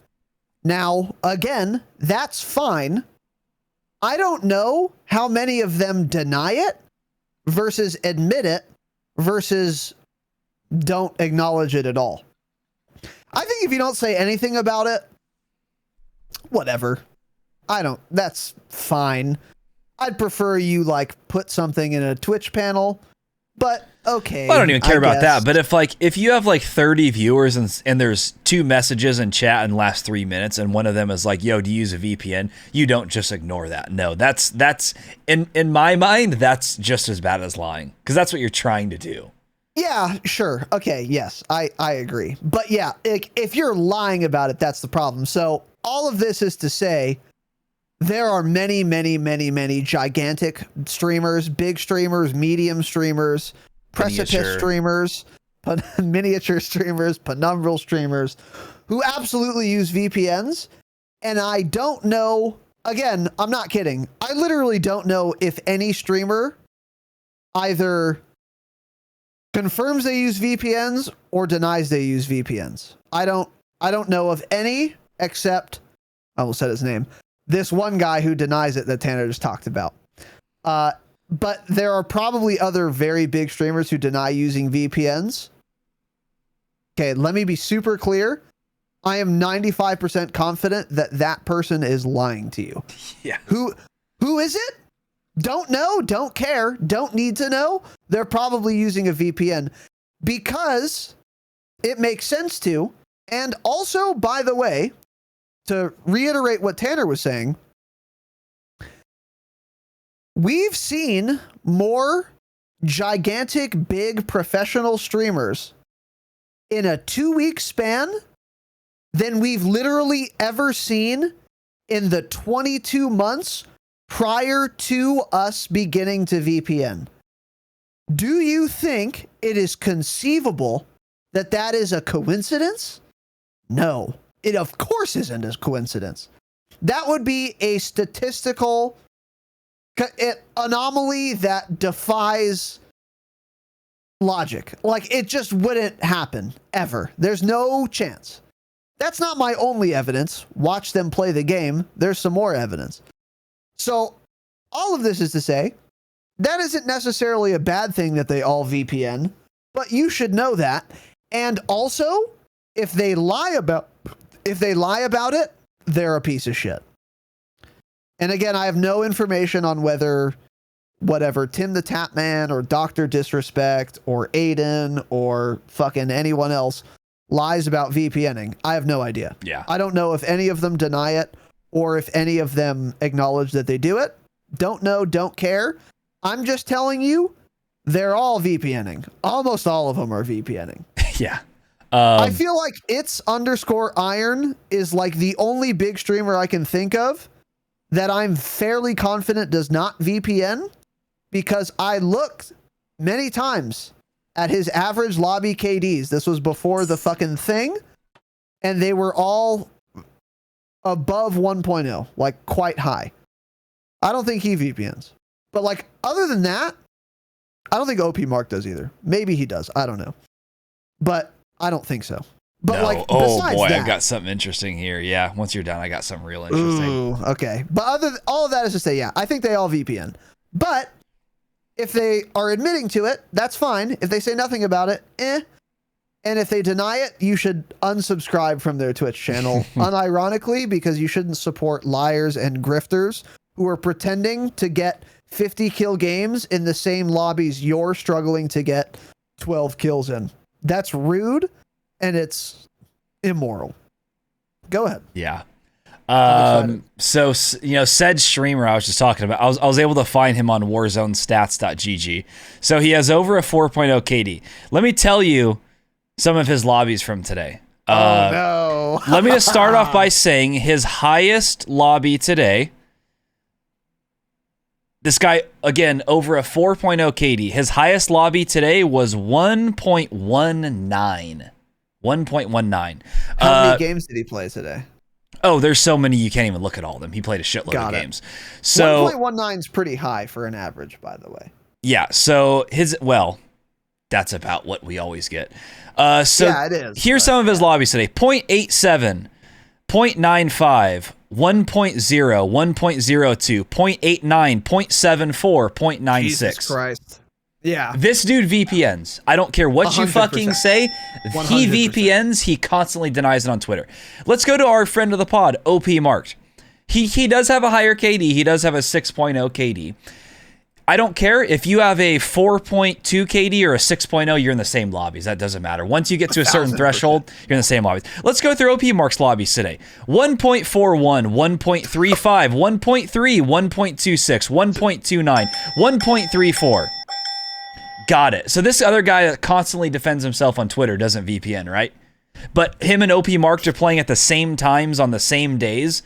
Now, again, that's fine. I don't know how many of them deny it versus admit it versus don't acknowledge it at all. I think if you don't say anything about it, whatever. That's fine. I'd prefer you like put something in a Twitch panel, but okay. Well, I don't even care about guess. that. But if you have like 30 viewers and there's 2 messages in chat in the last 3 minutes, and one of them is like, yo, do you use a VPN? You don't just ignore that. No, that's in my mind, that's just as bad as lying, because that's what you're trying to do. Yeah, sure. Okay. Yes, I agree. But yeah, if you're lying about it, that's the problem. So all of this is to say, there are many gigantic streamers, big streamers, medium streamers, precipice streamers, miniature streamers, penumbral streamers who absolutely use VPNs. And I don't know, again, I'm not kidding. I literally don't know if any streamer either confirms they use VPNs or denies they use VPNs. I don't know of any except, I almost said his name, this one guy who denies it that Tanner just talked about. But there are probably other very big streamers who deny using VPNs. Okay, let me be super clear. I am 95% confident that that person is lying to you. Yeah. Who is it? Don't know, don't care, don't need to know. They're probably using a VPN because it makes sense to. And also, by the way, to reiterate what Tanner was saying, we've seen more gigantic, big professional streamers in a 2-week span than we've literally ever seen in the 22 months prior to us beginning to VPN. Do you think it is conceivable that that is a coincidence? No. It of course isn't a coincidence. That would be a statistical anomaly that defies logic. Like, it just wouldn't happen ever. There's no chance. That's not my only evidence. Watch them play the game. There's some more evidence. So all of this is to say that isn't necessarily a bad thing that they all VPN, but you should know that. And also, if they lie about it, they're a piece of shit. And again, I have no information on whether whatever Tim the Tapman or Dr. Disrespect or Aiden or fucking anyone else lies about VPNing. I have no idea. Yeah. I don't know if any of them deny it or if any of them acknowledge that they do it. Don't know, don't care. I'm just telling you, they're all VPNing. Almost all of them are VPNing. Yeah. I feel like its_iron is like the only big streamer I can think of that I'm fairly confident does not VPN, because I looked many times at his average lobby KDs. This was before the fucking thing, and they were all above 1.0, like quite high. I don't think he VPNs. But like other than that, I don't think OP Mark does either. Maybe he does. I don't know. But I don't think so. But no. like, oh besides boy, that, I've got something interesting here. Yeah, once you're done, I got something real interesting. Ooh, okay. But all of that is to say, yeah, I think they all VPN. But if they are admitting to it, that's fine. If they say nothing about it, And if they deny it, you should unsubscribe from their Twitch channel, unironically, because you shouldn't support liars and grifters who are pretending to get 50 kill games in the same lobbies you're struggling to get 12 kills in. That's rude, and it's immoral. Go ahead. Yeah. So, you know, said streamer I was just talking about, I was able to find him on warzonestats.gg. So he has over a 4.0 KD. Let me tell you some of his lobbies from today. Oh, no. Let me just start off by saying his highest lobby today. This guy, again, over a 4.0 KD. His highest lobby today was 1.19. 1.19. How many games did he play today? Oh, there's so many you can't even look at all of them. He played a shitload of games. So 1.19 is pretty high for an average, by the way. Yeah, so that's about what we always get. So yeah, it is. Here's some of his lobbies today. 0.87, 0.95, 1.0, 1.02, 0.89, 0.74, 0.96. Jesus Christ. Yeah. This dude VPNs. I don't care what you 100%. fucking say. 100%. He VPNs. He constantly denies it on Twitter. Let's go to our friend of the pod, OP Marked. He does have a higher KD. He does have a 6.0 KD. I don't care if you have a 4.2 KD or a 6.0, you're in the same lobbies. That doesn't matter. Once you get to a certain threshold, you're in the same lobbies. Let's go through OP Mark's lobbies today. 1.41, 1.35, 1.3, 1.26, 1.29, 1.34. Got it. So this other guy that constantly defends himself on Twitter doesn't VPN, right? But him and OP Marked are playing at the same times on the same days.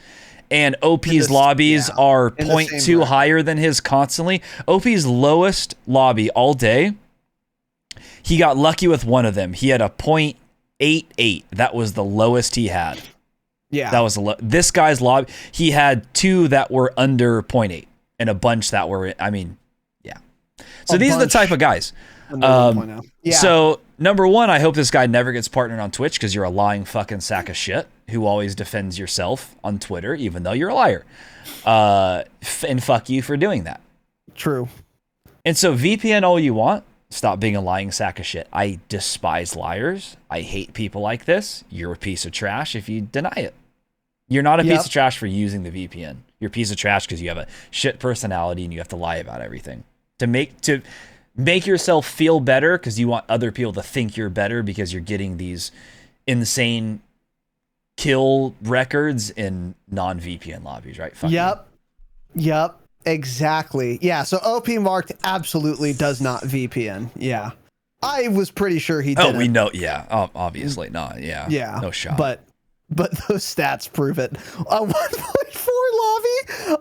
And OP's lobbies are 0.2 higher than his constantly. OP's lowest lobby all day, he got lucky with one of them. He had a 0.88. That was the lowest he had. Yeah. That was this guy's lobby. He had two that were under 0.8 and a bunch that were, I mean, yeah. So these are the type of guys. Yeah. So, number one, I hope this guy never gets partnered on Twitch because you're a lying fucking sack of shit who always defends yourself on Twitter, even though you're a liar. And fuck you for doing that. True. And so, VPN all you want. Stop being a lying sack of shit. I despise liars. I hate people like this. You're a piece of trash if you deny it. You're not a piece of trash for using the VPN. You're a piece of trash because you have a shit personality and you have to lie about everything. To make yourself feel better because you want other people to think you're better because you're getting these insane kill records in non-VPN lobbies, right? Fuck Yep. Exactly. Yeah. So OP Marked absolutely does not VPN. Yeah. I was pretty sure he did. Oh, we know. Yeah. Obviously not. Yeah. Yeah. No shot. But those stats prove it. A 1.4 lobby?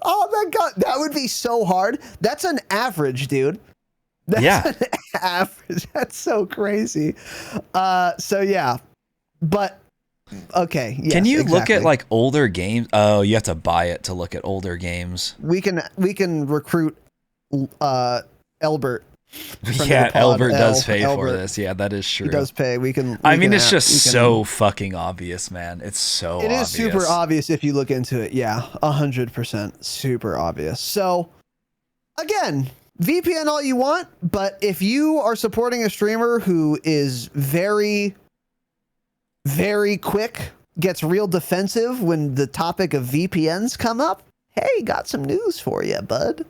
Oh my God. That would be so hard. That's an average, dude. That's an average. That's so crazy. So yeah, but okay. Yes, can you look at like older games? Oh, you have to buy it to look at older games. We can recruit Elbert Yeah, the pod, Albert does pay for Albert. this. Yeah, that is true. He does pay. I mean, it's just so fucking obvious, man. It's so It obvious. is super obvious if you look into it. Yeah, 100% super obvious. So, again, VPN all you want, but if you are supporting a streamer who is very, very quick, gets real defensive when the topic of VPNs come up, hey, got some news for you, bud.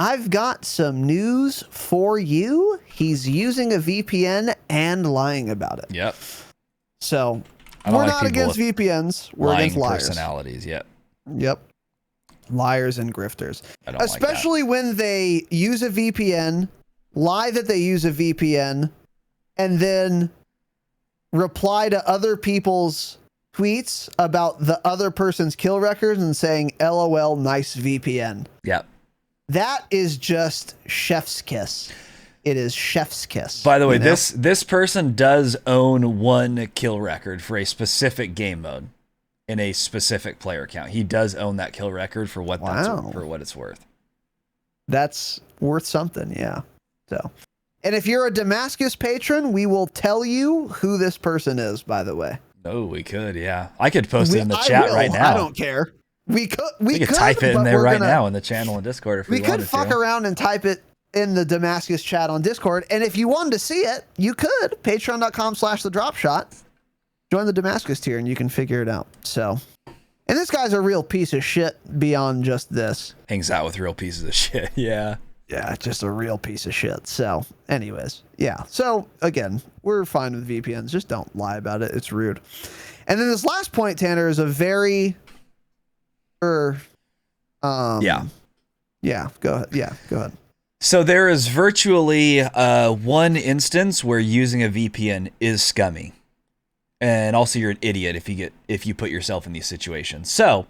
I've got some news for you. He's using a VPN and lying about it. Yep. So I don't we're like not people against VPNs. We're lying against liars. personalities. Yep. Yep. Liars and grifters. I don't Especially when they use a VPN, lie that they use a VPN, and then reply to other people's tweets about the other person's kill records and saying, LOL, nice VPN. Yep. That is just chef's kiss. It is chef's kiss. By the way, you know? this person does own one kill record for a specific game mode in a specific player account. He does own that kill record for what for what it's worth. That's worth something, yeah. So, and if you're a Damascus patron, we will tell you who this person is, by the way. Oh, we could, yeah. I could post it in the chat right now. I don't care. We could type it in there right now in the channel in Discord if we wanted to. We could fuck around and type it in the Damascus chat on Discord. And if you wanted to see it, you could. Patreon.com/thedropshot. Join the Damascus tier and you can figure it out. So, and this guy's a real piece of shit beyond just this. Hangs out with real pieces of shit. Yeah. Yeah, just a real piece of shit. So, anyways, yeah. So, again, we're fine with VPNs. Just don't lie about it. It's rude. And then this last point, Tanner, is a very... yeah. Yeah, go ahead. Yeah, go ahead. So there is virtually one instance where using a VPN is scummy. And also you're an idiot if you put yourself in these situations. So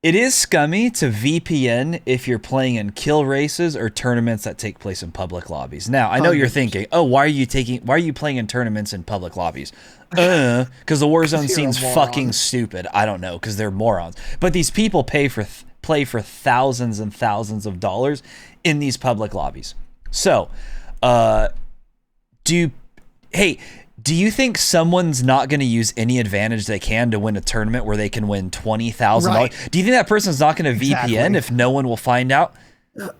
it is scummy to VPN if you're playing in kill races or tournaments that take place in public lobbies. Now, I know you're thinking, oh, why are you playing in tournaments in public lobbies? Because the Warzone scene's fucking stupid. I don't know, because they're morons. But these people play for thousands and thousands of dollars in these public lobbies. So, do you think someone's not going to use any advantage they can to win a tournament where they can win $20,000? Right. Do you think that person's not going to VPN if no one will find out?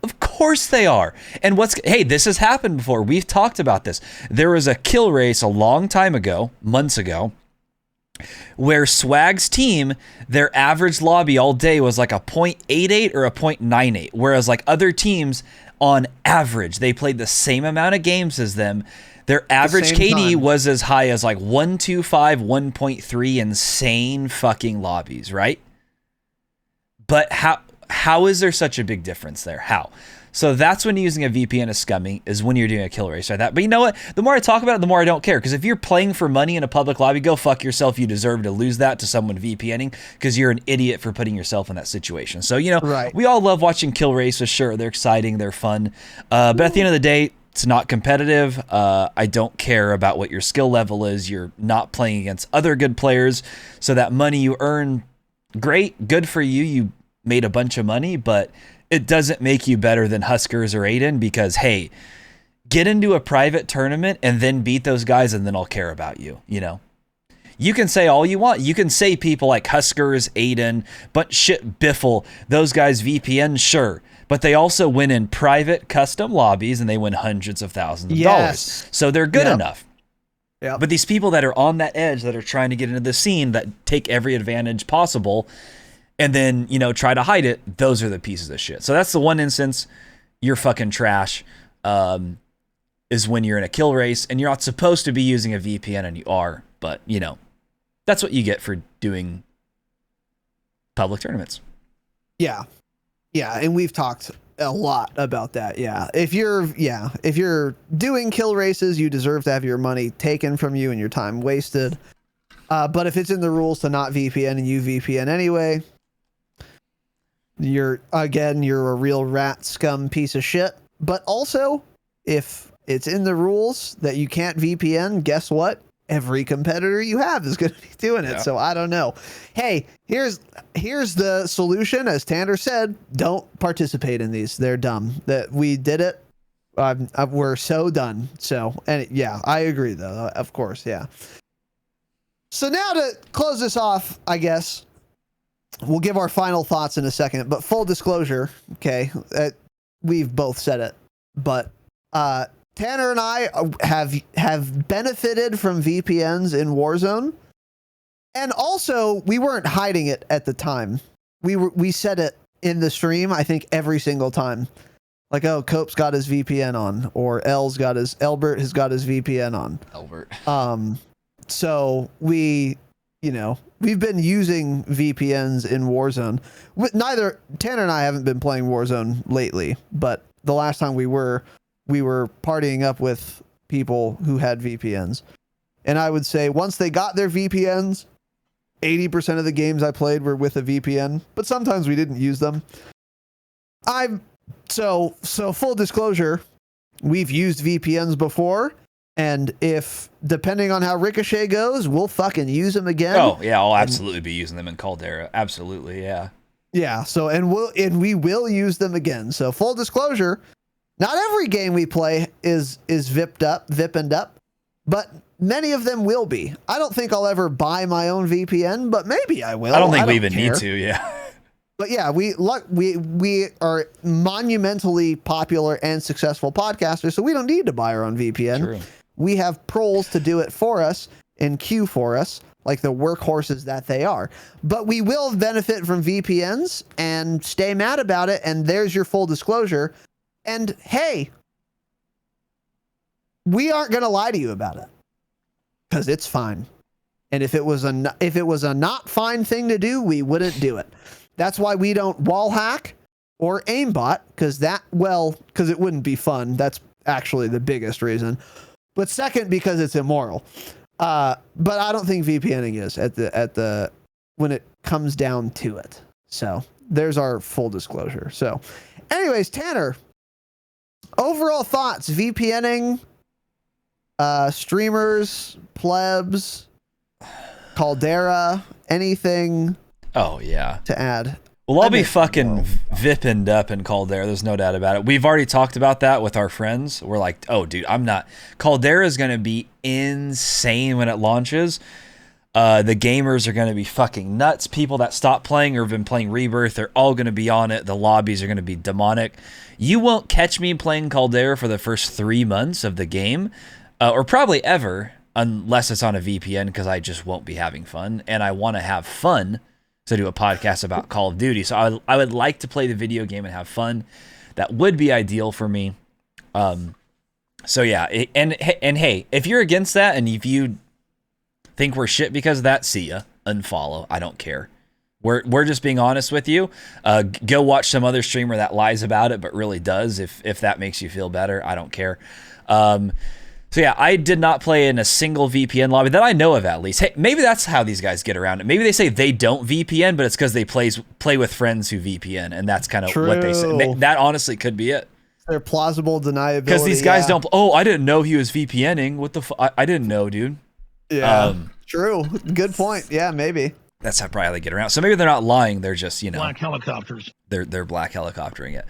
Of course they are. And this has happened before. We've talked about this. There was a kill race a long time ago, months ago, where Swag's team, their average lobby all day was like a 0.88 or a 0.98, whereas like other teams on average, they played the same amount of games as them. Their average KD was as high as like 1.25, 1.3, insane fucking lobbies, right? But how is there such a big difference there? How? So that's when using a VPN is scummy, is when you're doing a kill race like that. But you know what? The more I talk about it, the more I don't care. Because if you're playing for money in a public lobby, go fuck yourself. You deserve to lose that to someone VPNing because you're an idiot for putting yourself in that situation. So, we all love watching kill races. Sure, they're exciting. They're fun. But at the end of the day, it's not competitive. I don't care about what your skill level is. You're not playing against other good players. So that money you earn, great, good for you. You made a bunch of money, but it doesn't make you better than Huskers or Aiden because, hey, get into a private tournament and then beat those guys and then I'll care about you, You can say all you want. You can say people like Huskers, Aiden, but shit, Biffle, those guys VPN, sure. But they also win in private custom lobbies and they win hundreds of thousands of dollars. So they're good enough. Yeah. But these people that are on that edge that are trying to get into the scene that take every advantage possible and then, try to hide it, those are the pieces of shit. So that's the one instance you're fucking trash, is when you're in a kill race and you're not supposed to be using a VPN and you are, but, that's what you get for doing public tournaments. Yeah. Yeah, and we've talked a lot about that. Yeah. If you're doing kill races, you deserve to have your money taken from you and your time wasted. But if it's in the rules to not VPN and you VPN anyway, you're a real rat scum piece of shit. But also, if it's in the rules that you can't VPN, guess what? Every competitor you have is going to be doing it. Yeah. So I don't know. Hey, here's the solution. As Tanner said, don't participate in these. They're dumb. That we did it we're so done. So, and yeah, I agree though. Of course, yeah. So now to close this off, I guess we'll give our final thoughts in a second. But full disclosure, okay, we've both said it, but Tanner and I have benefited from VPNs in Warzone, and also we weren't hiding it at the time. We said it in the stream, I think, every single time. Like, oh, Cope's got his VPN on, or Elbert has got his VPN on. Albert. So we've been using VPNs in Warzone. Neither Tanner and I haven't been playing Warzone lately, but the last time we were partying up with people who had VPNs. And I would say once they got their VPNs, 80% of the games I played were with a VPN, but sometimes we didn't use them. So full disclosure, we've used VPNs before. And if, depending on how Ricochet goes, we'll fucking use them again. Oh, yeah, I'll absolutely be using them in Caldera. Absolutely, yeah. Yeah, so, we will use them again. So, full disclosure, not every game we play is VIPened up, but many of them will be. I don't think I'll ever buy my own VPN, but maybe I will. I don't think we even need to, yeah. But yeah, we are monumentally popular and successful podcasters, so we don't need to buy our own VPN. True. We have pros to do it for us and queue for us, like the workhorses that they are. But we will benefit from VPNs and stay mad about it. And there's your full disclosure. And hey, we aren't going to lie to you about it because it's fine. And if it was a not fine thing to do, we wouldn't do it. That's why we don't wall hack or aimbot, because it wouldn't be fun. That's actually the biggest reason. But second, because it's immoral. But I don't think VPNing is when it comes down to it. So there's our full disclosure. So anyways, Tanner, overall thoughts, VPNing, streamers, plebs, Caldera, anything to add? Well, I'll be fucking VIPened up in Caldera. There's no doubt about it. We've already talked about that with our friends. We're like, oh, dude, Caldera is going to be insane when it launches. The gamers are going to be fucking nuts. People that stop playing or have been playing Rebirth, they're all going to be on it. The lobbies are going to be demonic. You won't catch me playing Caldera for the first 3 months of the game, or probably ever, unless it's on a VPN, because I just won't be having fun. And I want to have fun to do a podcast about Call of Duty. So I would like to play the video game and have fun. That would be ideal for me. So yeah, and hey, if you're against that and if you think we're shit because of that, see ya. Unfollow. I don't care. We're just being honest with you. Go watch some other streamer that lies about it but really does, if that makes you feel better. I don't care. So yeah, I did not play in a single VPN lobby that I know of, at least. Hey, maybe that's how these guys get around it. Maybe they say they don't VPN, but it's because they play with friends who VPN, and that's kind of what they say. That honestly could be it. They're plausible deniability. Because these guys don't. Oh, I didn't know he was VPNing. What the? I didn't know, dude. Yeah. True. Good point. Yeah, maybe. That's how probably they get around. So maybe they're not lying. They're just, black helicopters. They're black helicoptering it.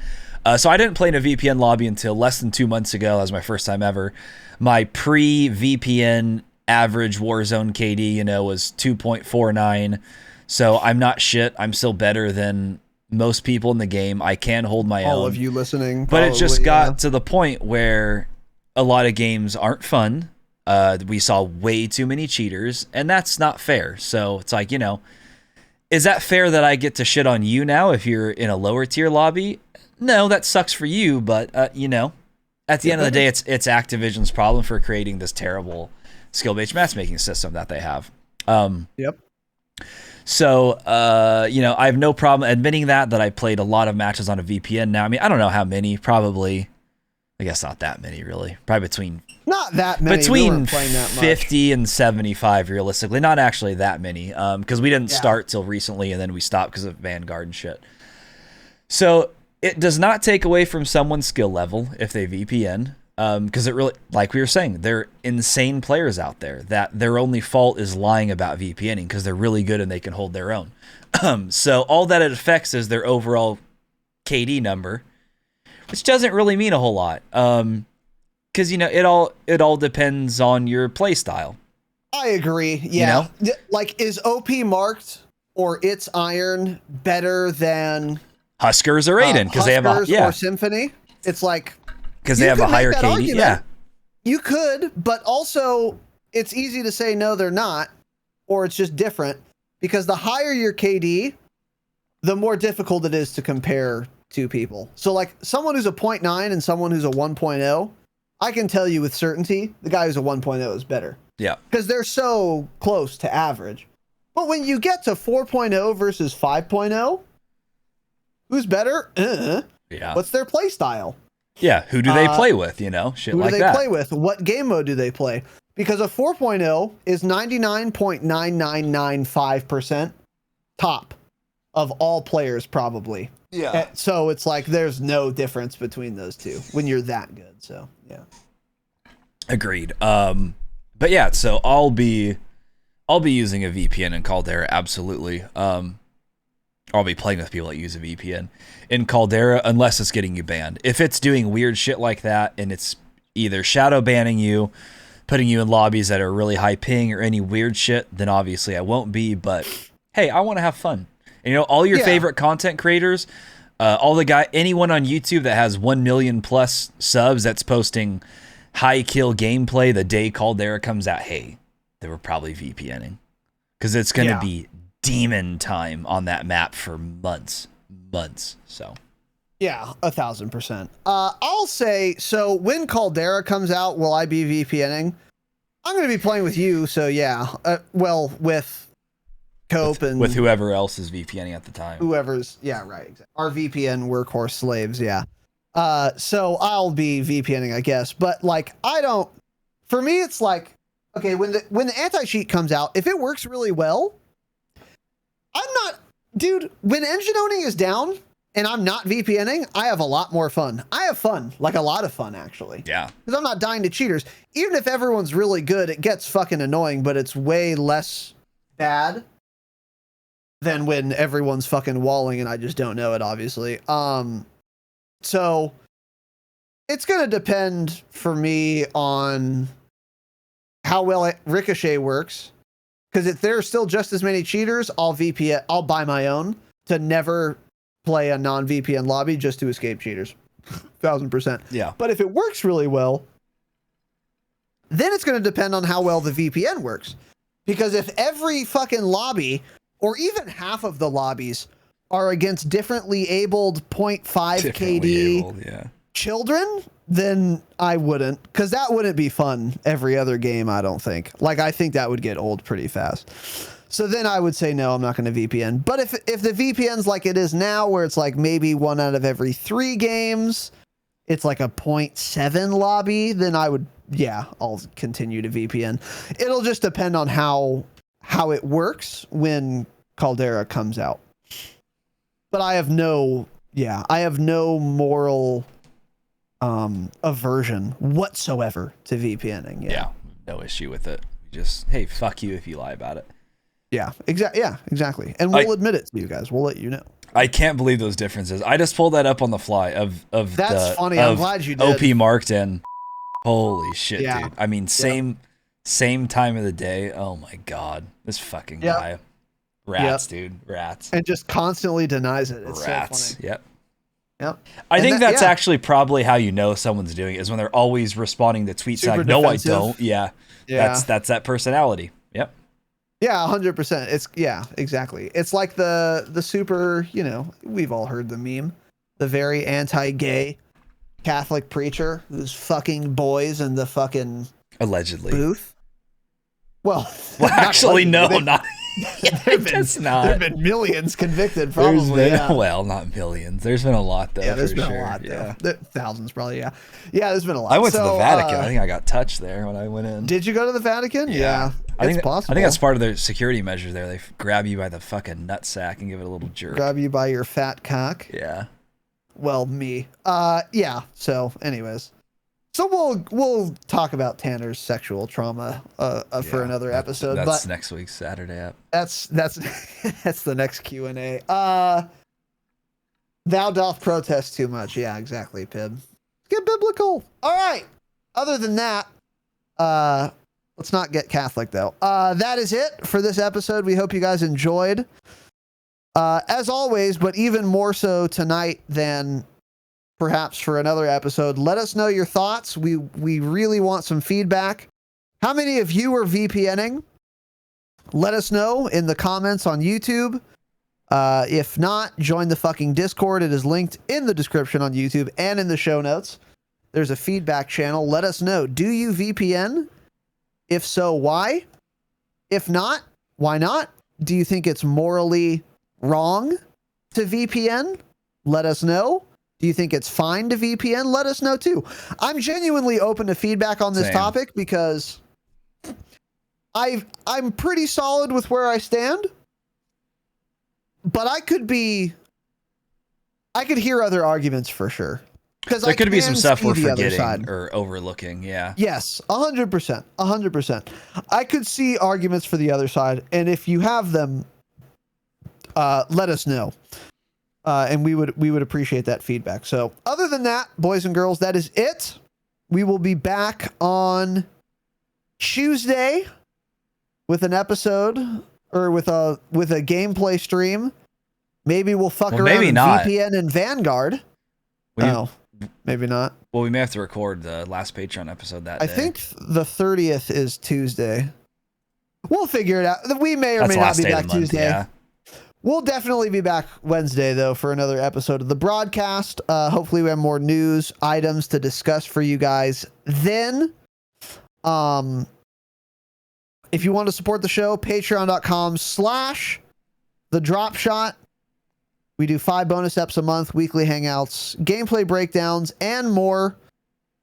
So I didn't play in a VPN lobby until less than 2 months ago. That was my first time ever. My pre-VPN average Warzone KD, was 2.49. So I'm not shit. I'm still better than most people in the game. I can hold my own. All of you listening. But it just got to the point where a lot of games aren't fun. We saw way too many cheaters, and that's not fair. So it's like, is that fair that I get to shit on you now if you're in a lower tier lobby? No, that sucks for you, but at the end of the day, it's Activision's problem for creating this terrible skill-based matchmaking system that they have. Yep. So, I have no problem admitting that I played a lot of matches on a VPN now. I mean, I don't know how many, probably, I guess not that many, really. Probably not that many. Between 50 and 75, realistically. Not actually that many, because we didn't start till recently, and then we stopped because of Vanguard and shit. So it does not take away from someone's skill level if they VPN, because it really, like we were saying, they're insane players out there that their only fault is lying about VPNing because they're really good and they can hold their own. So all that it affects is their overall KD number, which doesn't really mean a whole lot. Because it all depends on your play style. I agree. Yeah. Like, is OP marked or its iron better than Huskers or Aiden? Because they have or Symphony? It's like, because they have a higher KD. Argument. Yeah. You could, but also it's easy to say no, they're not, or it's just different, because the higher your KD, the more difficult it is to compare two people. So like someone who's a 0.9 and someone who's a 1.0, I can tell you with certainty the guy who's a 1.0 is better. Yeah. Because they're so close to average. But when you get to 4.0 versus 5.0, who's better? Yeah. What's their play style? Yeah. Who do they play with? Shit who like that. Who do they play with? What game mode do they play? Because a 4.0 is 99.9995% top of all players, probably. Yeah. So it's like there's no difference between those two when you're that good. So yeah. Agreed. But yeah, so I'll be using a VPN in Caldera, absolutely. I'll be playing with people that use a VPN in Caldera unless it's getting you banned. If it's doing weird shit like that and it's either shadow banning you, putting you in lobbies that are really high ping or any weird shit, then obviously I won't be, but hey, I want to have fun. And, all your favorite content creators, anyone on YouTube that has 1 million plus subs that's posting high kill gameplay the day Caldera comes out, hey, they were probably VPNing, because it's going to be demon time on that map for months. So yeah, 1,000%. I'll say, so when Caldera comes out, will I be VPNing? I'm going to be playing with you, so yeah. With Cope and with whoever else is VPNing at the time. Whoever's, yeah, right. Exactly. Our VPN workhorse slaves, yeah. So I'll be VPNing, I guess. But like, for me, it's like, okay, when the anti-cheat comes out, if it works really well, when engine owning is down and I'm not VPNing, I have a lot more fun. I have fun, like a lot of fun, actually. Yeah. Because I'm not dying to cheaters. Even if everyone's really good, it gets fucking annoying, but it's way less bad than when everyone's fucking walling and I just don't know it, obviously. So it's going to depend for me on how well Ricochet works. Because if there's still just as many cheaters, I'll buy my own to never play a non-VPN lobby just to escape cheaters. 1,000%. Yeah. But if it works really well, then it's going to depend on how well the VPN works. Because if every fucking lobby, or even half of the lobbies, are against differently abled 0.5 KD children, then I wouldn't, because that wouldn't be fun every other game, I don't think. Like, I think that would get old pretty fast. So then I would say, no, I'm not going to VPN. But if the VPN's like it is now, where it's like maybe 1 out of every 3 games, it's like a 0.7 lobby, then I would, I'll continue to VPN. It'll just depend on how it works when Caldera comes out. But I have no moral aversion whatsoever to VPNing. Yeah, no issue with it. Just, hey, fuck you if you lie about it. Yeah, exactly. And we'll admit it to you guys. We'll let you know. I can't believe those differences. I just pulled that up on the fly of That's funny. I'm glad you did. OP marked and holy shit, Yeah. dude. I mean, same time of the day. Oh my god, this fucking guy. Rats, dude. Rats. And just constantly denies it. It's Rats. so funny. Yep. I think that's actually probably how you know someone's doing it, is when they're always responding to tweets Super like, no, defensive. I don't. Yeah. That's that personality. Yep. Yeah, 100%. It's exactly. It's like the super, we've all heard the meme, the very anti-gay Catholic preacher who's fucking boys in the fucking allegedly booth. Well, actually, no, not. There've been millions convicted, probably. Well, not millions. There's been a lot, though. Yeah, there's been sure. a lot, though. Thousands, probably. Yeah, there's been a lot. I went to the Vatican. I think I got touched there when I went in. Did you go to the Vatican? Yeah, I think possible. I think that's part of their security measures there. They grab you by the fucking nutsack and give it a little jerk. Grab you by your fat cock. Yeah. Well, me. Yeah. So, anyways. So we'll talk about Tanner's sexual trauma for another episode. That's but next week's Saturday app. That's the next Q&A. Thou doth protest too much. Yeah, exactly, Pib. Get biblical. All right. Other than that, let's not get Catholic though. That is it for this episode. We hope you guys enjoyed. As always, but even more so tonight than perhaps for another episode, let us know your thoughts. We really want some feedback. How many of you are VPNing? Let us know in the comments on YouTube. If not, join the fucking Discord. It is linked in the description on YouTube and in the show notes. There's a feedback channel. Let us know. Do you VPN? If so, why? If not, why not? Do you think it's morally wrong to VPN? Let us know. Do you think it's fine to VPN? Let us know too. I'm genuinely open to feedback on this topic because I'm pretty solid with where I stand. But I could hear other arguments for sure. Because there could be some stuff we're forgetting or overlooking. Yeah. Yes, 100%. 100%. I could see arguments for the other side. And if you have them, let us know. And we would appreciate that feedback. So other than that, boys and girls, that is it. We will be back on Tuesday with an episode or with a gameplay stream. Maybe we'll fuck around maybe with not. VPN and Vanguard. Maybe not. Well, we may have to record the last Patreon episode that day. I think the 30th is Tuesday. We'll figure it out. We may or may not be back Tuesday. Yeah. We'll definitely be back Wednesday, though, for another episode of the broadcast. Hopefully we have more news items to discuss for you guys then. If you want to support the show, patreon.com/thedropshot. We do 5 bonus eps a month, weekly hangouts, gameplay breakdowns, and more.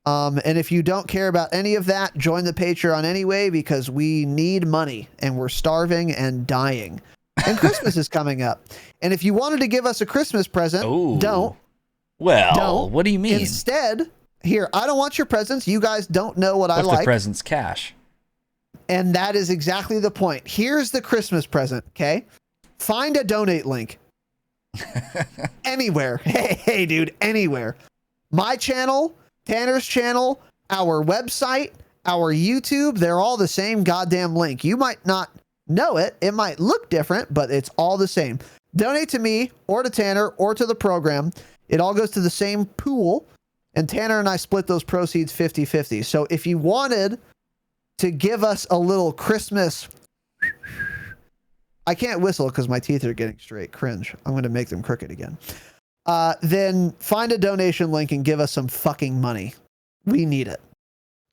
And if you don't care about any of that, join the Patreon anyway, because we need money and we're starving and dying. And Christmas is coming up. And if you wanted to give us a Christmas present, don't. Well, don't. What do you mean? Instead, here, I don't want your presents. You guys don't know what I like. The present's cash. And that is exactly the point. Here's the Christmas present, okay? Find a donate link. Anywhere. Hey, dude, anywhere. My channel, Tanner's channel, our website, our YouTube, they're all the same goddamn link. You might not know it. It might look different, but it's all the same. Donate to me or to Tanner or to the program. It all goes to the same pool, and Tanner and I split those proceeds 50-50. So if you wanted to give us a little Christmas... I can't whistle because my teeth are getting straight. Cringe. I'm going to make them crooked again. Then find a donation link and give us some fucking money. We need it.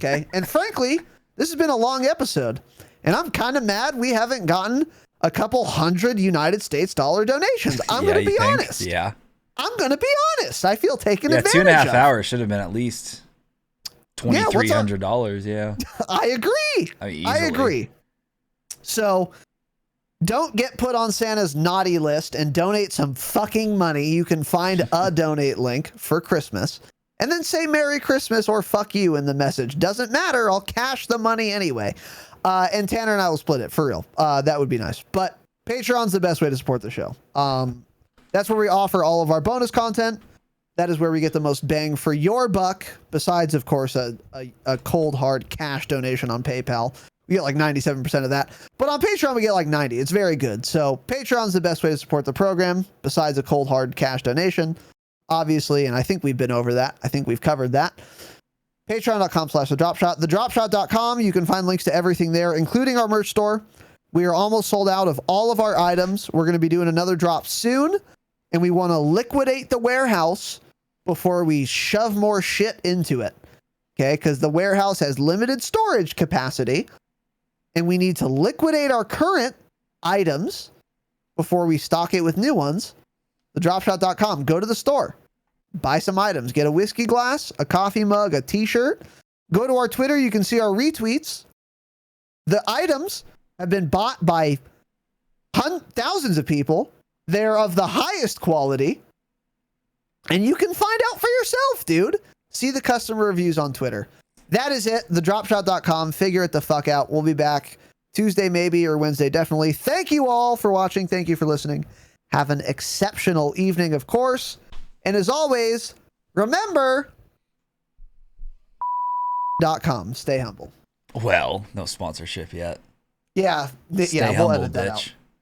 Okay? And frankly, this has been a long episode. And I'm kind of mad we haven't gotten a couple $100 United States donations. I'm going to be honest. Yeah. I'm going to be honest. I feel taken advantage of. 2.5 hours should have been at least $2,300. Yeah. I agree. I agree. So... don't get put on Santa's naughty list and donate some fucking money. You can find a donate link for Christmas and then say Merry Christmas or fuck you in the message. Doesn't matter. I'll cash the money anyway. And Tanner and I will split it for real. That would be nice. But Patreon's the best way to support the show. That's where we offer all of our bonus content. That is where we get the most bang for your buck. Besides, of course, a cold hard cash donation on PayPal. We get like 97% of that. But on Patreon, we get like 90. It's very good. So Patreon's the best way to support the program, besides a cold, hard cash donation, obviously. And I think we've been over that. I think we've covered that. Patreon.com/thedropshot. Thedropshot.com. You can find links to everything there, including our merch store. We are almost sold out of all of our items. We're going to be doing another drop soon. And we want to liquidate the warehouse before we shove more shit into it. Okay? Because the warehouse has limited storage capacity. And we need to liquidate our current items before we stock it with new ones. Thedropshot.com. Go to the store. Buy some items. Get a whiskey glass, a coffee mug, a t-shirt. Go to our Twitter. You can see our retweets. The items have been bought by thousands of people. They're of the highest quality. And you can find out for yourself, dude. See the customer reviews on Twitter. That is it. Thedropshot.com. Figure it the fuck out. We'll be back Tuesday maybe or Wednesday definitely. Thank you all for watching. Thank you for listening. Have an exceptional evening, of course. And as always, remember .com. Stay humble. Well, no sponsorship yet. Yeah, Stay we'll humble, edit that out. bitch.